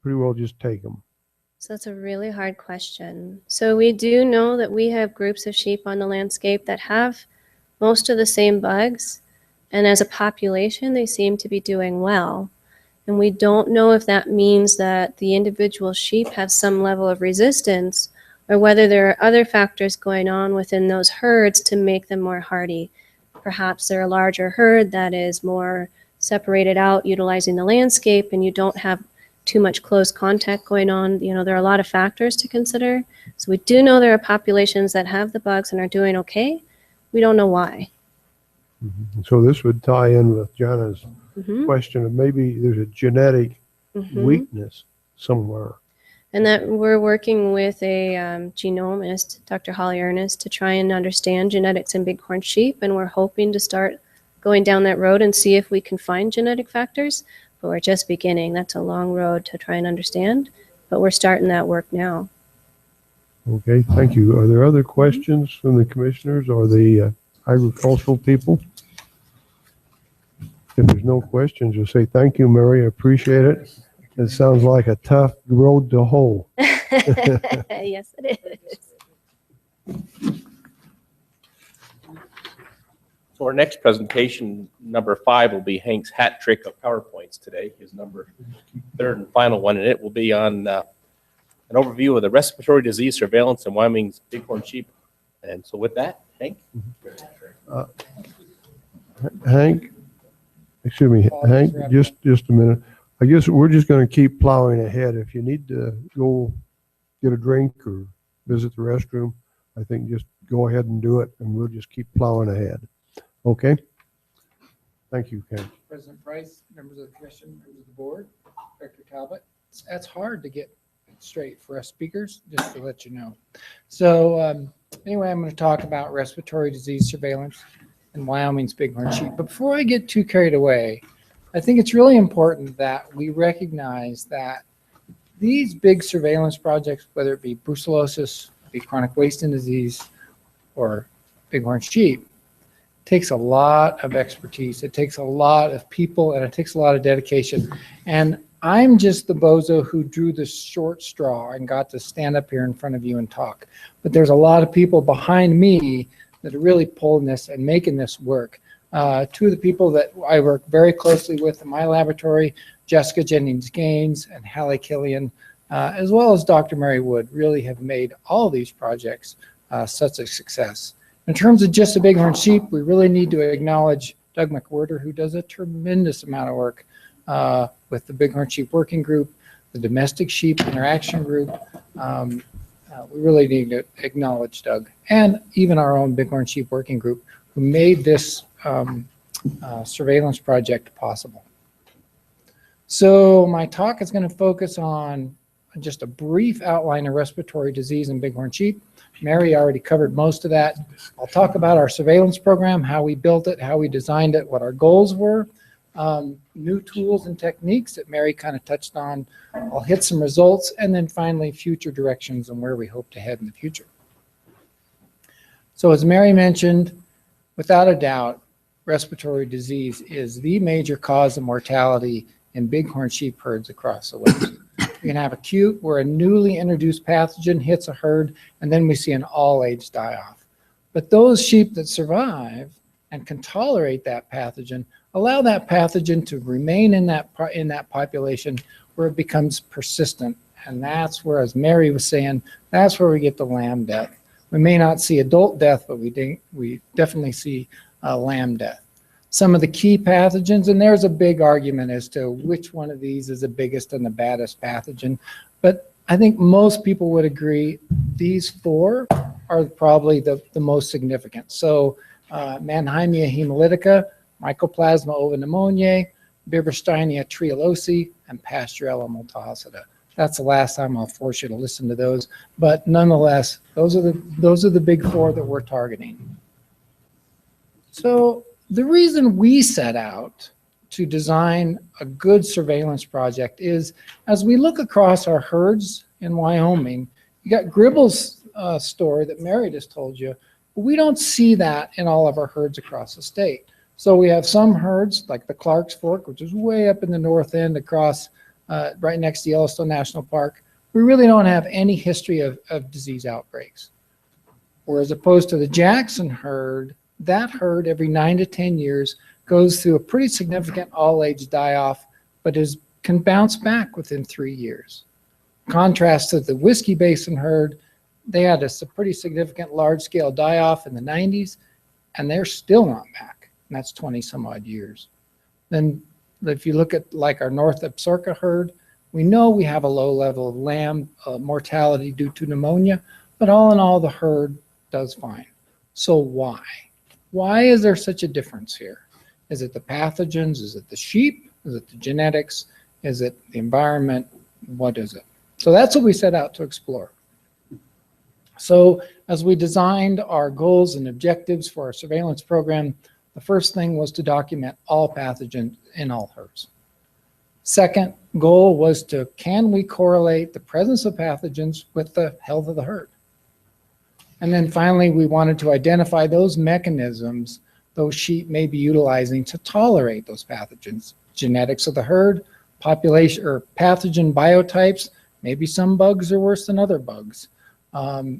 A: pretty well just take them?
V: So that's a really hard question. So we do know that we have groups of sheep on the landscape that have most of the same bugs, and as a population, they seem to be doing well. And we don't know if that means that the individual sheep have some level of resistance or whether there are other factors going on within those herds to make them more hardy. Perhaps they're a larger herd that is more separated out, utilizing the landscape, and you don't have too much close contact going on. There are a lot of factors to consider. So we do know there are populations that have the bugs and are doing okay. We don't know why.
A: So this would tie in with Jana's question of maybe there's a genetic weakness somewhere.
V: And that we're working with a genomist, Dr. Holly Ernest, to try and understand genetics in bighorn sheep. And we're hoping to start going down that road and see if we can find genetic factors. But we're just beginning. That's a long road to try and understand. But we're starting that work now.
A: Okay, thank you. Are there other questions from the commissioners or the agricultural people? If there's no questions, we'll say thank you, Mary. I appreciate it. It sounds like a tough road to hoe.
V: Yes, it is.
B: So our next presentation, number 5, will be Hank's hat trick of PowerPoints today, his number 3rd and final one, and it will be on an overview of the respiratory disease surveillance in Wyoming's bighorn sheep. And so with that, Hank?
A: Hank, just a minute. I guess we're just going to keep plowing ahead. If you need to go get a drink or visit the restroom, I think just go ahead and do it, and we'll just keep plowing ahead. Okay? Thank you, Ken.
C: President Price, members of the commission, members of the board, Director Talbot. That's hard to get straight for us speakers, just to let you know. So anyway, I'm going to talk about respiratory disease surveillance in Wyoming's bighorn sheep. But before I get too carried away, I think it's really important that we recognize that these big surveillance projects, whether it be brucellosis, be chronic wasting disease, or bighorn sheep, takes a lot of expertise. It takes a lot of people, and it takes a lot of dedication. And I'm just the bozo who drew the short straw and got to stand up here in front of you and talk. But there's a lot of people behind me that are really pulling this and making this work. 2 of the people that I work very closely with in my laboratory, Jessica Jennings Gaines and Hallie Killian, as well as Dr. Mary Wood, really have made all these projects such a success. In terms of just the bighorn sheep, we really need to acknowledge Doug McWhirter, who does a tremendous amount of work with the Bighorn Sheep Working Group, the Domestic Sheep Interaction Group. We really need to acknowledge Doug, and even our own Bighorn Sheep Working Group, who made this surveillance project possible. So my talk is going to focus on just a brief outline of respiratory disease in bighorn sheep. Mary already covered most of that. I'll talk about our surveillance program, how we built it, how we designed it, what our goals were, new tools and techniques that Mary kind of touched on. I'll hit some results, and then finally future directions and where we hope to head in the future. So as Mary mentioned, without a doubt, respiratory disease is the major cause of mortality in bighorn sheep herds across the West. You can have acute, where a newly introduced pathogen hits a herd, and then we see an all-age die-off. But those sheep that survive and can tolerate that pathogen allow that pathogen to remain in that population where it becomes persistent. And that's where, as Mary was saying, that's where we get the lamb death. We may not see adult death, but we definitely see lamb death. Some of the key pathogens, and there's a big argument as to which one of these is the biggest and the baddest pathogen, but I think most people would agree these four are probably the most significant. So Mannheimia hemolytica, Mycoplasma pneumoniae, Bibersteinia trialosi, and Pasteurella multocida. That's the last time I'll force you to listen to those, but nonetheless, those are the big four that we're targeting. So the reason we set out to design a good surveillance project is, as we look across our herds in Wyoming, you got Gribble's story that Mary just told you, but we don't see that in all of our herds across the state. So we have some herds, like the Clark's Fork, which is way up in the north end across, right next to Yellowstone National Park. We really don't have any history of disease outbreaks. Whereas opposed to the Jackson herd, that herd every 9 to 10 years goes through a pretty significant all-age die-off, but can bounce back within 3 years. Contrast to the Whiskey Basin herd, they had a pretty significant large-scale die-off in the 90s, and they're still not back, and that's 20 some odd years. Then if you look at like our North Absaroka herd, we know we have a low level of lamb mortality due to pneumonia, but all in all, the herd does fine. So why? Why is there such a difference here? Is it the pathogens? Is it the sheep? Is it the genetics? Is it the environment? What is it? So that's what we set out to explore. So as we designed our goals and objectives for our surveillance program, the first thing was to document all pathogens in all herds. Second goal was to, can we correlate the presence of pathogens with the health of the herd? And then finally, we wanted to identify those mechanisms those sheep may be utilizing to tolerate those pathogens. Genetics of the herd, population or pathogen biotypes, maybe some bugs are worse than other bugs,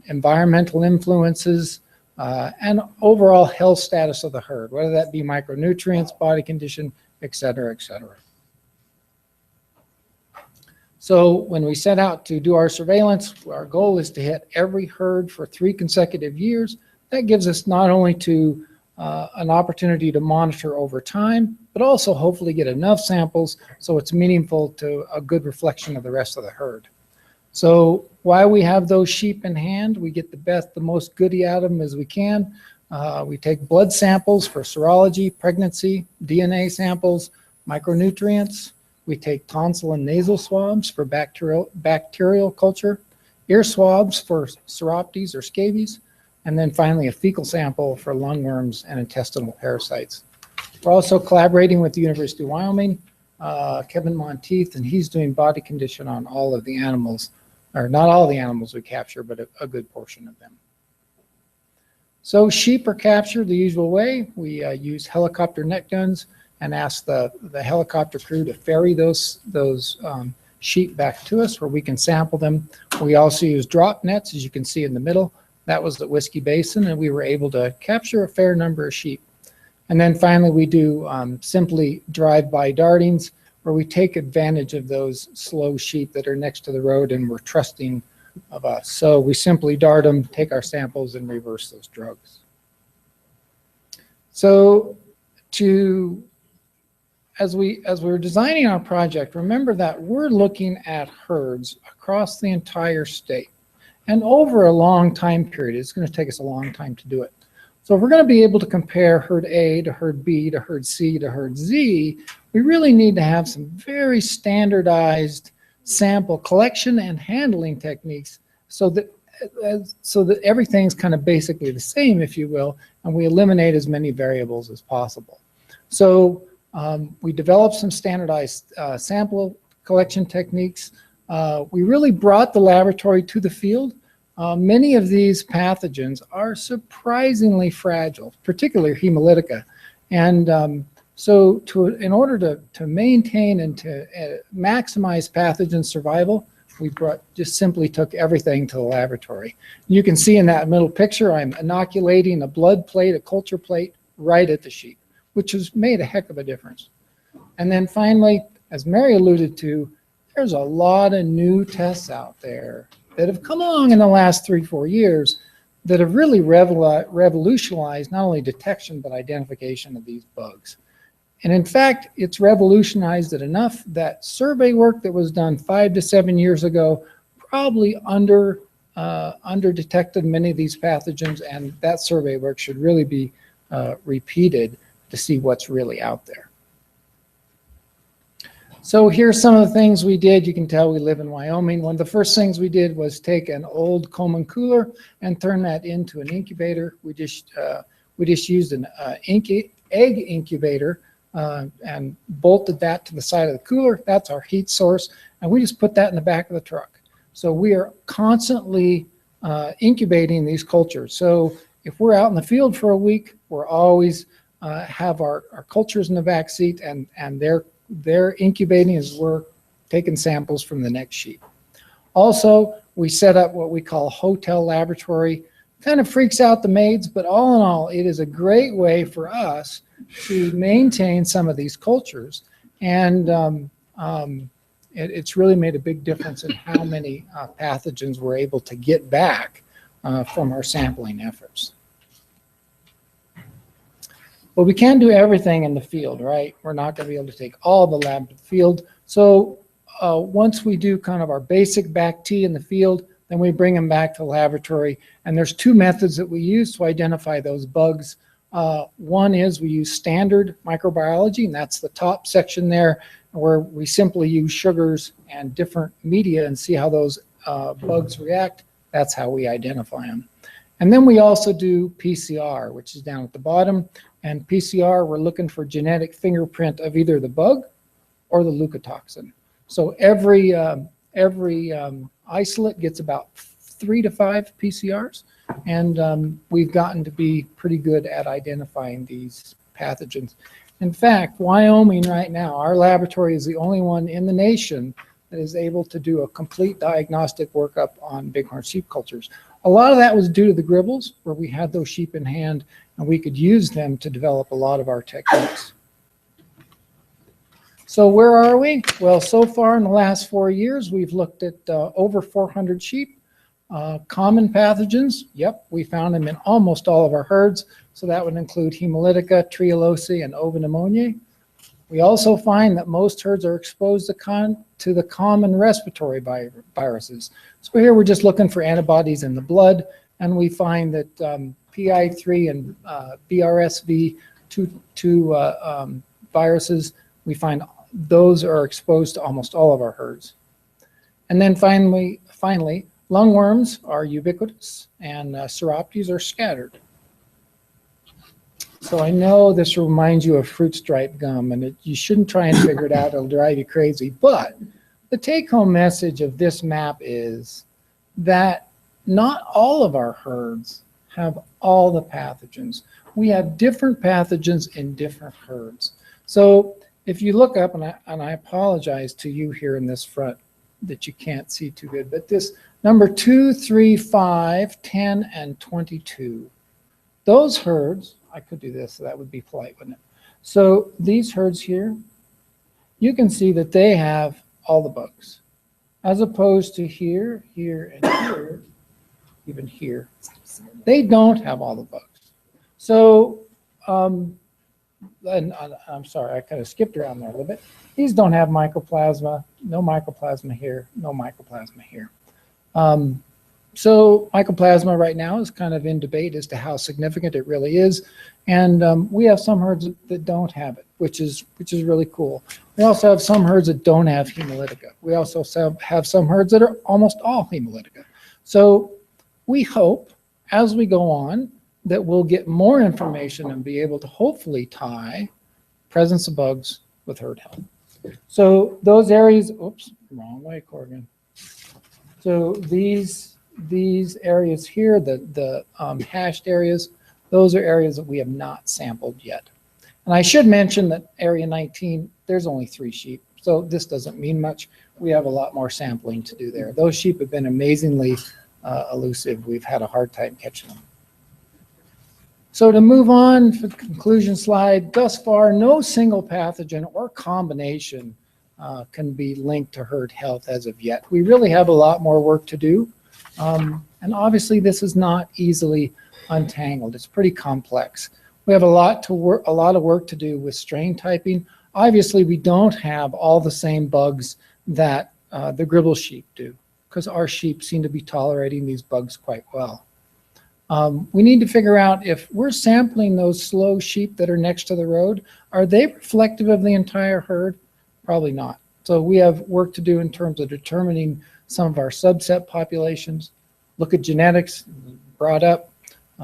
C: environmental influences, and overall health status of the herd, whether that be micronutrients, body condition, et cetera, et cetera. So when we set out to do our surveillance, our goal is to hit every herd for 3 consecutive years. That gives us not only an opportunity to monitor over time, but also hopefully get enough samples so it's meaningful to a good reflection of the rest of the herd. So while we have those sheep in hand, we get the most goody out of them as we can. We take blood samples for serology, pregnancy, DNA samples, micronutrients. We take tonsil and nasal swabs for bacterial culture, ear swabs for seroptes or scabies, and then finally a fecal sample for lungworms and intestinal parasites. We're also collaborating with the University of Wyoming, Kevin Monteith, and he's doing body condition on all of the animals, or not all the animals we capture, but a good portion of them. So sheep are captured the usual way. We use helicopter net guns and ask the helicopter crew to ferry those sheep back to us where we can sample them. We also use drop nets, as you can see in the middle. That was the Whiskey Basin, and we were able to capture a fair number of sheep. And then finally, we do simply drive-by dartings. where we take advantage of those slow sheep that are next to the road and we're trusting of us. So we simply dart them, take our samples, and reverse those drugs. So as we're designing our project, remember that we're looking at herds across the entire state and over a long time period. It's going to take us a long time to do it. So if we're going to be able to compare herd A to herd B to herd C to herd Z, we really need to have some very standardized sample collection and handling techniques so that everything's kind of basically the same, if you will, and we eliminate as many variables as possible. So we developed some standardized sample collection techniques. We really brought the laboratory to the field. Many of these pathogens are surprisingly fragile, particularly Hemolytica. And so in order to maintain and to maximize pathogen survival, we just simply took everything to the laboratory. You can see in that middle picture, I'm inoculating a blood plate, a culture plate, right at the sheep, which has made a heck of a difference. And then finally, as Mary alluded to, there's a lot of new tests out there that have come along in the last 3-4 years that have really revolutionized not only detection but identification of these bugs. And in fact, it's revolutionized it enough that survey work that was done 5 to 7 years ago probably under detected many of these pathogens, and that survey work should really be repeated to see what's really out there. So here's some of the things we did. You can tell we live in Wyoming. One of the first things we did was take an old Coleman cooler and turn that into an incubator. We just used an egg incubator and bolted that to the side of the cooler. That's our heat source, and we just put that in the back of the truck. So we are constantly incubating these cultures. So if we're out in the field for a week, we're always have our cultures in the back seat, and they're incubating as we're taking samples from the next sheep. Also, we set up what we call hotel laboratory. Kind of freaks out the maids, but all in all, it is a great way for us to maintain some of these cultures. And it's really made a big difference in how many pathogens we're able to get back from our sampling efforts. But we can't do everything in the field, right? We're not going to be able to take all the lab to the field. So once we do kind of our basic BAC-T in the field, then we bring them back to the laboratory. And there's 2 methods that we use to identify those bugs. One is we use standard microbiology, and that's the top section there, where we simply use sugars and different media and see how those bugs react. That's how we identify them. And then we also do PCR, which is down at the bottom. And PCR, we're looking for genetic fingerprint of either the bug or the leukotoxin. So every isolate gets about 3 to 5 PCRs. And we've gotten to be pretty good at identifying these pathogens. In fact, Wyoming right now, our laboratory is the only one in the nation that is able to do a complete diagnostic workup on bighorn sheep cultures. A lot of that was due to the Gribbles, where we had those sheep in hand and we could use them to develop a lot of our techniques. So where are we? Well, so far in the last 4 years, we've looked at over 400 sheep. Common pathogens, yep, we found them in almost all of our herds. So that would include Hemolytica, Trialosi, and Ova pneumoniae. We also find that most herds are exposed to the common respiratory viruses. So here we're just looking for antibodies in the blood, and we find that PI3 and BRSV, two viruses, we find those are exposed to almost all of our herds. And then finally, lungworms are ubiquitous, and Seroptes are scattered. So I know this reminds you of fruit stripe gum, and you shouldn't try and figure it out. It'll drive you crazy. But the take-home message of this map is that not all of our herds have all the pathogens. We have different pathogens in different herds. So if you look up, and I apologize to you here in this front that you can't see too good, but this number 2, 3, 5, 10, and 22, those herds, I could do this, so that would be polite, wouldn't it? So these herds here, you can see that they have all the bugs, as opposed to here, here, and here, even here. They don't have all the bugs. So, and I'm sorry, I kind of skipped around there a little bit. These don't have mycoplasma, no mycoplasma here, no mycoplasma here. So mycoplasma right now is kind of in debate as to how significant it really is. And we have some herds that don't have it, which is really cool. We also have some herds that don't have hemolytica. We also have some herds that are almost all hemolytica. So we hope as we go on that we'll get more information and be able to hopefully tie presence of bugs with herd health. So those areas, oops, wrong way, Corrigan. So these areas here, the hashed areas, those are areas that we have not sampled yet. And I should mention that area 19, there's only 3 sheep. So this doesn't mean much. We have a lot more sampling to do there. Those sheep have been amazingly elusive. We've had a hard time catching them. So to move on for the conclusion slide, thus far, no single pathogen or combination can be linked to herd health as of yet. We really have a lot more work to do. And obviously this is not easily untangled. It's pretty complex. We have a lot of work to do with strain typing. Obviously we don't have all the same bugs that the Gribble sheep do, because our sheep seem to be tolerating these bugs quite well. We need to figure out if we're sampling those slow sheep that are next to the road, are they reflective of the entire herd? Probably not. So we have work to do in terms of determining some of our subset populations. Look at genetics, brought up.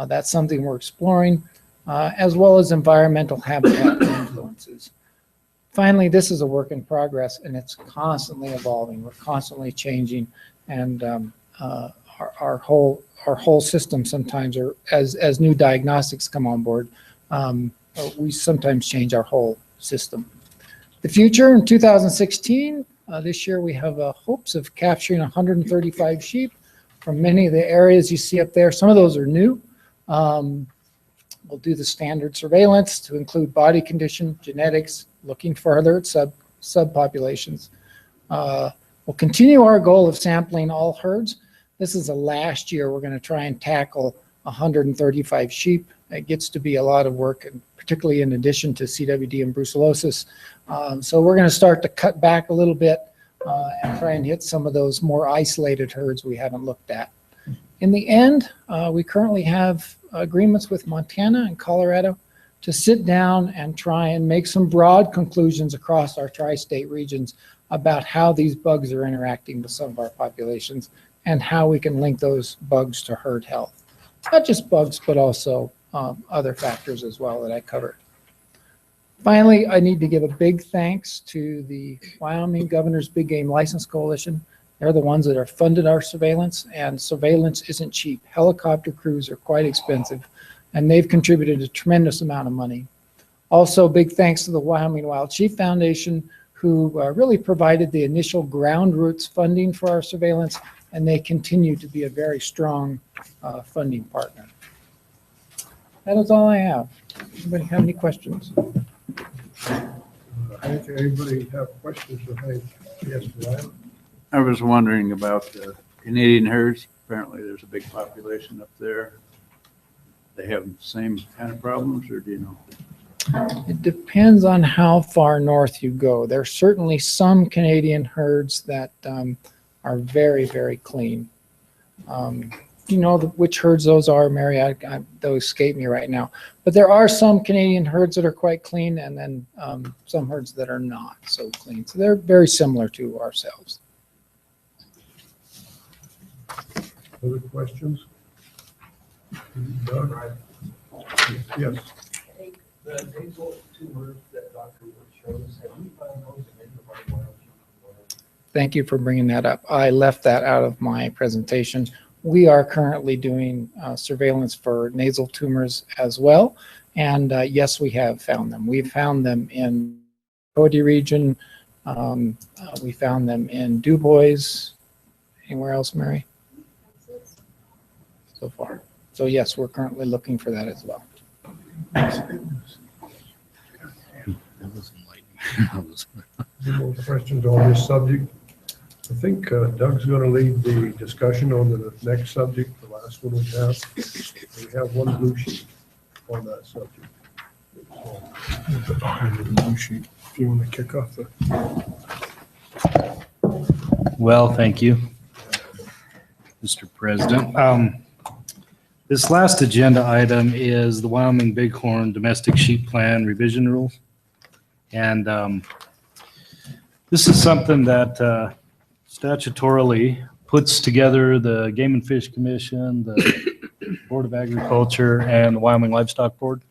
C: That's something we're exploring, as well as environmental habitat influences. Finally, this is a work in progress, and it's constantly evolving. We're constantly changing, and our whole system sometimes, or as new diagnostics come on board, we sometimes change our whole system. The future in 2016, this year we have hopes of capturing 135 sheep from many of the areas you see up there. Some of those are new. We'll do the standard surveillance to include body condition, genetics, looking further at subpopulations. We'll continue our goal of sampling all herds. This is the last year we're going to try and tackle 135 sheep. It gets to be a lot of work, and particularly in addition to CWD and brucellosis. So we're going to start to cut back a little bit and try and hit some of those more isolated herds we haven't looked at. In the end, we currently have agreements with Montana and Colorado to sit down and try and make some broad conclusions across our tri-state regions about how these bugs are interacting with some of our populations and how we can link those bugs to herd health. Not just bugs, but also other factors as well that I covered. Finally, I need to give a big thanks to the Wyoming Governor's Big Game License Coalition. They're the ones that are funded our surveillance, and surveillance isn't cheap. Helicopter crews are quite expensive, and they've contributed a tremendous amount of money. Also, big thanks to the Wyoming Wild Sheep Foundation, who really provided the initial ground roots funding for our surveillance, and they continue to be a very strong funding partner. That is all I have. Anybody have any questions?
A: Anybody have questions for Hank? Yes, Ryan?
S: I was wondering about the Canadian herds. Apparently there's a big population up there. They have the same kind of problems, or do you know?
C: It depends on how far north you go. There are certainly some Canadian herds that are very, very clean. Do you know which herds those are, Mary? Those escape me right now. But there are some Canadian herds that are quite clean, and then some herds that are not so clean. So they're very similar to ourselves.
A: Other questions? Doug? Yes.
H: The nasal tumors that Dr. Wood shows, have you found those in any of our wild sheep?
C: Thank you for bringing that up. I left that out of my presentation. We are currently doing surveillance for nasal tumors as well. And yes, we have found them. We've found them in Cody region. We found them in Du Bois. Anywhere else, Mary? So far. So yes, we're currently looking for that as well.
I: That was enlightening.
A: Any more questions on this subject? I think Doug's going to lead the discussion on the next subject, the last one we have. We have one blue sheet on that subject.
P: Blue sheet, if you want to kick off the.
I: Well, thank you, Mr. President. This last agenda item is the Wyoming Bighorn Domestic Sheep Plan Revision Rules. And this is something that statutorily puts together the Game and Fish Commission, the Board of Agriculture, and the Wyoming Livestock Board.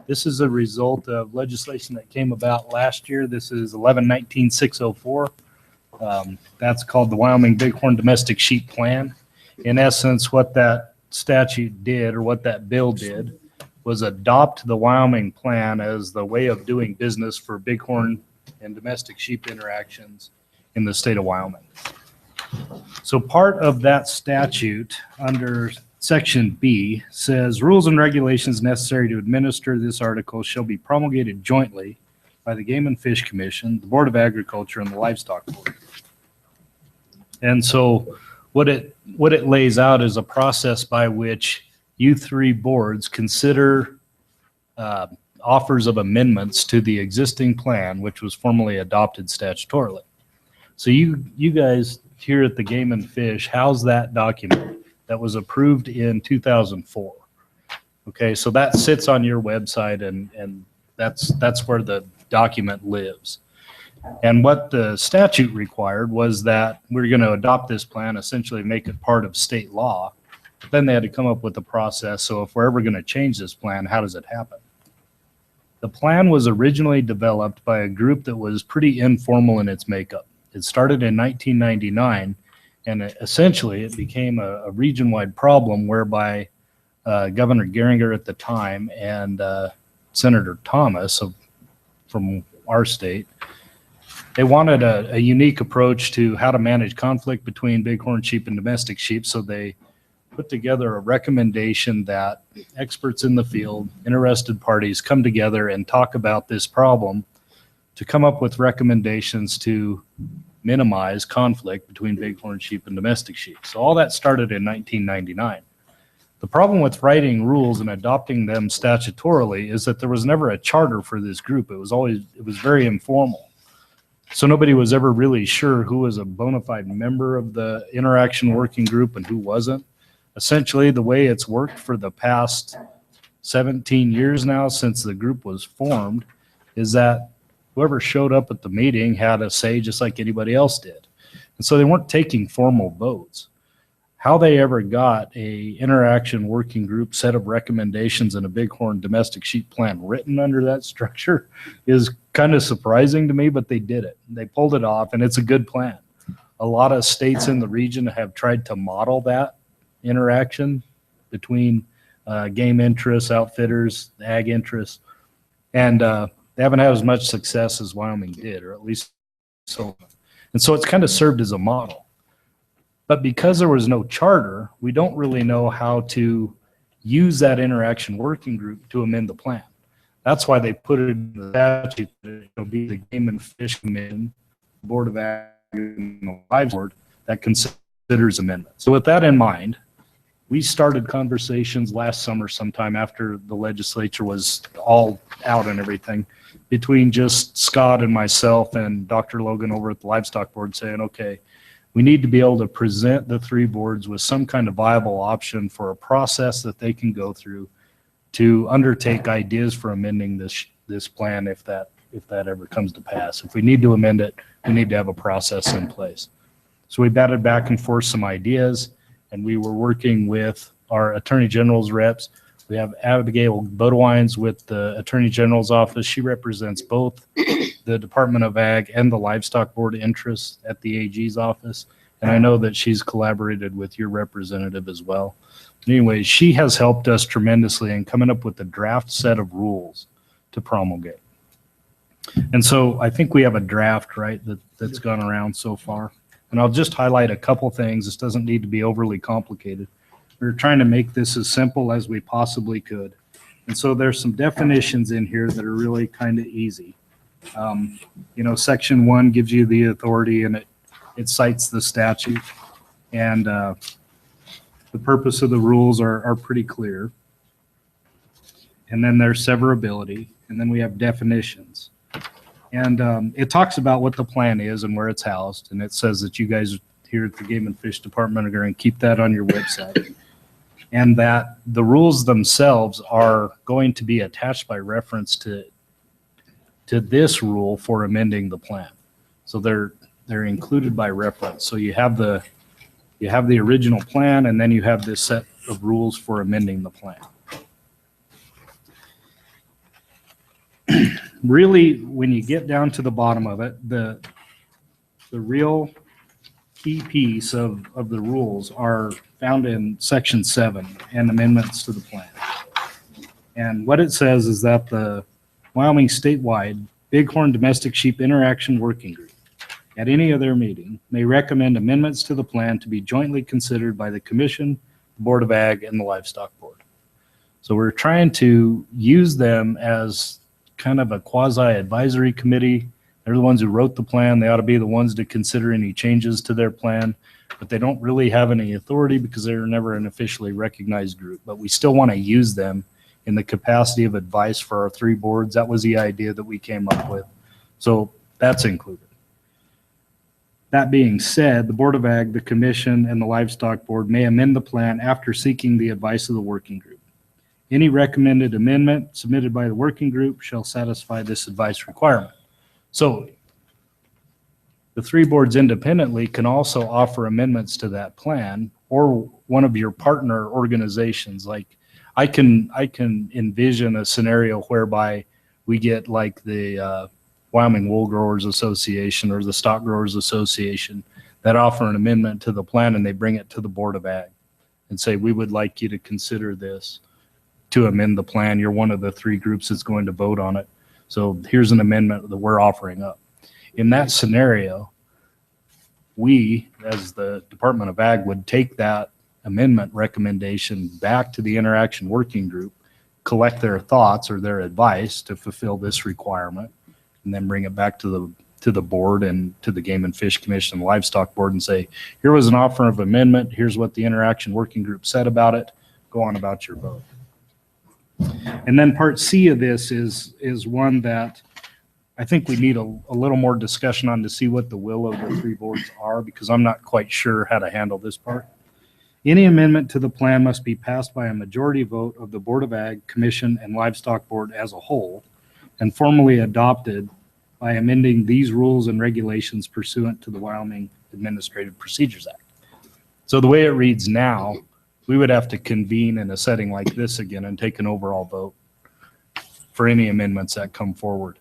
I: This is a result of legislation that came about last year. This is 11-19-604. That's called the Wyoming Bighorn Domestic Sheep Plan. In essence, what that statute did, or what that bill did, was adopt the Wyoming plan as the way of doing business for bighorn and domestic sheep interactions in the state of Wyoming. So part of that statute under Section B says rules and regulations necessary to administer this article shall be promulgated jointly by the Game and Fish Commission, the Board of Agriculture, and the Livestock Board. And so what it lays out is a process by which you three boards consider offers of amendments to the existing plan, which was formally adopted statutorily. So you guys here at the Game and Fish, how's that document that was approved in 2004? Okay, so that sits on your website, and that's where the document lives. And what the statute required was that we're going to adopt this plan, essentially make it part of state law. But then they had to come up with a process. So if we're ever going to change this plan, how does it happen? The plan was originally developed by a group that was pretty informal in its makeup. It started in 1999, and essentially it became a region-wide problem whereby Governor Geringer at the time and Senator Thomas from our state, they wanted a unique approach to how to manage conflict between bighorn sheep and domestic sheep. So they put together a recommendation that experts in the field, interested parties, come together and talk about this problem to come up with recommendations to minimize conflict between bighorn sheep and domestic sheep. So all that started in 1999. The problem with writing rules and adopting them statutorily is that there was never a charter for this group. It was very informal. So nobody was ever really sure who was a bona fide member of the interaction working group and who wasn't. Essentially, the way it's worked for the past 17 years now since the group was formed is that whoever showed up at the meeting had a say just like anybody else did. And so they weren't taking formal votes. How they ever got a interaction working group set of recommendations and a bighorn domestic sheep plan written under that structure is kind of surprising to me, but they did it. They pulled it off, and it's a good plan. A lot of states in the region have tried to model that interaction between game interests, outfitters, ag interests, and they haven't had as much success as Wyoming did, or at least so. And so it's kind of served as a model. But because there was no charter, we don't really know how to use that interaction working group to amend the plan. That's why they put it in the statute that it'll be the Game and Fish Commission, Board of Agriculture, and the Livestock Board that considers amendments. So with that in mind, we started conversations last summer sometime after the legislature was all out and everything, between just Scott and myself and Dr. Logan over at the Livestock Board saying, okay, we need to be able to present the three boards with some kind of viable option for a process that they can go through to undertake ideas for amending this plan if that ever comes to pass. If we need to amend it, we need to have a process in place. So we batted back and forth some ideas, and we were working with our Attorney General's reps. We have Abigail Bodewines with the Attorney General's office. She represents both the Department of Ag and the Livestock Board interests at the AG's office. And I know that she's collaborated with your representative as well. Anyway, she has helped us tremendously in coming up with a draft set of rules to promulgate. And so I think we have a draft, right, that's gone around so far. And I'll just highlight a couple things. This doesn't need to be overly complicated. We're trying to make this as simple as we possibly could. And so there's some definitions in here that are really kind of easy. Section 1 gives you the authority, and it cites the statute. And the purpose of the rules are pretty clear. And then there's severability, and then we have definitions. And it talks about what the plan is and where it's housed, and it says that you guys here at the Game and Fish Department are going to keep that on your website. And that the rules themselves are going to be attached by reference to this rule for amending the plan. So they're included by reference. So you have the original plan, and then you have this set of rules for amending the plan. Really, when you get down to the bottom of it, the real key piece of the rules are found in Section 7 and amendments to the plan. And what it says is that the Wyoming statewide Bighorn Domestic Sheep Interaction Working Group at any of their meeting may recommend amendments to the plan to be jointly considered by the Commission, the Board of Ag, and the Livestock Board. So we're trying to use them as kind of a quasi-advisory committee. They're the ones who wrote the plan. They ought to be the ones to consider any changes to their plan, but they don't really have any authority because they're never an officially recognized group. But we still want to use them in the capacity of advice for our 3 boards. That was the idea that we came up with. So that's included. That being said, the Board of Ag, the Commission, and the Livestock Board may amend the plan after seeking the advice of the working group. Any recommended amendment submitted by the working group shall satisfy this advice requirement. So the 3 boards independently can also offer amendments to that plan, or one of your partner organizations. Like I can envision a scenario whereby we get like the Wyoming Wool Growers Association or the Stock Growers Association that offer an amendment to the plan, and they bring it to the Board of Ag and say, we would like you to consider this to amend the plan. You're one of the 3 groups that's going to vote on it. So here's an amendment that we're offering up. In that scenario, we, as the Department of Ag, would take that amendment recommendation back to the Interaction Working Group, collect their thoughts or their advice to fulfill this requirement, and then bring it back to the board and to the Game and Fish Commission and Livestock Board and say, here was an offer of amendment. Here's what the Interaction Working Group said about it. Go on about your vote. And then part C of this is one that I think we need a little more discussion on to see what the will of the 3 boards are, because I'm not quite sure how to handle this part. Any amendment to the plan must be passed by a majority vote of the Board of Ag, Commission, and Livestock Board as a whole, and formally adopted by amending these rules and regulations pursuant to the Wyoming Administrative Procedures Act. So the way it reads now, we would have to convene in a setting like this again and take an overall vote for any amendments that come forward.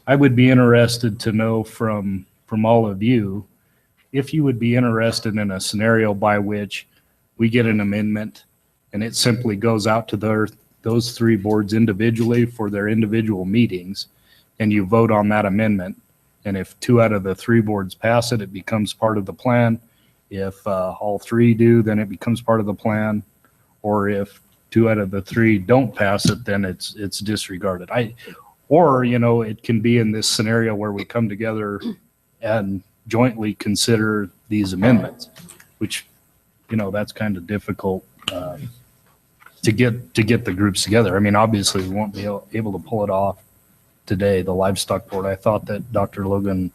I: I would be interested to know from all of you if you would be interested in a scenario by which we get an amendment and it simply goes out to those 3 boards individually for their individual meetings, and you vote on that amendment. And if 2 out of the 3 boards pass it, it becomes part of the plan. If all 3 do, then it becomes part of the plan. Or if 2 out of the 3 don't pass it, then it's disregarded. Or it can be in this scenario where we come together and jointly consider these amendments, which, that's kind of difficult to get the groups together. I mean, obviously we won't be able to pull it off today. The Livestock Board, I thought that Dr. Logan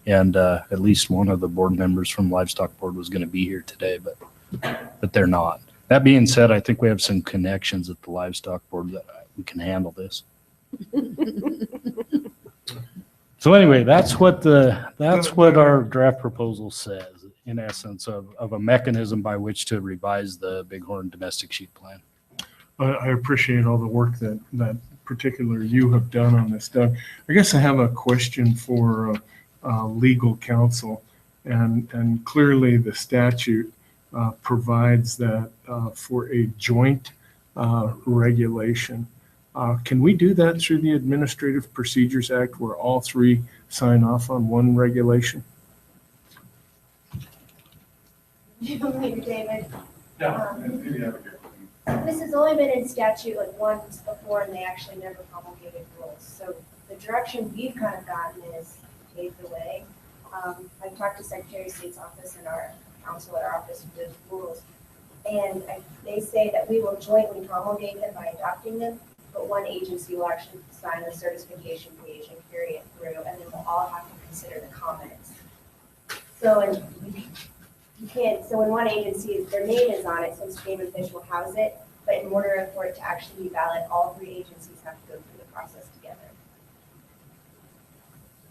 I: and at least one of the board members from Livestock Board was going to be here today, but they're not. That being said, I think we have some connections at the Livestock Board that we can handle this. So anyway, that's what our draft proposal says, in essence, of a mechanism by which to revise the Bighorn Domestic Sheep Plan.
P: I appreciate all the work that particular you have done on this, Doug. I guess I have a question for legal counsel, and clearly the statute provides that for a joint regulation. Can we do that through the Administrative Procedures Act where all 3 sign off on one regulation?
L: David.
P: Yeah.
L: This has only been in statute like once before, and they actually never promulgated rules. So the direction we've kind of gotten is pave the way. I've talked to Secretary of State's office and our council at our office who does rules. And they say that we will jointly promulgate them by adopting them, but one agency will actually sign the certification page and carry it through, and then we'll all have to consider the comments. So, and you can't, so when one agency, their name is on it, since Game and Fish will house it, but in order for it to actually be valid, all 3 agencies have to go through the process together.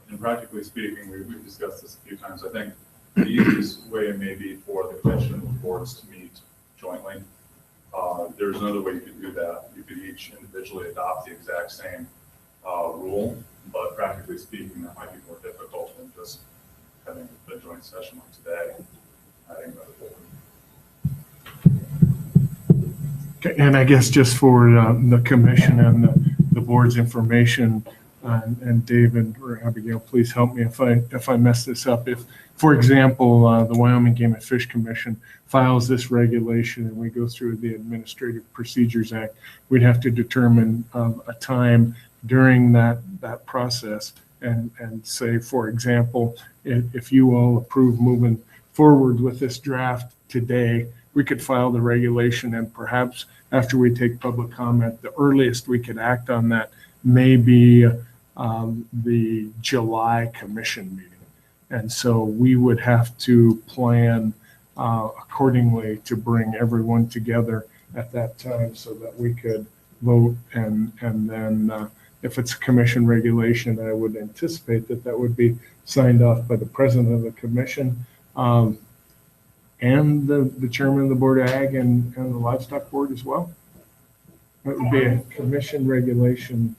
Q: And practically speaking, we've discussed this a few times. I think the easiest way may be for the commission and the boards to meet jointly. There's another way you could do that. You could each individually adopt the exact same rule, but practically speaking, that might be more difficult than just having a joint session like today. I think that
P: Okay, and I guess just for the commission and the board's information, and David or Abigail, please help me if I mess this up. If, for example, the Wyoming Game and Fish Commission files this regulation and we go through the Administrative Procedures Act, we'd have to determine a time during that process and say, for example, if you all approve moving forward with this draft today, we could file the regulation, and perhaps after we take public comment, the earliest we could act on that may be the July commission meeting. And so we would have to plan accordingly to bring everyone together at that time so that we could vote. And then if it's a commission regulation, I would anticipate that would be signed off by the president of the commission and the chairman of the Board of Ag and the Livestock Board as well. That would be a commission regulation.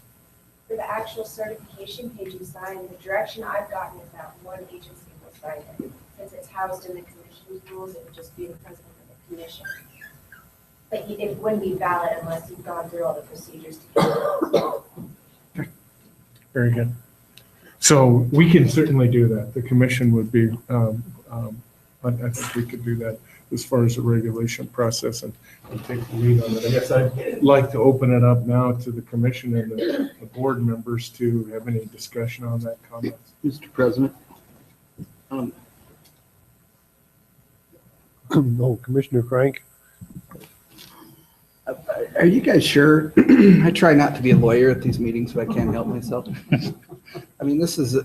L: For the actual certification page you sign, the direction I've gotten is that one agency will sign it. Since it's housed in the commission's rules, it would just be the president of the commission. But it wouldn't be valid unless you've gone through all the procedures together.
P: Very good. So we can certainly do that. The commission would be, I think we could do that as far as the regulation process and take the lead on it. I guess I'd like to open it up now to the commission and the board members to have any discussion on that comment.
S: Mr. President.
A: No, Commissioner Frank.
G: Are you guys sure? I try not to be a lawyer at these meetings, but I can't help myself. I mean, this is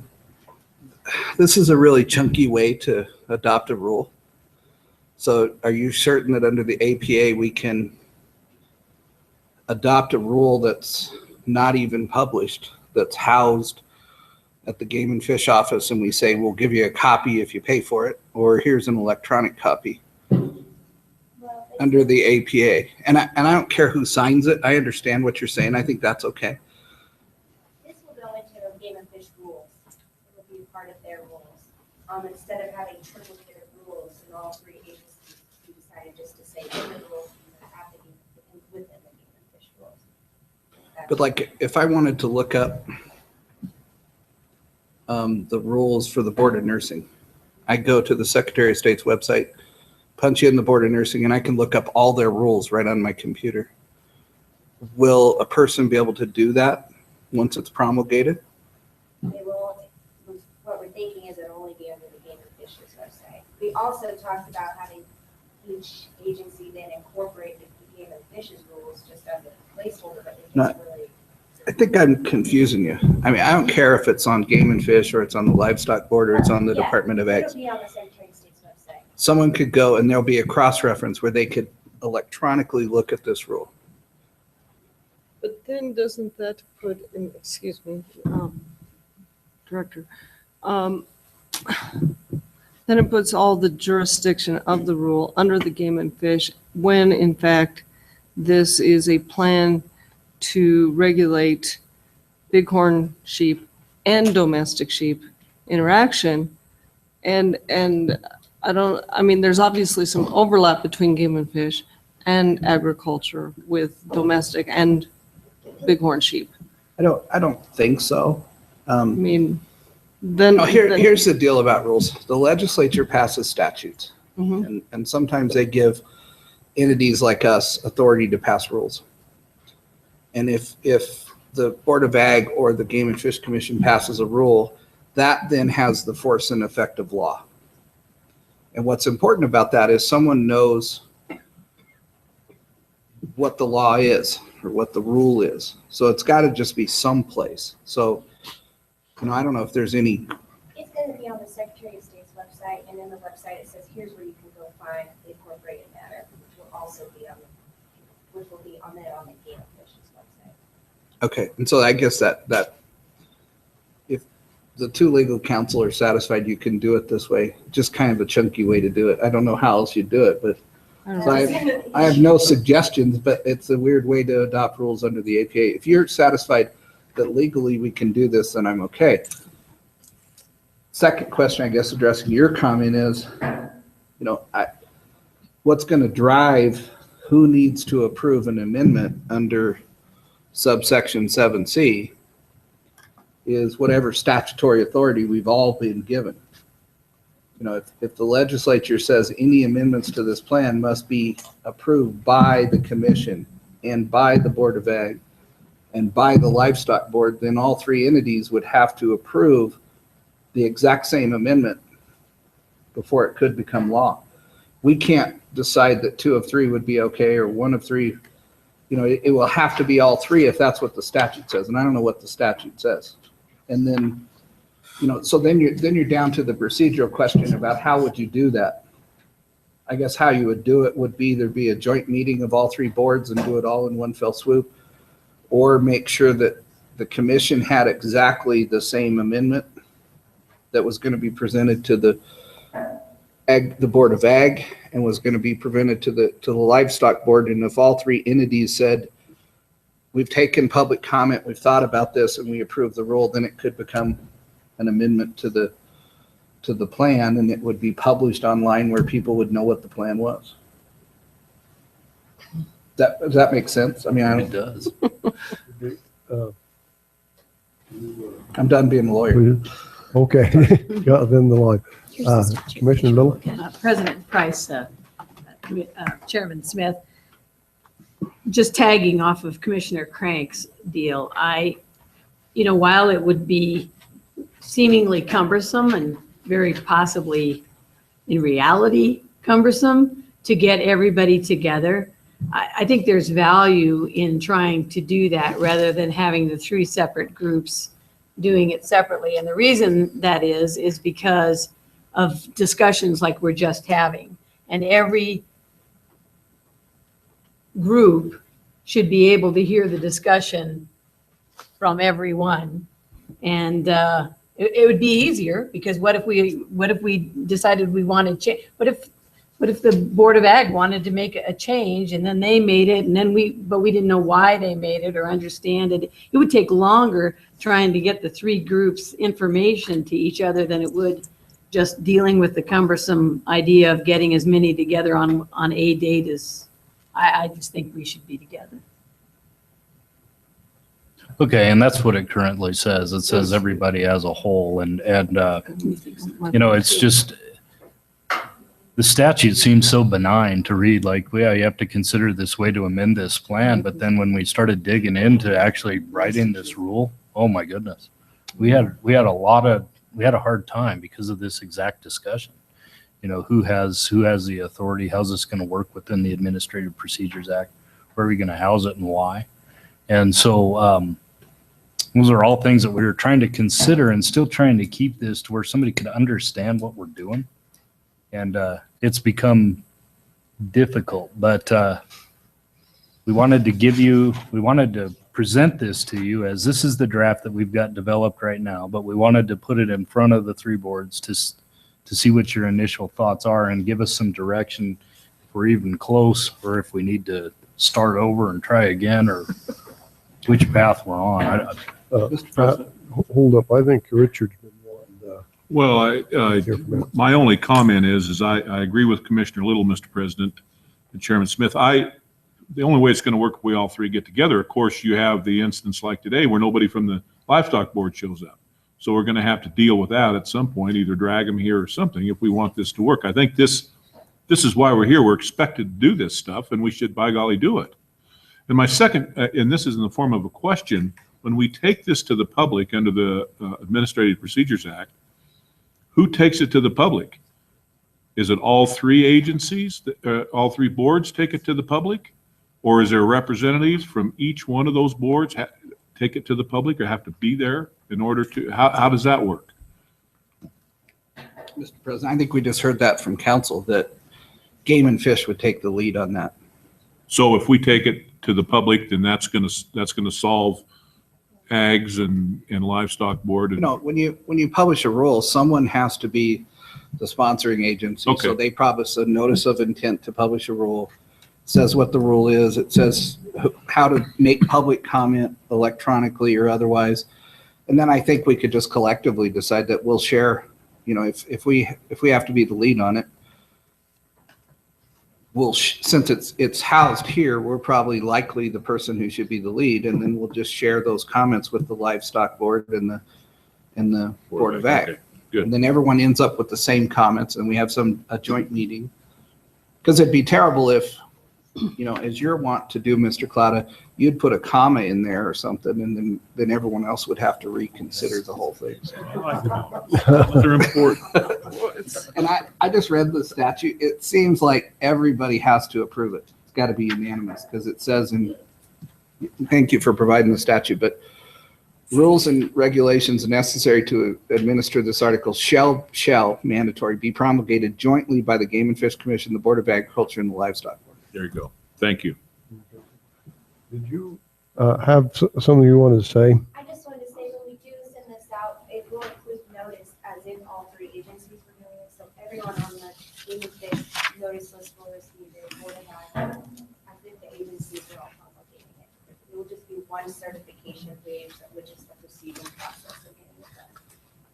G: a really chunky way to adopt a rule. So are you certain that under the APA, we can adopt a rule that's not even published, that's housed at the Game and Fish office, and we say, we'll give you a copy if you pay for it, or here's an electronic copy under the APA? And I don't care who signs it. I understand what you're saying. I think that's okay.
L: This will go into the Game and Fish rules. It will be part of their rules. Instead of having triplicate of rules in all 3 agencies, we decided just to say different rules that have to be within the Game and Fish rules.
G: But like, if I wanted to look up the rules for the Board of Nursing, I go to the Secretary of State's website, punch in the Board of Nursing, and I can look up all their rules right on my computer. Will a person be able to do that once it's promulgated?
L: They will, what we're thinking is it'll only be under the Game and Fish's website. We also talked about having each agency then incorporate the Game and Fish's rules just as a placeholder, but it
G: Not-
L: just really.
G: I think I'm confusing you. I mean, I don't care if it's on Game and Fish or it's on the Livestock Board or it's on the
L: Yeah,
G: Department of Ag.
L: It'll be on the Secretary of State's website.
G: Someone could go and there'll be a cross-reference where they could electronically look at this rule.
T: But then doesn't that put in, excuse me, Director, then it puts all the jurisdiction of the rule under the Game and Fish when in fact this is a plan to regulate bighorn sheep and domestic sheep interaction. And I mean, there's obviously some overlap between Game and Fish and agriculture with domestic and bighorn sheep.
G: I don't think so.
T: I mean, then.
G: Here's the deal about rules. The legislature passes statutes,
T: Mhm.
G: and sometimes they give entities like us authority to pass rules. And if the Board of Ag or the Game and Fish Commission passes a rule, that then has the force and effect of law. And what's important about that is someone knows what the law is or what the rule is. So it's got to just be someplace. So, I don't know if there's any.
L: It's going to be on the Secretary of State's website, and in the website it says, here's where you can go find the incorporated matter, which will also be on the Game and Fish's website.
G: Okay, and so I guess that if the two legal counsel are satisfied you can do it this way, just kind of a chunky way to do it. I don't know how else you do it, but so I have no suggestions, but it's a weird way to adopt rules under the APA. If you're satisfied that legally we can do this, then I'm okay. Second question, I guess, addressing your comment is, what's going to drive who needs to approve an amendment under subsection 7C is whatever statutory authority we've all been given. If the legislature says any amendments to this plan must be approved by the commission and by the Board of Ag and by the Livestock Board, then all three entities would have to approve the exact same amendment before it could become law. We can't decide that 2 of 3 would be okay or 1 of 3. It will have to be all 3 if that's what the statute says, and I don't know what the statute says. And then, so then you're down to the procedural question about how would you do that? I guess how you would do it would be either be a joint meeting of all 3 boards and do it all in one fell swoop, or make sure that the commission had exactly the same amendment that was going to be presented to the Board of Ag and was going to be presented to the Livestock Board. And if all 3 entities said, we've taken public comment, we've thought about this, and we approve the rule, then it could become an amendment to the plan, and it would be published online where people would know what the plan was. Does that make sense? I mean,
I: It does.
G: I'm done being a lawyer.
A: Okay, got then the line. Commissioner Little?
E: President Price, Chairman Smith, just tagging off of Commissioner Crank's deal, while it would be seemingly cumbersome and very possibly in reality cumbersome to get everybody together, I think there's value in trying to do that rather than having the 3 separate groups doing it separately. And the reason that is because of discussions like we're just having. And every group should be able to hear the discussion from everyone. And it would be easier, because what if we decided we wanted change? What if the Board of Ag wanted to make a change and then they made it, and then we didn't know why they made it or understand it? It would take longer trying to get the 3 groups information to each other than it would just dealing with the cumbersome idea of getting as many together on a date. I just think we should be together.
I: Okay, and that's what it currently says. It says everybody as a whole, and it's just, the statute seems so benign to read, like, yeah, you have to consider this way to amend this plan, but then when we started digging into actually writing this rule, oh my goodness, we had a hard time because of this exact discussion. Who has the authority? How's this going to work within the Administrative Procedures Act? Where are we going to house it and why? And so those are all things that we were trying to consider and still trying to keep this to where somebody could understand what we're doing. And it's become difficult, but we wanted to present this to you as this is the draft that we've got developed right now, but we wanted to put it in front of the 3 boards to see what your initial thoughts are and give us some direction if we're even close, or if we need to start over and try again, or which path we're on.
A: Mr. President. Hold up, I think Richard's been wanting.
D: Well, my only comment is I agree with Commissioner Little, Mr. President, and Chairman Smith. The only way it's going to work if we all 3 get together, of course, you have the instance like today where nobody from the Livestock Board shows up. So we're going to have to deal with that at some point, either drag them here or something, if we want this to work. I think this is why we're here. We're expected to do this stuff, and we should, by golly, do it. And my second, and this is in the form of a question, when we take this to the public under the Administrative Procedures Act, who takes it to the public? Is it all three agencies, all three boards take it to the public? Or is there representatives from each one of those boards take it to the public or have to be there in order to, how does that work?
G: Mr. President, I think we just heard that from council, that Game and Fish would take the lead on that.
D: So if we take it to the public, then that's gonna solve Ags and Livestock Board.
G: You know, when you publish a rule, someone has to be the sponsoring agency.
D: Okay.
G: So they publish a notice of intent to publish a rule. It says what the rule is. It says how to make public comment electronically or otherwise. And then I think we could just collectively decide that we'll share, you know, if we have to be the lead on it, since it's housed here, we're probably likely the person who should be the lead, and then we'll just share those comments with the Livestock Board and the Board of Ag.
D: Okay, good.
G: And then everyone ends up with the same comments, and we have a joint meeting. Because it'd be terrible if, you know, as you're wont to do, Mr. Cloutta, you'd put a comma in there or something, and then everyone else would have to reconsider the whole thing.
D: They're important.
G: And I just read the statute. It seems like everybody has to approve it. It's got to be unanimous because it says thank you for providing the statute, but rules and regulations necessary to administer this article shall mandatory be promulgated jointly by the Game and Fish Commission, the Board of Agriculture, and the Livestock Board.
D: There you go. Thank you.
A: Did you have something you wanted to say?
L: I just wanted to say when we do send this out, it will include notice as in all three agencies were doing it. So everyone on the Game and Fish notice list will receive it, Board of Ag, as if the agencies are all promulgating it. It will just be one certification page, which is the receiving process of getting it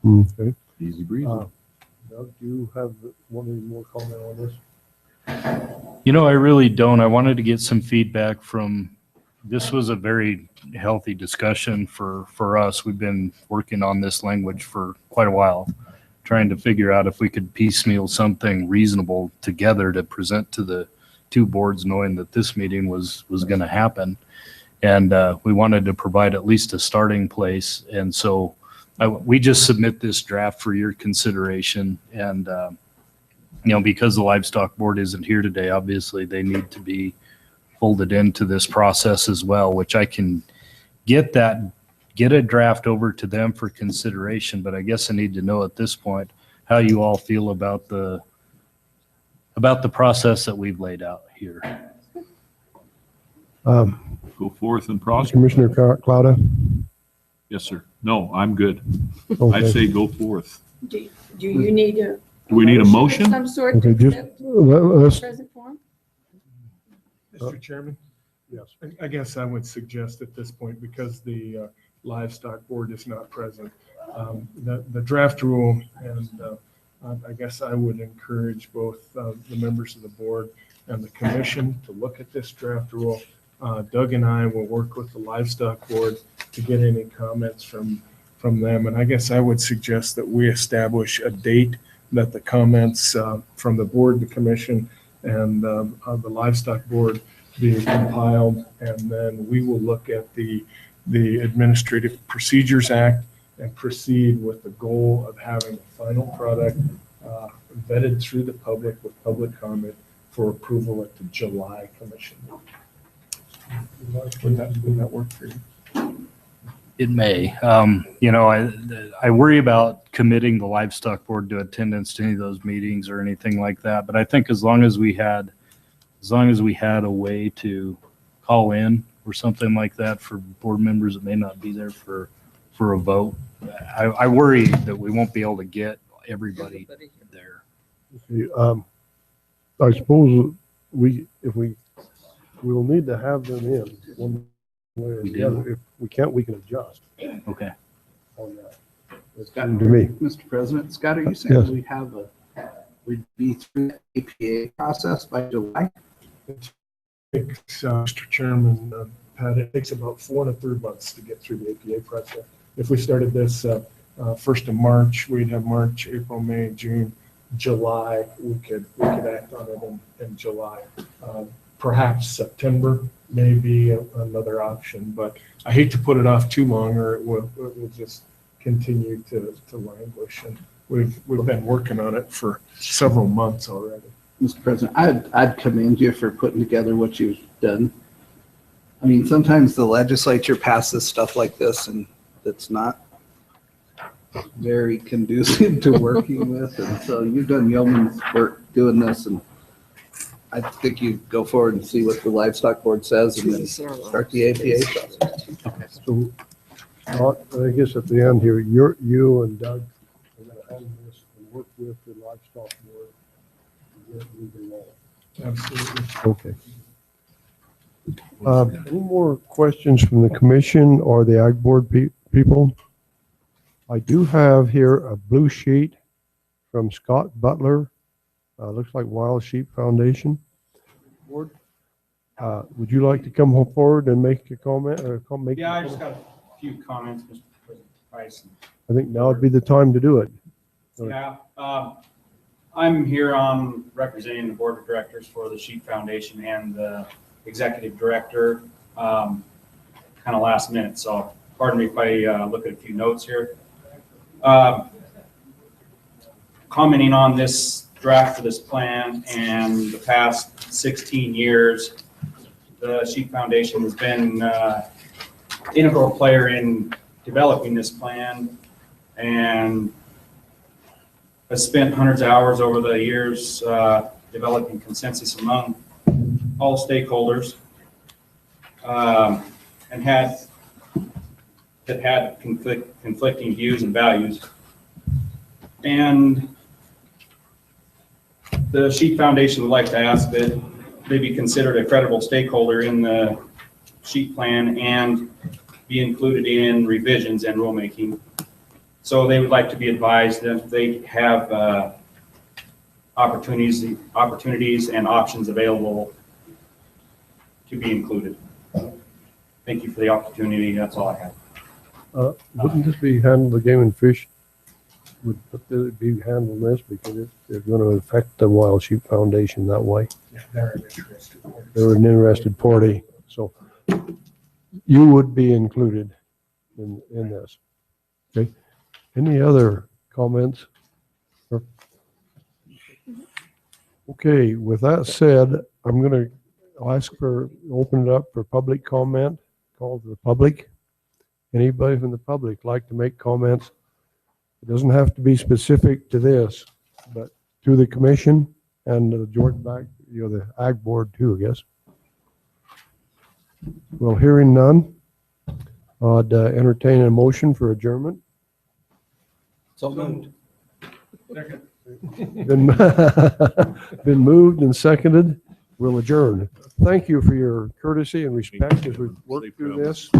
L: done.
A: Okay.
D: Easy breezy.
A: Doug, do you have any more comment on this?
I: You know, I really don't. I wanted to get some feedback from, this was a very healthy discussion for us. We've been working on this language for quite a while, trying to figure out if we could piecemeal something reasonable together to present to the two boards, knowing that this meeting was going to happen. And we wanted to provide at least a starting place. And so we just submit this draft for your consideration. And you know, because the Livestock Board isn't here today, obviously they need to be folded into this process as well, which I can get a draft over to them for consideration. But I guess I need to know at this point how you all feel about the process that we've laid out here.
D: Go forth and prosper.
A: Commissioner Cloutta?
D: Yes, sir. No, I'm good.
A: Okay.
D: I say go forth.
K: Do you need a?
D: Do we need a motion?
K: Of some sort
A: Okay,
K: to
A: just,
K: present
A: let's,
K: present form?
P: Mr. Chairman? Yes. I guess I would suggest at this point, because the Livestock Board is not present, the draft rule, and I guess I would encourage both the members of the board and the commission to look at this draft rule. Doug and I will work with the Livestock Board to get any comments from them. And I guess I would suggest that we establish a date that the comments from the board, the commission, and the Livestock Board be compiled, and then we will look at the Administrative Procedures Act and proceed with the goal of having a final product vetted through the public with public comment for approval at the July commission. Would that work for you?
I: It may. You know, I worry about committing the Livestock Board to attendance to any of those meetings or anything like that. But I think as long as we had a way to call in or something like that for board members that may not be there for a vote, I worry that we won't be able to get everybody there.
A: I suppose we'll need to have them in one way or the other. If we can't, we can adjust.
I: Okay.
A: On that. It's
G: Scott,
A: to me.
G: Mr. President, Scott, are you saying
A: Yes.
G: we'd be through the APA process by July?
P: It takes, Mr. Chairman, Pat, it takes about 4 1/3 months to get through the APA process. If we started this 1st of March, we'd have March, April, May, June, July. We could act on it in July. Perhaps September, may be another option, but I hate to put it off too long or it will just continue to languish. And we've been working on it for several months already.
G: Mr. President, I'd commend you for putting together what you've done. I mean, sometimes the legislature passes stuff like this and it's not very conducive to working with. And so you've done yeoman's work doing this, and I think you go forward and see what the livestock board says and then start the APA process.
A: So, I guess at the end here, you and Doug are going to handle this and work with the livestock board to get moving on.
P: Absolutely.
A: Okay. Any more questions from the commission or the ag board people? I do have here a blue sheet from Scott Butler. Looks like Wild Sheep Foundation. Board. Would you like to come forward and make a comment or make?
N: Yeah, I just got a few comments, Mr. Price.
A: I think now would be the time to do it.
N: Yeah, I'm here representing the board of directors for the Sheep Foundation and the executive director, kind of last minute. So pardon me if I look at a few notes here. Commenting on this draft of this plan and the past 16 years, the Sheep Foundation has been an integral player in developing this plan and has spent hundreds of hours over the years developing consensus among all stakeholders and had conflicting views and values. And the Sheep Foundation would like to ask that they be considered a credible stakeholder in the sheep plan and be included in revisions and rulemaking. So they would like to be advised that they have opportunities and options available to be included. Thank you for the opportunity. That's all I have.
A: Wouldn't this be handled, the Game and Fish would be handling this because they're going to affect the Wild Sheep Foundation that way?
P: Yeah, they're an interested party.
A: They're an interested party, so you would be included in this. Okay. Any other comments? Okay, with that said, I'll open it up for public comment, call to the public. Anybody from the public like to make comments? It doesn't have to be specific to this, but to the commission and the the ag board too, I guess. Well, hearing none, I'd entertain a motion for adjournment.
G: So moved.
A: Been moved and seconded. We'll adjourn. Thank you for your courtesy and respect as we work through this.